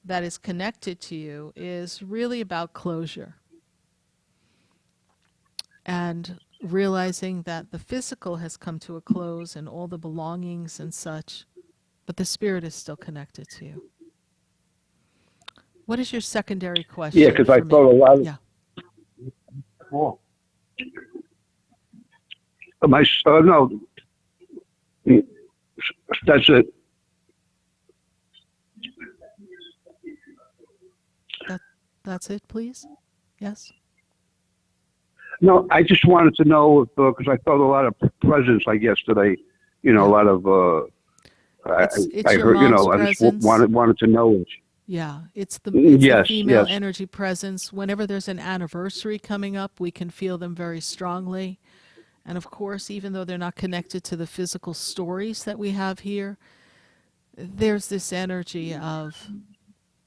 that is connected to you is really about closure. And realizing that the physical has come to a close and all the belongings and such, but the spirit is still connected to you. What is your secondary question? Yeah, because I thought a lot of... Yeah. My son, no, that's it. That's it, please? Yes? No, I just wanted to know, because I felt a lot of presence, I guess, today. A lot of... It's I your heard, mom's I just presence. wanted to know it. Yeah, it's the Yes, female yes. energy presence. Whenever there's an anniversary coming up, we can feel them very strongly. And of course, even though they're not connected to the physical stories that we have here, there's this energy of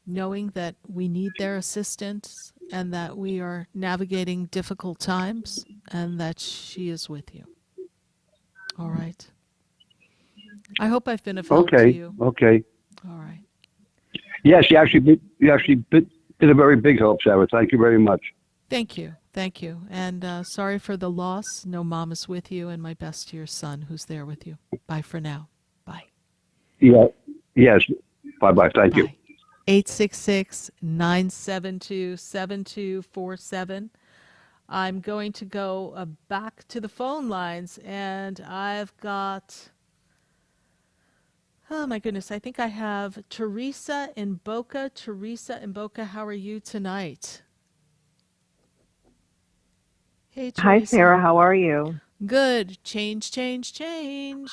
knowing that we need their assistance and that we are navigating difficult times and that she is with you. All right. I hope I've been of help to you. Okay. All right. Yes, you actually did a very big help, Sarah. Thank you very much. Thank you. Thank you. And sorry for the loss. No, Mom is with you, and my best to your son who's there with you. Bye for now. Bye. Yeah. Yes. Bye-bye. Thank you. 866-972-7247. I'm going to go back to the phone lines, and I've got... Oh, my goodness. I think I have Teresa in Boca. Teresa in Boca, how are you tonight? Hey, Teresa. Hi, Sarah. How are you? Good. Change, change, change.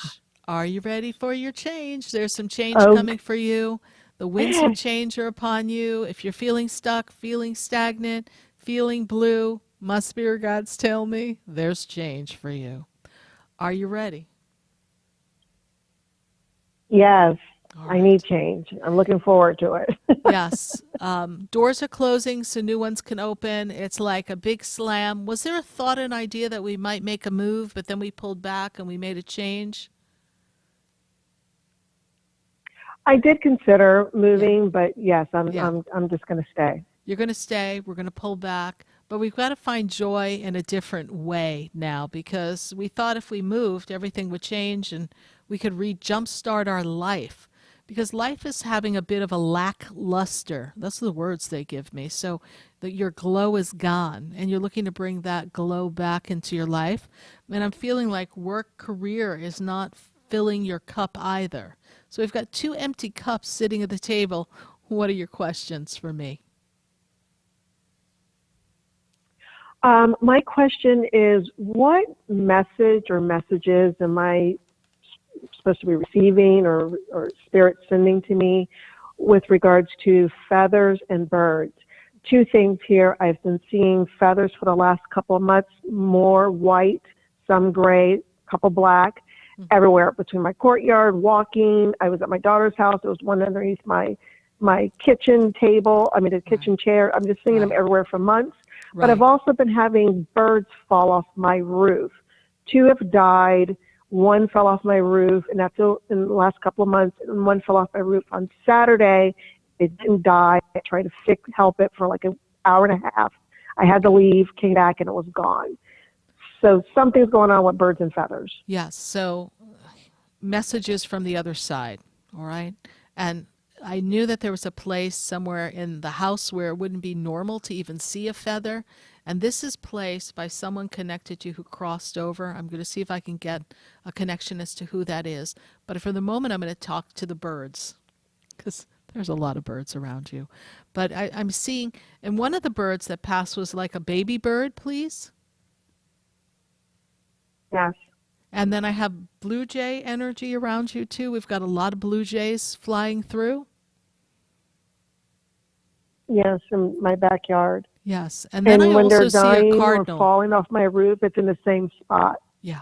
Are you ready for your change? There's some change coming for you. The winds of change are upon you. If you're feeling stuck, feeling stagnant, feeling blue, my spirit guides tell me there's change for you. Are you ready? Yes, I need change. I'm looking forward to it. Yes. Doors are closing so new ones can open. It's like a big slam. Was there a thought and idea that we might make a move, but then we pulled back and we made a change? I did consider moving, but yes, I'm just going to stay. You're going to stay. We're going to pull back. But we've got to find joy in a different way now, because we thought if we moved, everything would change and we could jumpstart our life. Because life is having a bit of a lackluster. That's the words they give me. So that your glow is gone and you're looking to bring that glow back into your life. And I'm feeling like work career is not filling your cup either. So we've got two empty cups sitting at the table. What are your questions for me? My question is, what message or messages am I supposed to be receiving or spirit sending to me with regards to feathers and birds? Two things here. I've been seeing feathers for the last couple of months, more white, some gray, couple black. everywhere between my courtyard, walking. I was at my daughter's house. There was one underneath my kitchen table. I mean, a kitchen chair. I'm just seeing them everywhere for months. But I've also been having birds fall off my roof. 2 have died. 1 fell off my roof, and that's in the last couple of months. And 1 fell off my roof on Saturday. It didn't die. I tried to help it for like an hour and a half. I had to leave, came back, and it was gone. So something's going on with birds and feathers. Yes. So messages from the other side. All right. And I knew that there was a place somewhere in the house where it wouldn't be normal to even see a feather. And this is placed by someone connected to you who crossed over. I'm going to see if I can get a connection as to who that is. But for the moment, I'm going to talk to the birds because there's a lot of birds around you. But I'm seeing, and one of the birds that passed was like a baby bird, please. Yes. And then I have blue jay energy around you too. We've got a lot of blue jays flying through. Yes, in my backyard. Yes. And then I when also they're see dying a or cardinal. falling off my roof, it's in the same spot. Yeah.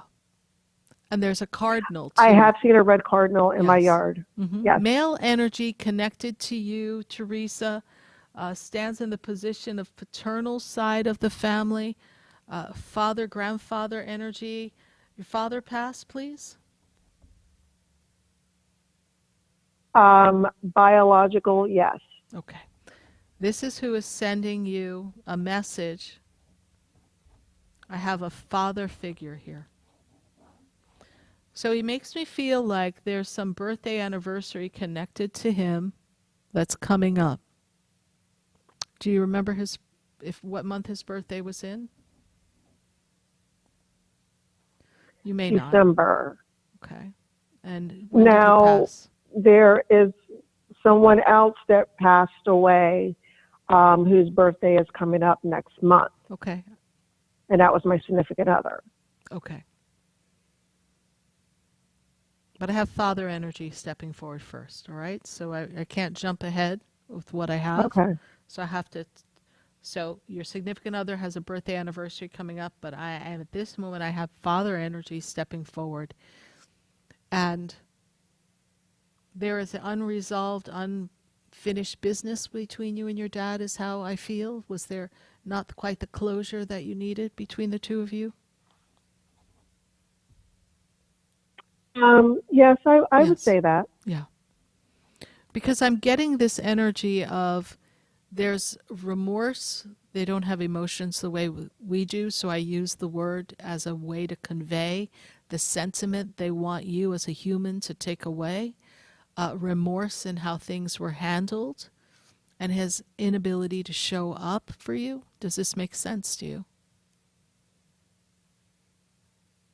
And there's a cardinal too. I have seen a red cardinal in my yard. Mm-hmm. Yes. Male energy connected to you, Teresa, stands in the position of paternal side of the family. Father, grandfather energy. Your father passed, please? Biological, yes. Okay. This is who is sending you a message. I have a father figure here. So he makes me feel like there's some birthday anniversary connected to him that's coming up. Do you remember what month his birthday was in? You may not. December. Okay. And when did he Now, pass? there is someone else that passed away whose birthday is coming up next month. Okay. And that was my significant other. Okay. But I have father energy stepping forward first, all right? So I can't jump ahead with what I have. Okay. So I have to. So your significant other has a birthday anniversary coming up, but at this moment I have father energy stepping forward. And there is an unresolved, unfinished business between you and your dad is how I feel. Was there not quite the closure that you needed between the two of you? Yes, I would say that. Yeah. Because I'm getting this energy of there's remorse. They don't have emotions the way we do, so I use the word as a way to convey the sentiment they want you as a human to take away. Remorse in how things were handled and his inability to show up for you. Does this make sense to you?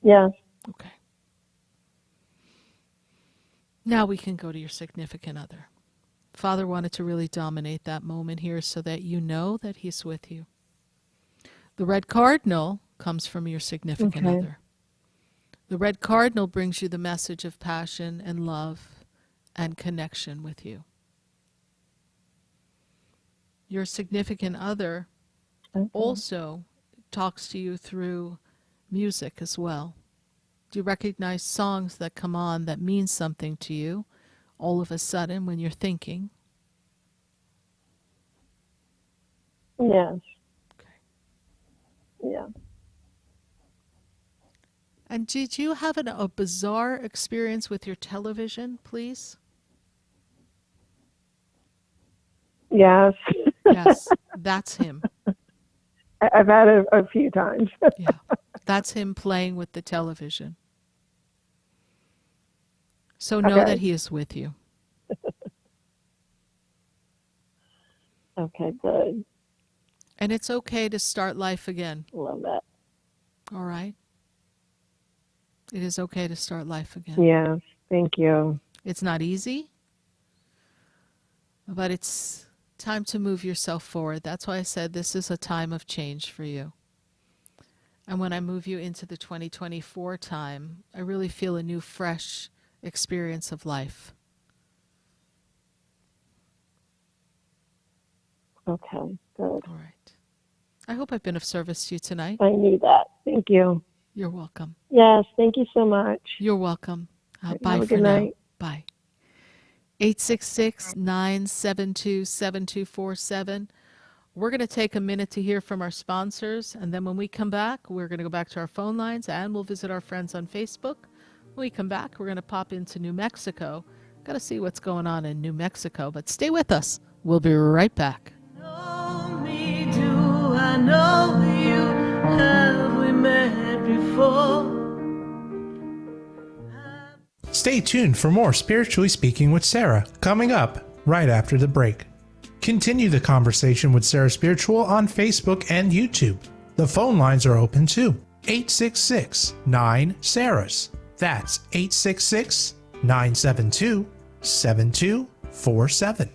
Yes. Okay. Now we can go to your significant other. Father wanted to really dominate that moment here so that you know that he's with you. The red cardinal comes from your significant other. The red cardinal brings you the message of passion and love and connection with you. Your significant other also talks to you through music as well. Do you recognize songs that come on that mean something to you all of a sudden when you're thinking? Yes. Okay. Yeah. And did you have a bizarre experience with your television, please? Yes. Yes, that's him. I've had a few times. Yeah, that's him playing with the television. So know that he is with you. Okay, good. And it's okay to start life again. Love that. All right? It is okay to start life again. Yes, thank you. It's not easy, but it's time to move yourself forward. That's why I said this is a time of change for you. And when I move you into the 2024 time, I really feel a new, fresh experience of life. Okay, good. All right. I hope I've been of service to you tonight. I need that. Thank you. You're welcome. Yes, thank you so much. You're welcome. Bye Have a for good now. night. Bye. 866-972-7247. We're going to take a minute to hear from our sponsors, and then when we come back, we're going to go back to our phone lines, and we'll visit our friends on Facebook. When we come back, we're going to pop into New Mexico. Got to see what's going on in New Mexico, but stay with us. We'll be right back. Me, do I know you? Have we met before? Stay tuned for more Spiritually Speaking with Sarah, coming up right after the break. Continue the conversation with Sarah Spiritual on Facebook and YouTube. The phone lines are open too. 866-9-SARAHS. That's 866-972-7247.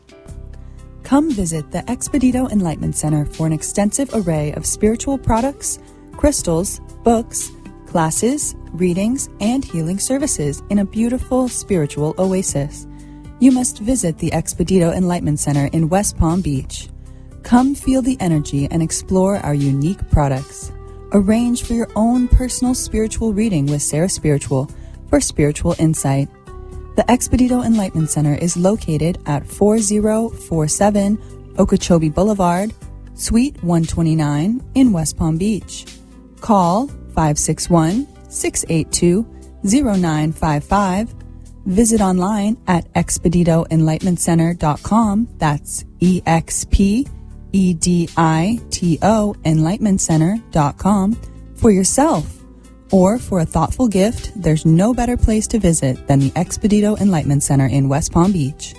Come visit the Expedito Enlightenment Center for an extensive array of spiritual products, crystals, books, classes, readings, and healing services in a beautiful spiritual oasis. You must visit the Expedito Enlightenment Center in West Palm Beach. Come feel the energy and explore our unique products. Arrange for your own personal spiritual reading with Sarah Spiritual for spiritual insight. The Expedito Enlightenment Center is located at 4047 Okeechobee Boulevard, Suite 129 in West Palm Beach. Call 561-682-0955. Visit online at expeditoenlightenmentcenter.com. That's EXPEDITO enlightenmentcenter.com for yourself. Or for a thoughtful gift, there's no better place to visit than the Expedito Enlightenment Center in West Palm Beach.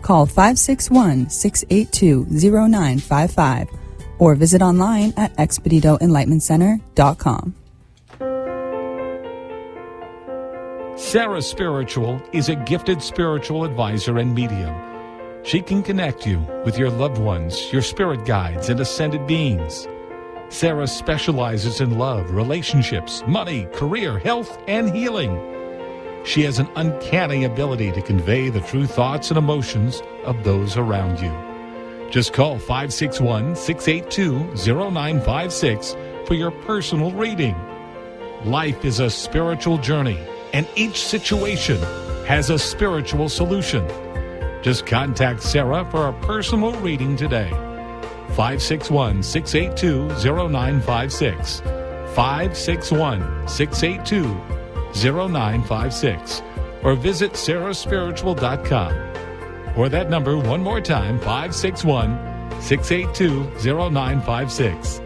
Call 561-682-0955 or visit online at expeditoenlightenmentcenter.com. Sarah Spiritual is a gifted spiritual advisor and medium. She can connect you with your loved ones, your spirit guides, and ascended beings. Sarah specializes in love, relationships, money, career, health, and healing. She has an uncanny ability to convey the true thoughts and emotions of those around you. Just call 561-682-0956 for your personal reading. Life is a spiritual journey, and each situation has a spiritual solution. Just contact Sarah for a personal reading today. 561-682-0956. 561-682-0956. Or visit sarahspiritual.com. Or that number one more time, 561-682-0956.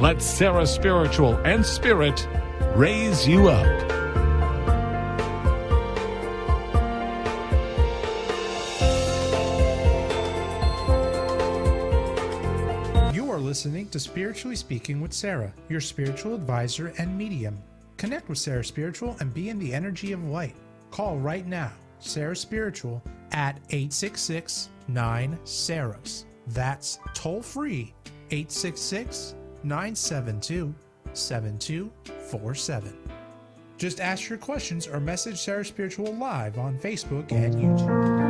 Let Sarah Spiritual and Spirit raise you up. Listening to Spiritually Speaking with Sarah, your spiritual advisor and medium. Connect with Sarah Spiritual and be in the energy of light. Call right now, Sarah Spiritual at 866-9-SARAHS. That's toll free, 866-972-7247. Just ask your questions or message Sarah Spiritual live on Facebook and YouTube.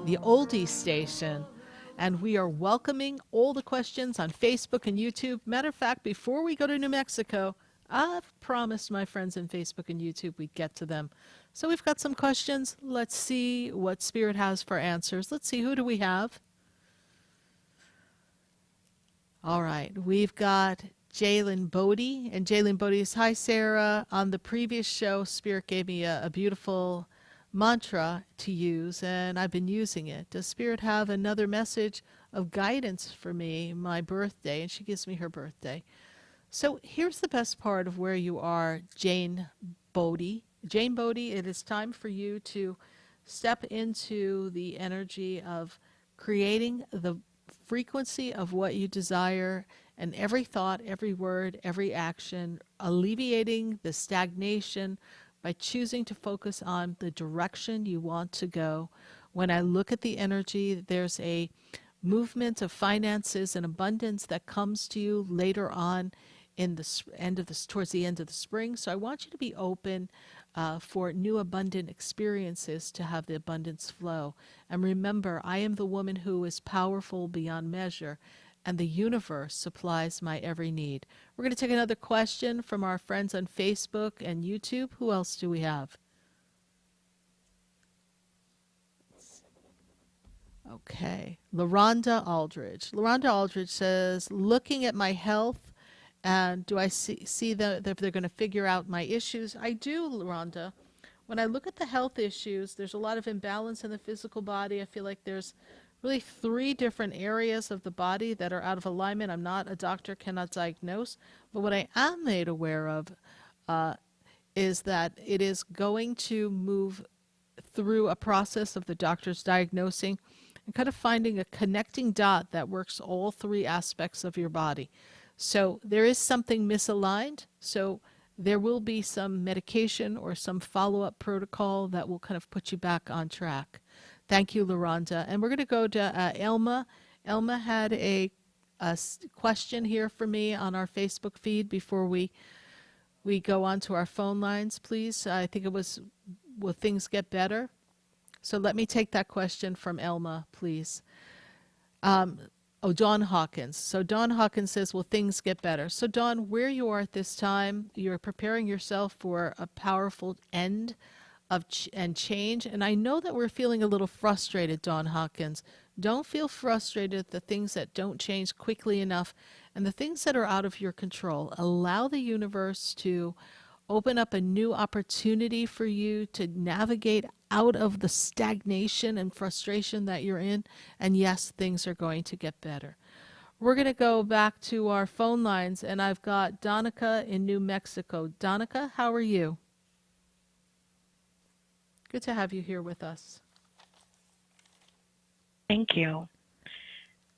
The oldie station, and we are welcoming all the questions on Facebook and YouTube. Matter of fact, before we go to New Mexico, I've promised my friends on Facebook and YouTube we'd get to them. So we've got some questions. Let's see what Spirit has for answers. Let's see, who do we have? All right, we've got Jalen Bodie, and Jalen Bodie is, hi Sarah, on the previous show Spirit gave me a beautiful mantra to use, and I've been using it. Does Spirit have another message of guidance for me, my birthday? And she gives me her birthday. So here's the best part of where you are, Jane Bodie. Jane Bodie, it is time for you to step into the energy of creating the frequency of what you desire, and every thought, every word, every action, alleviating the stagnation by choosing to focus on the direction you want to go. When I look at the energy, there's a movement of finances and abundance that comes to you later on in the towards the end of the spring. So I want you to be open for new abundant experiences to have the abundance flow. And remember, I am the woman who is powerful beyond measure, and the universe supplies my every need. We're going to take another question from our friends on Facebook and YouTube. Who else do we have? Okay. LaRonda Aldridge. LaRonda Aldridge says, looking at my health, and do I see that they're going to figure out my issues? I do, LaRonda. When I look at the health issues, there's a lot of imbalance in the physical body. I feel like there's really 3 different areas of the body that are out of alignment. I'm not a doctor, cannot diagnose. But what I am made aware of is that it is going to move through a process of the doctors diagnosing and kind of finding a connecting dot that works all 3 aspects of your body. So there is something misaligned. So there will be some medication or some follow-up protocol that will kind of put you back on track. Thank you, LaRonda. And we're going to go to Elma. Elma had a question here for me on our Facebook feed before we go on to our phone lines, please. I think it was, will things get better? So let me take that question from Elma, please. Dawn Hawkins. So Dawn Hawkins says, will things get better? So Dawn, where you are at this time, you're preparing yourself for a powerful end of and change. And I know that we're feeling a little frustrated, Dawn Hawkins. Don't feel frustrated at the things that don't change quickly enough and the things that are out of your control. Allow the universe to open up a new opportunity for you to navigate out of the stagnation and frustration that you're in. And yes, things are going to get better. We're going to go back to our phone lines, and I've got Donica in New Mexico. Donica, how are you? Good to have you here with us. Thank you.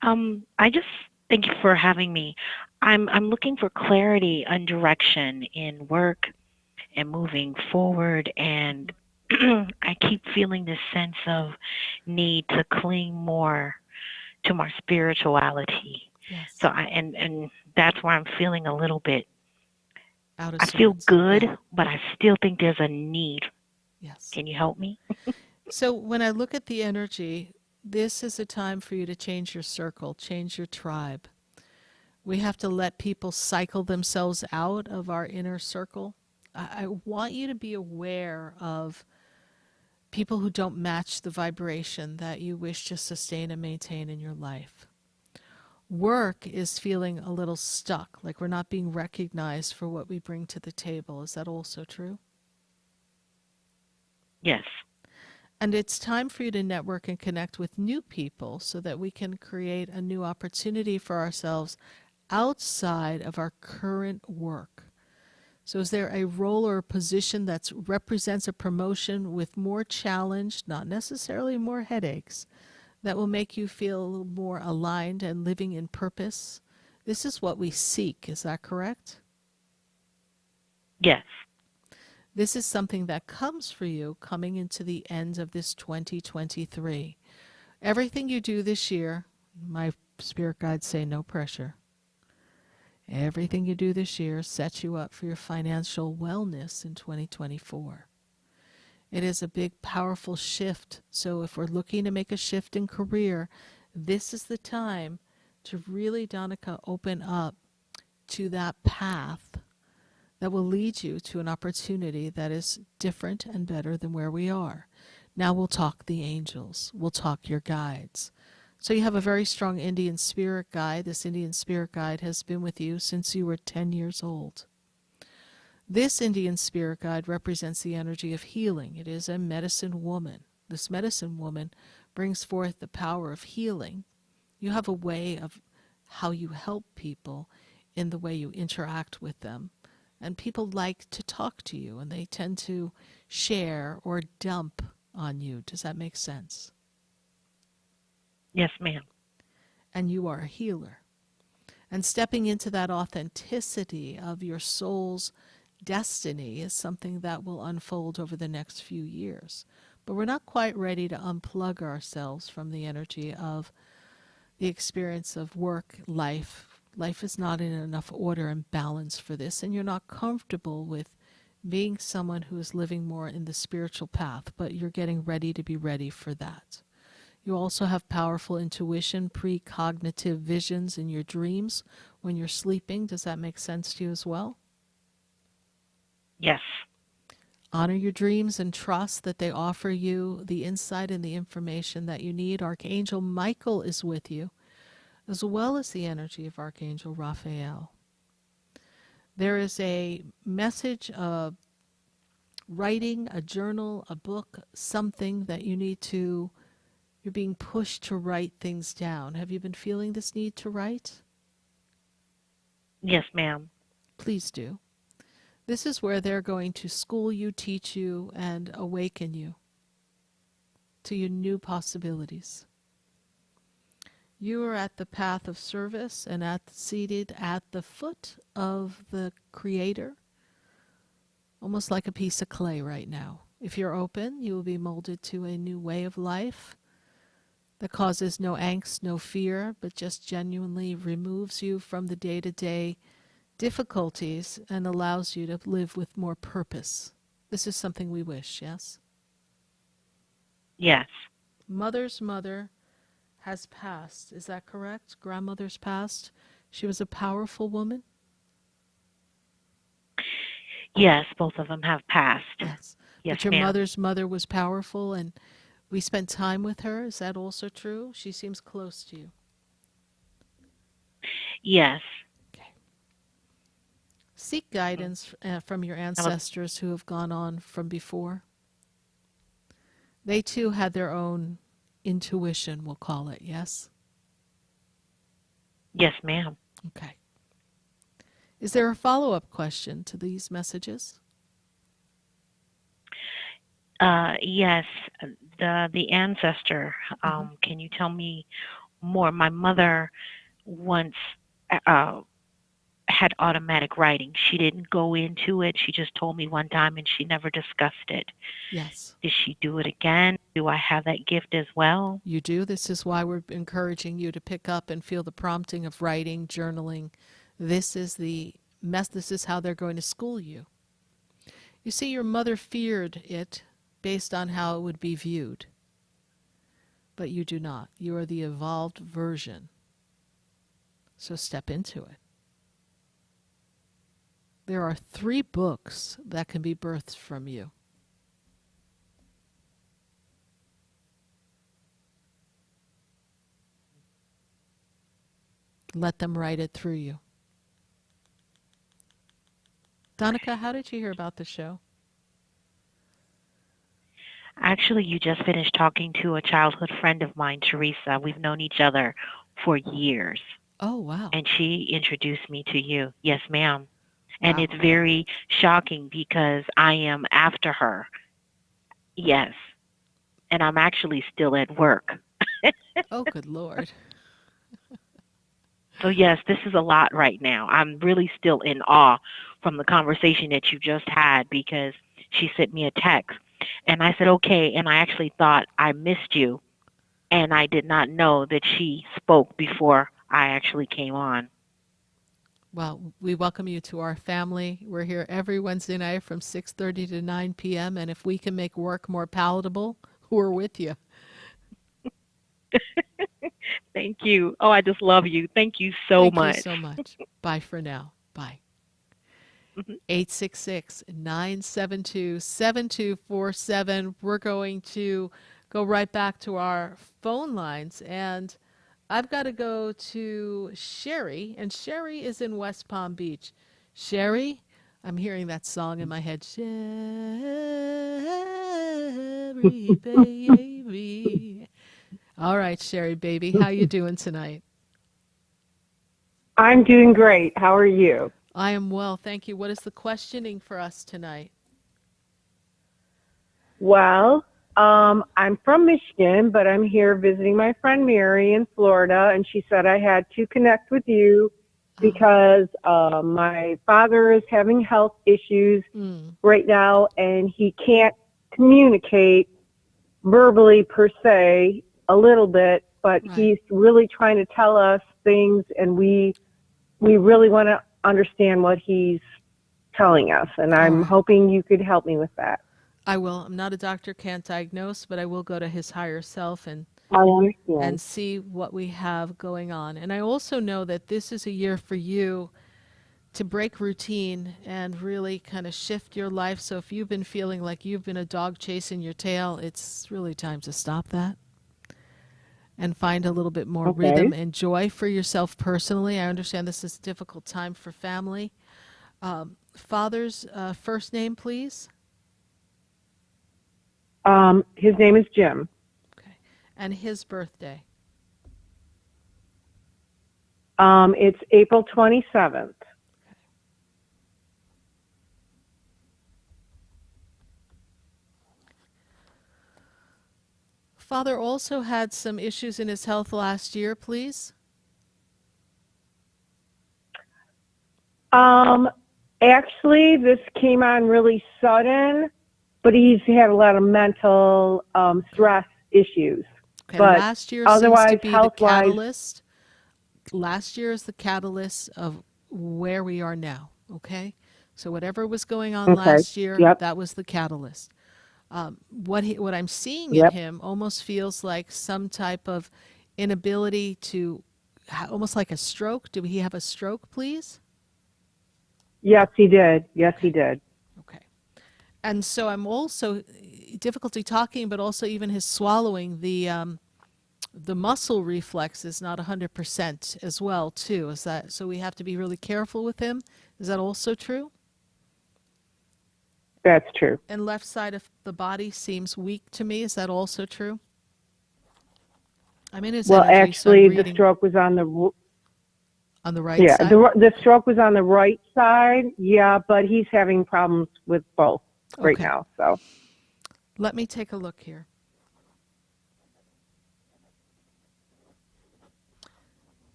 I just thank you for having me. I'm looking for clarity and direction in work and moving forward, and I keep feeling this sense of need to cling more to my spirituality. Yes. So and that's why I'm feeling a little bit out of I feel sorts. good, Yeah. but I still think there's a need. Yes. Can you help me? So when I look at the energy, this is a time for you to change your circle, change your tribe. We have to let people cycle themselves out of our inner circle. I want you to be aware of people who don't match the vibration that you wish to sustain and maintain in your life. Work is feeling a little stuck, like we're not being recognized for what we bring to the table. Is that also true? Yes. And it's time for you to network and connect with new people so that we can create a new opportunity for ourselves outside of our current work. So is there a role or a position that represents a promotion with more challenge, not necessarily more headaches, that will make you feel a little more aligned and living in purpose? This is what we seek. Is that correct? Yes. This is something that comes for you coming into the end of this 2023. Everything you do this year, my spirit guides say no pressure. Everything you do this year sets you up for your financial wellness in 2024. It is a big, powerful shift. So if we're looking to make a shift in career, this is the time to really, Donica, open up to that path that will lead you to an opportunity that is different and better than where we are. Now we'll talk the angels. We'll talk your guides. So you have a very strong Indian spirit guide. This Indian spirit guide has been with you since you were 10 years old. This Indian spirit guide represents the energy of healing. It is a medicine woman. This medicine woman brings forth the power of healing. You have a way of how you help people in the way you interact with them. And people like to talk to you, and they tend to share or dump on you. Does that make sense? Yes, ma'am. And you are a healer. And stepping into that authenticity of your soul's destiny is something that will unfold over the next few years. But we're not quite ready to unplug ourselves from the energy of the experience of work life. Life is not in enough order and balance for this, and you're not comfortable with being someone who is living more in the spiritual path, but you're getting ready to be ready for that. You also have powerful intuition, precognitive visions in your dreams when you're sleeping. Does that make sense to you as well? Yes. Honor your dreams and trust that they offer you the insight and the information that you need. Archangel Michael is with you, as well as the energy of Archangel Raphael. There is a message of writing, a journal, a book, something that you're being pushed to write things down. Have you been feeling this need to write? Yes, ma'am. Please do. This is where they're going to school you, teach you, and awaken you to your new possibilities. You are at the path of service and seated at the foot of the Creator, almost like a piece of clay right now. If you're open, you will be molded to a new way of life that causes no angst, no fear, but just genuinely removes you from the day-to-day difficulties and allows you to live with more purpose. This is something we wish, yes? Yes. Mother's mother has passed. Is that correct? Grandmother's passed. She was a powerful woman? Yes, both of them have passed. Yes. Yes, but your ma'am. mother's mother was powerful, and we spent time with her. Is that also true? She seems close to you. Yes. Seek guidance from your ancestors who have gone on from before. They too had their own intuition, we'll call it, yes? Yes, ma'am. Okay. Is there a follow-up question to these messages? Yes. The ancestor. Can you tell me more? My mother once had automatic writing. She didn't go into it. She just told me one time, and she never discussed it. Yes. Did she do it again? Do I have that gift as well? You do. This is why we're encouraging you to pick up and feel the prompting of writing, journaling. This is this is how they're going to school you. You see, your mother feared it based on how it would be viewed. But you do not. You are the evolved version. So step into it. There are 3 books that can be birthed from you. Let them write it through you. Donica, how did you hear about the show? Actually, you just finished talking to a childhood friend of mine, Teresa. We've known each other for years. Oh, wow. And she introduced me to you. Yes, ma'am. And Wow. it's very shocking because I am after her. Yes. And I'm actually still at work. Oh, good Lord. So, yes, this is a lot right now. I'm really still in awe from the conversation that you just had because she sent me a text. And I said, okay. And I actually thought I missed you. And I did not know that she spoke before I actually came on. Well, we welcome you to our family. We're here every Wednesday night from 6:30 to 9 p.m. And if we can make work more palatable, we're with you. Thank you. Oh, I just love you. Thank you so much. Thank you so much. Bye for now. Bye. 866-972-7247. We're going to go right back to our phone lines. And I've got to go to Sherry. And Sherry is in West Palm Beach. Sherry, I'm hearing that song in my head. Sherry, baby. All right, Sherry, baby. How you doing tonight? I'm doing great. How are you? I am well, thank you. What is the questioning for us tonight? Well, I'm from Michigan, but I'm here visiting my friend Mary in Florida, and she said I had to connect with you because my father is having health issues right now, and he can't communicate verbally per se, a little bit, but he's really trying to tell us things, and we really want to understand what he's telling us. And I'm hoping you could help me with that. I will. I'm not a doctor, can't diagnose, but I will go to his higher self and I understand. and see what we have going on. And I also know that this is a year for you to break routine and really kind of shift your life. So if you've been feeling like you've been a dog chasing your tail, it's really time to stop that and find a little bit more rhythm and joy for yourself personally. I understand this is a difficult time for family. Father's first name, please. His name is Jim. And his birthday. It's April 27th. Father also had some issues in his health last year, please. Actually, this came on really sudden, but he's had a lot of mental stress issues. Okay, but last year otherwise, seems to be the health-wise, catalyst. Last year is the catalyst of where we are now, okay? So whatever was going on last year, that was the catalyst. What I'm seeing in him almost feels like some type of inability to, almost like a stroke. Did he have a stroke, please? Yes, he did. Yes, he did. Okay. And so I'm also difficulty talking, but also even his swallowing, the muscle reflex is not 100% as well, too. Is that so? We have to be really careful with him. Is that also true? That's true. And left side of the body seems weak to me. Is that also true? I'm in his energy, actually, so the stroke was on the right side. The stroke was on the right side. Yeah, but he's having problems with both right now. So let me take a look here.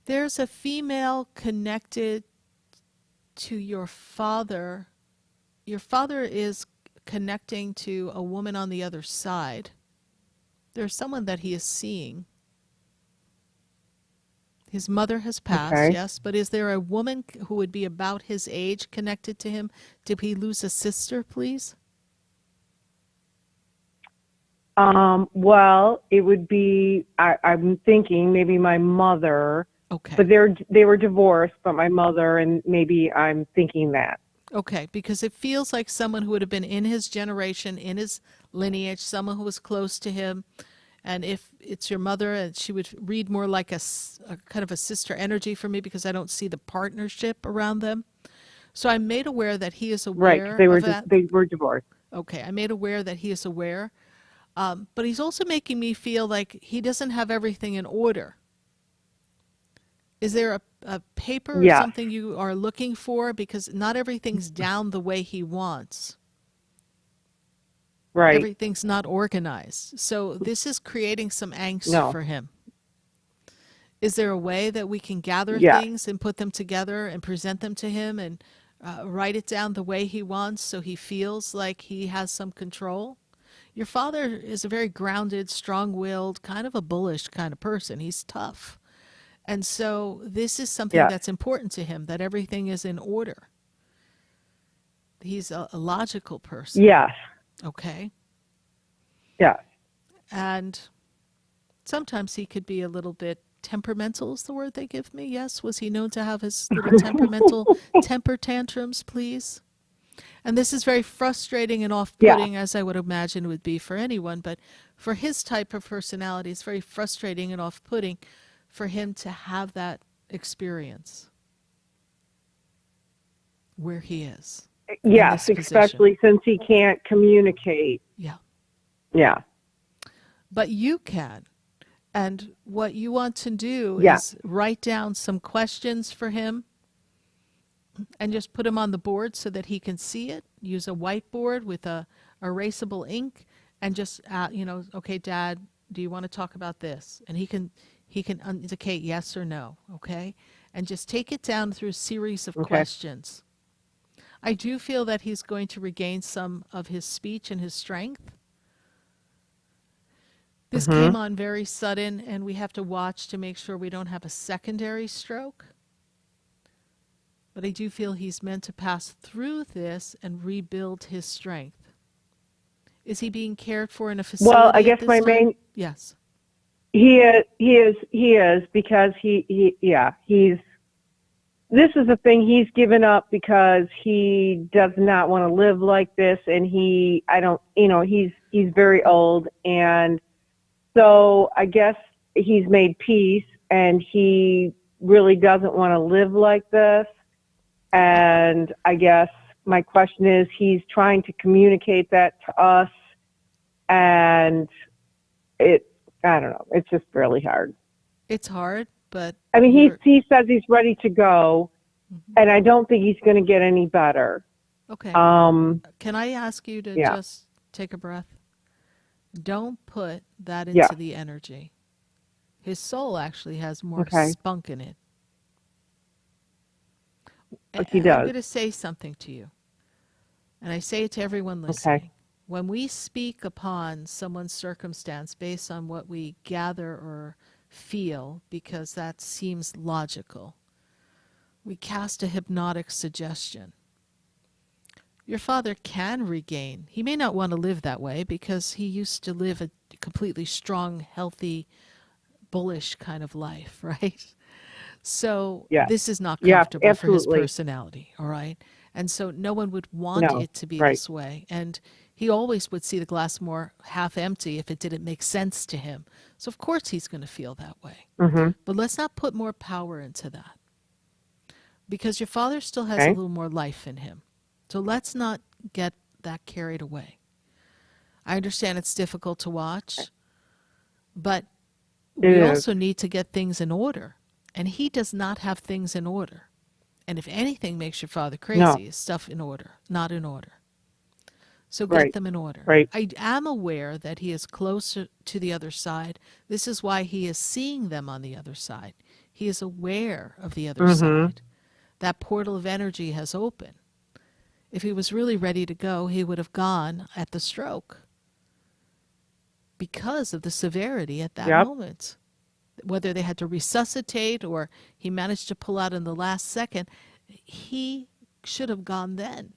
There's a female connected to your father. Your father is connecting to a woman on the other side. There's someone that he is seeing. His mother has passed, yes, but is there a woman who would be about his age connected to him? Did he lose a sister, please? Well, it would be, I'm thinking maybe my mother. Okay. But they were divorced, but my mother, and maybe I'm thinking that. Okay, because it feels like someone who would have been in his generation, in his lineage, someone who was close to him. And if it's your mother, she would read more like a kind of a sister energy for me because I don't see the partnership around them. So I'm made aware that he is aware of that. They were divorced. Okay, I'm made aware that he is aware. But he's also making me feel like he doesn't have everything in order. Is there a paper or something you are looking for? Because not everything's down the way he wants. Right. Everything's not organized. So this is creating some angst for him. Is there a way that we can gather things and put them together and present them to him and write it down the way he wants so he feels like he has some control? Your father is a very grounded, strong-willed, kind of a bullish kind of person. He's tough. And so this is something that's important to him, that everything is in order. He's a logical person. Yes. Okay. Yeah. And sometimes he could be a little bit temperamental is the word they give me. Yes. Was he known to have his little temperamental temper tantrums, please? And this is very frustrating and off-putting, as I would imagine would be for anyone. But for his type of personality, it's very frustrating and off-putting for him to have that experience where he is. Yes, especially since he can't communicate. Yeah. Yeah. But you can. And what you want to do is write down some questions for him and just put them on the board so that he can see it. Use a whiteboard with a erasable ink and just, okay, Dad, do you want to talk about this? And he can indicate yes or no, okay? And just take it down through a series of questions. I do feel that he's going to regain some of his speech and his strength. This came on very sudden, and we have to watch to make sure we don't have a secondary stroke. But I do feel he's meant to pass through this and rebuild his strength. Is he being cared for in a facility? Well, I at guess this my time? main Yes. he is because he's this is the thing, he's given up because he does not want to live like this, and he's very old, and so I guess he's made peace, and he really doesn't want to live like this. And I guess my question is, he's trying to communicate that to us, and I don't know, it's just really hard. It's hard, but I mean, he says he's ready to go, and I don't think he's going to get any better. Okay. Can I ask you to just take a breath? Don't put that into the energy. His soul actually has more spunk in it. But he does. I'm going to say something to you, and I say it to everyone listening. Okay. When we speak upon someone's circumstance based on what we gather or feel, because that seems logical, we cast a hypnotic suggestion. Your father can regain. He may not want to live that way because he used to live a completely strong, healthy, bullish kind of life, right? So this is not comfortable for his personality, all right? And so no one would want it to be this way. And he always would see the glass more half empty if it didn't make sense to him. So of course he's going to feel that way. But let's not put more power into that, because your father still has a little more life in him. So let's not get that carried away. I understand it's difficult to watch, but we also need to get things in order. And he does not have things in order. And if anything makes your father crazy, is stuff in order, not in order. So get them in order. I am aware that he is closer to the other side. This is why he is seeing them on the other side. He is aware of the other side. That portal of energy has opened. If he was really ready to go, he would have gone at the stroke because of the severity at that moment. Whether they had to resuscitate or he managed to pull out in the last second, he should have gone then.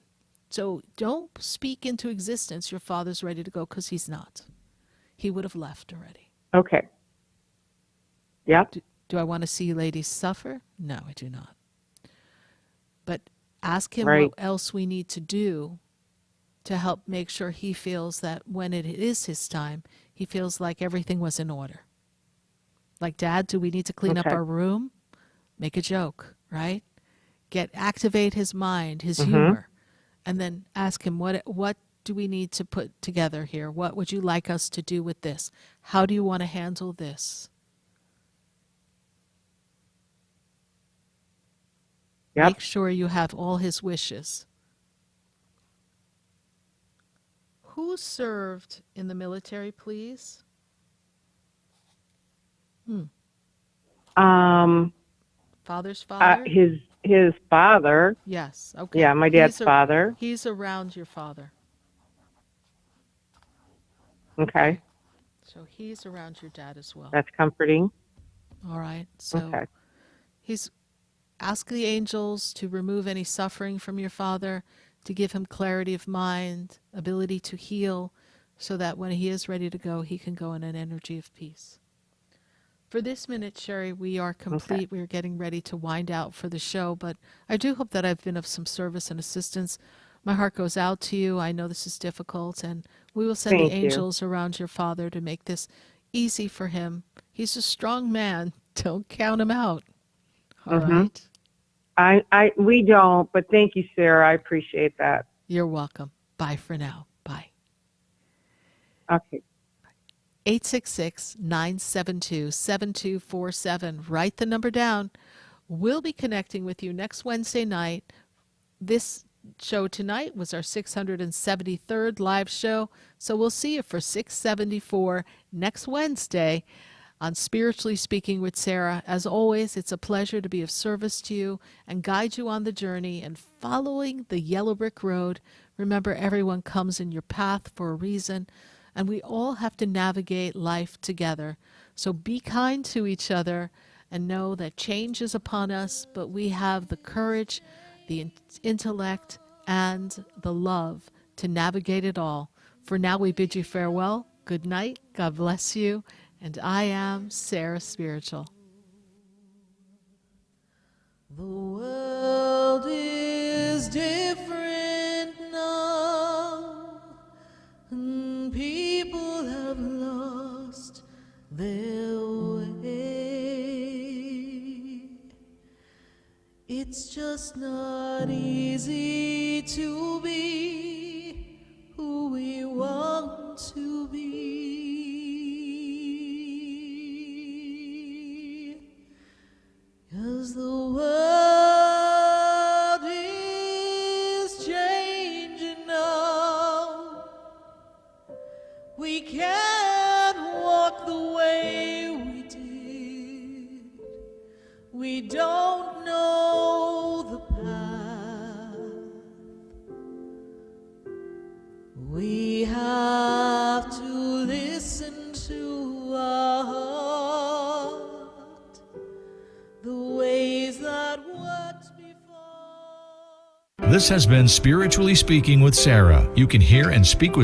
So don't speak into existence your father's ready to go, because he's not. He would have left already. Okay. Yep. Do I want to see you ladies suffer? No, I do not. But ask him what else we need to do to help make sure he feels that when it is his time, he feels like everything was in order. Like, Dad, do we need to clean up our room? Make a joke, right? Activate his mind, his humor, and then ask him, what do we need to put together here? What would you like us to do with this? How do you want to handle this? Make sure you have all his wishes. Who served in the military, please? Father's father? His father. Yes. Okay. Yeah, my dad's father. He's around your father. Okay. So he's around your dad as well. That's comforting. All right. So he's asked the angels to remove any suffering from your father, to give him clarity of mind, ability to heal, so that when he is ready to go, he can go in an energy of peace. For this minute, Sherry, we are complete. Okay. We are getting ready to wind out for the show, but I do hope that I've been of some service and assistance. My heart goes out to you. I know this is difficult, and we will send the angels around your father to make this easy for him. He's a strong man. Don't count him out. All right. We don't, but thank you, Sarah. I appreciate that. You're welcome. Bye for now. Bye. Okay. 866-972-7247. Write the number down. We'll be connecting with you next Wednesday night. This show tonight was our 673rd live show, so we'll see you for 674 next Wednesday on Spiritually Speaking with Sarah. As always, it's a pleasure to be of service to you and guide you on the journey and following the yellow brick road. Remember, everyone comes in your path for a reason. and we all have to navigate life together. So be kind to each other and know that change is upon us, but we have the courage, the intellect, and the love to navigate it all. For now, we bid you farewell. Good night. God bless you. And I am Sarah Spiritual. The world is different now, and people have lost their way. It's just not easy to be who we want to be. 'Cause the world is changing now. We can't walk the way we did. We don't know the path. We have to listen to our heart, the ways that worked before. This has been Spiritually Speaking with Sarah. You can hear and speak with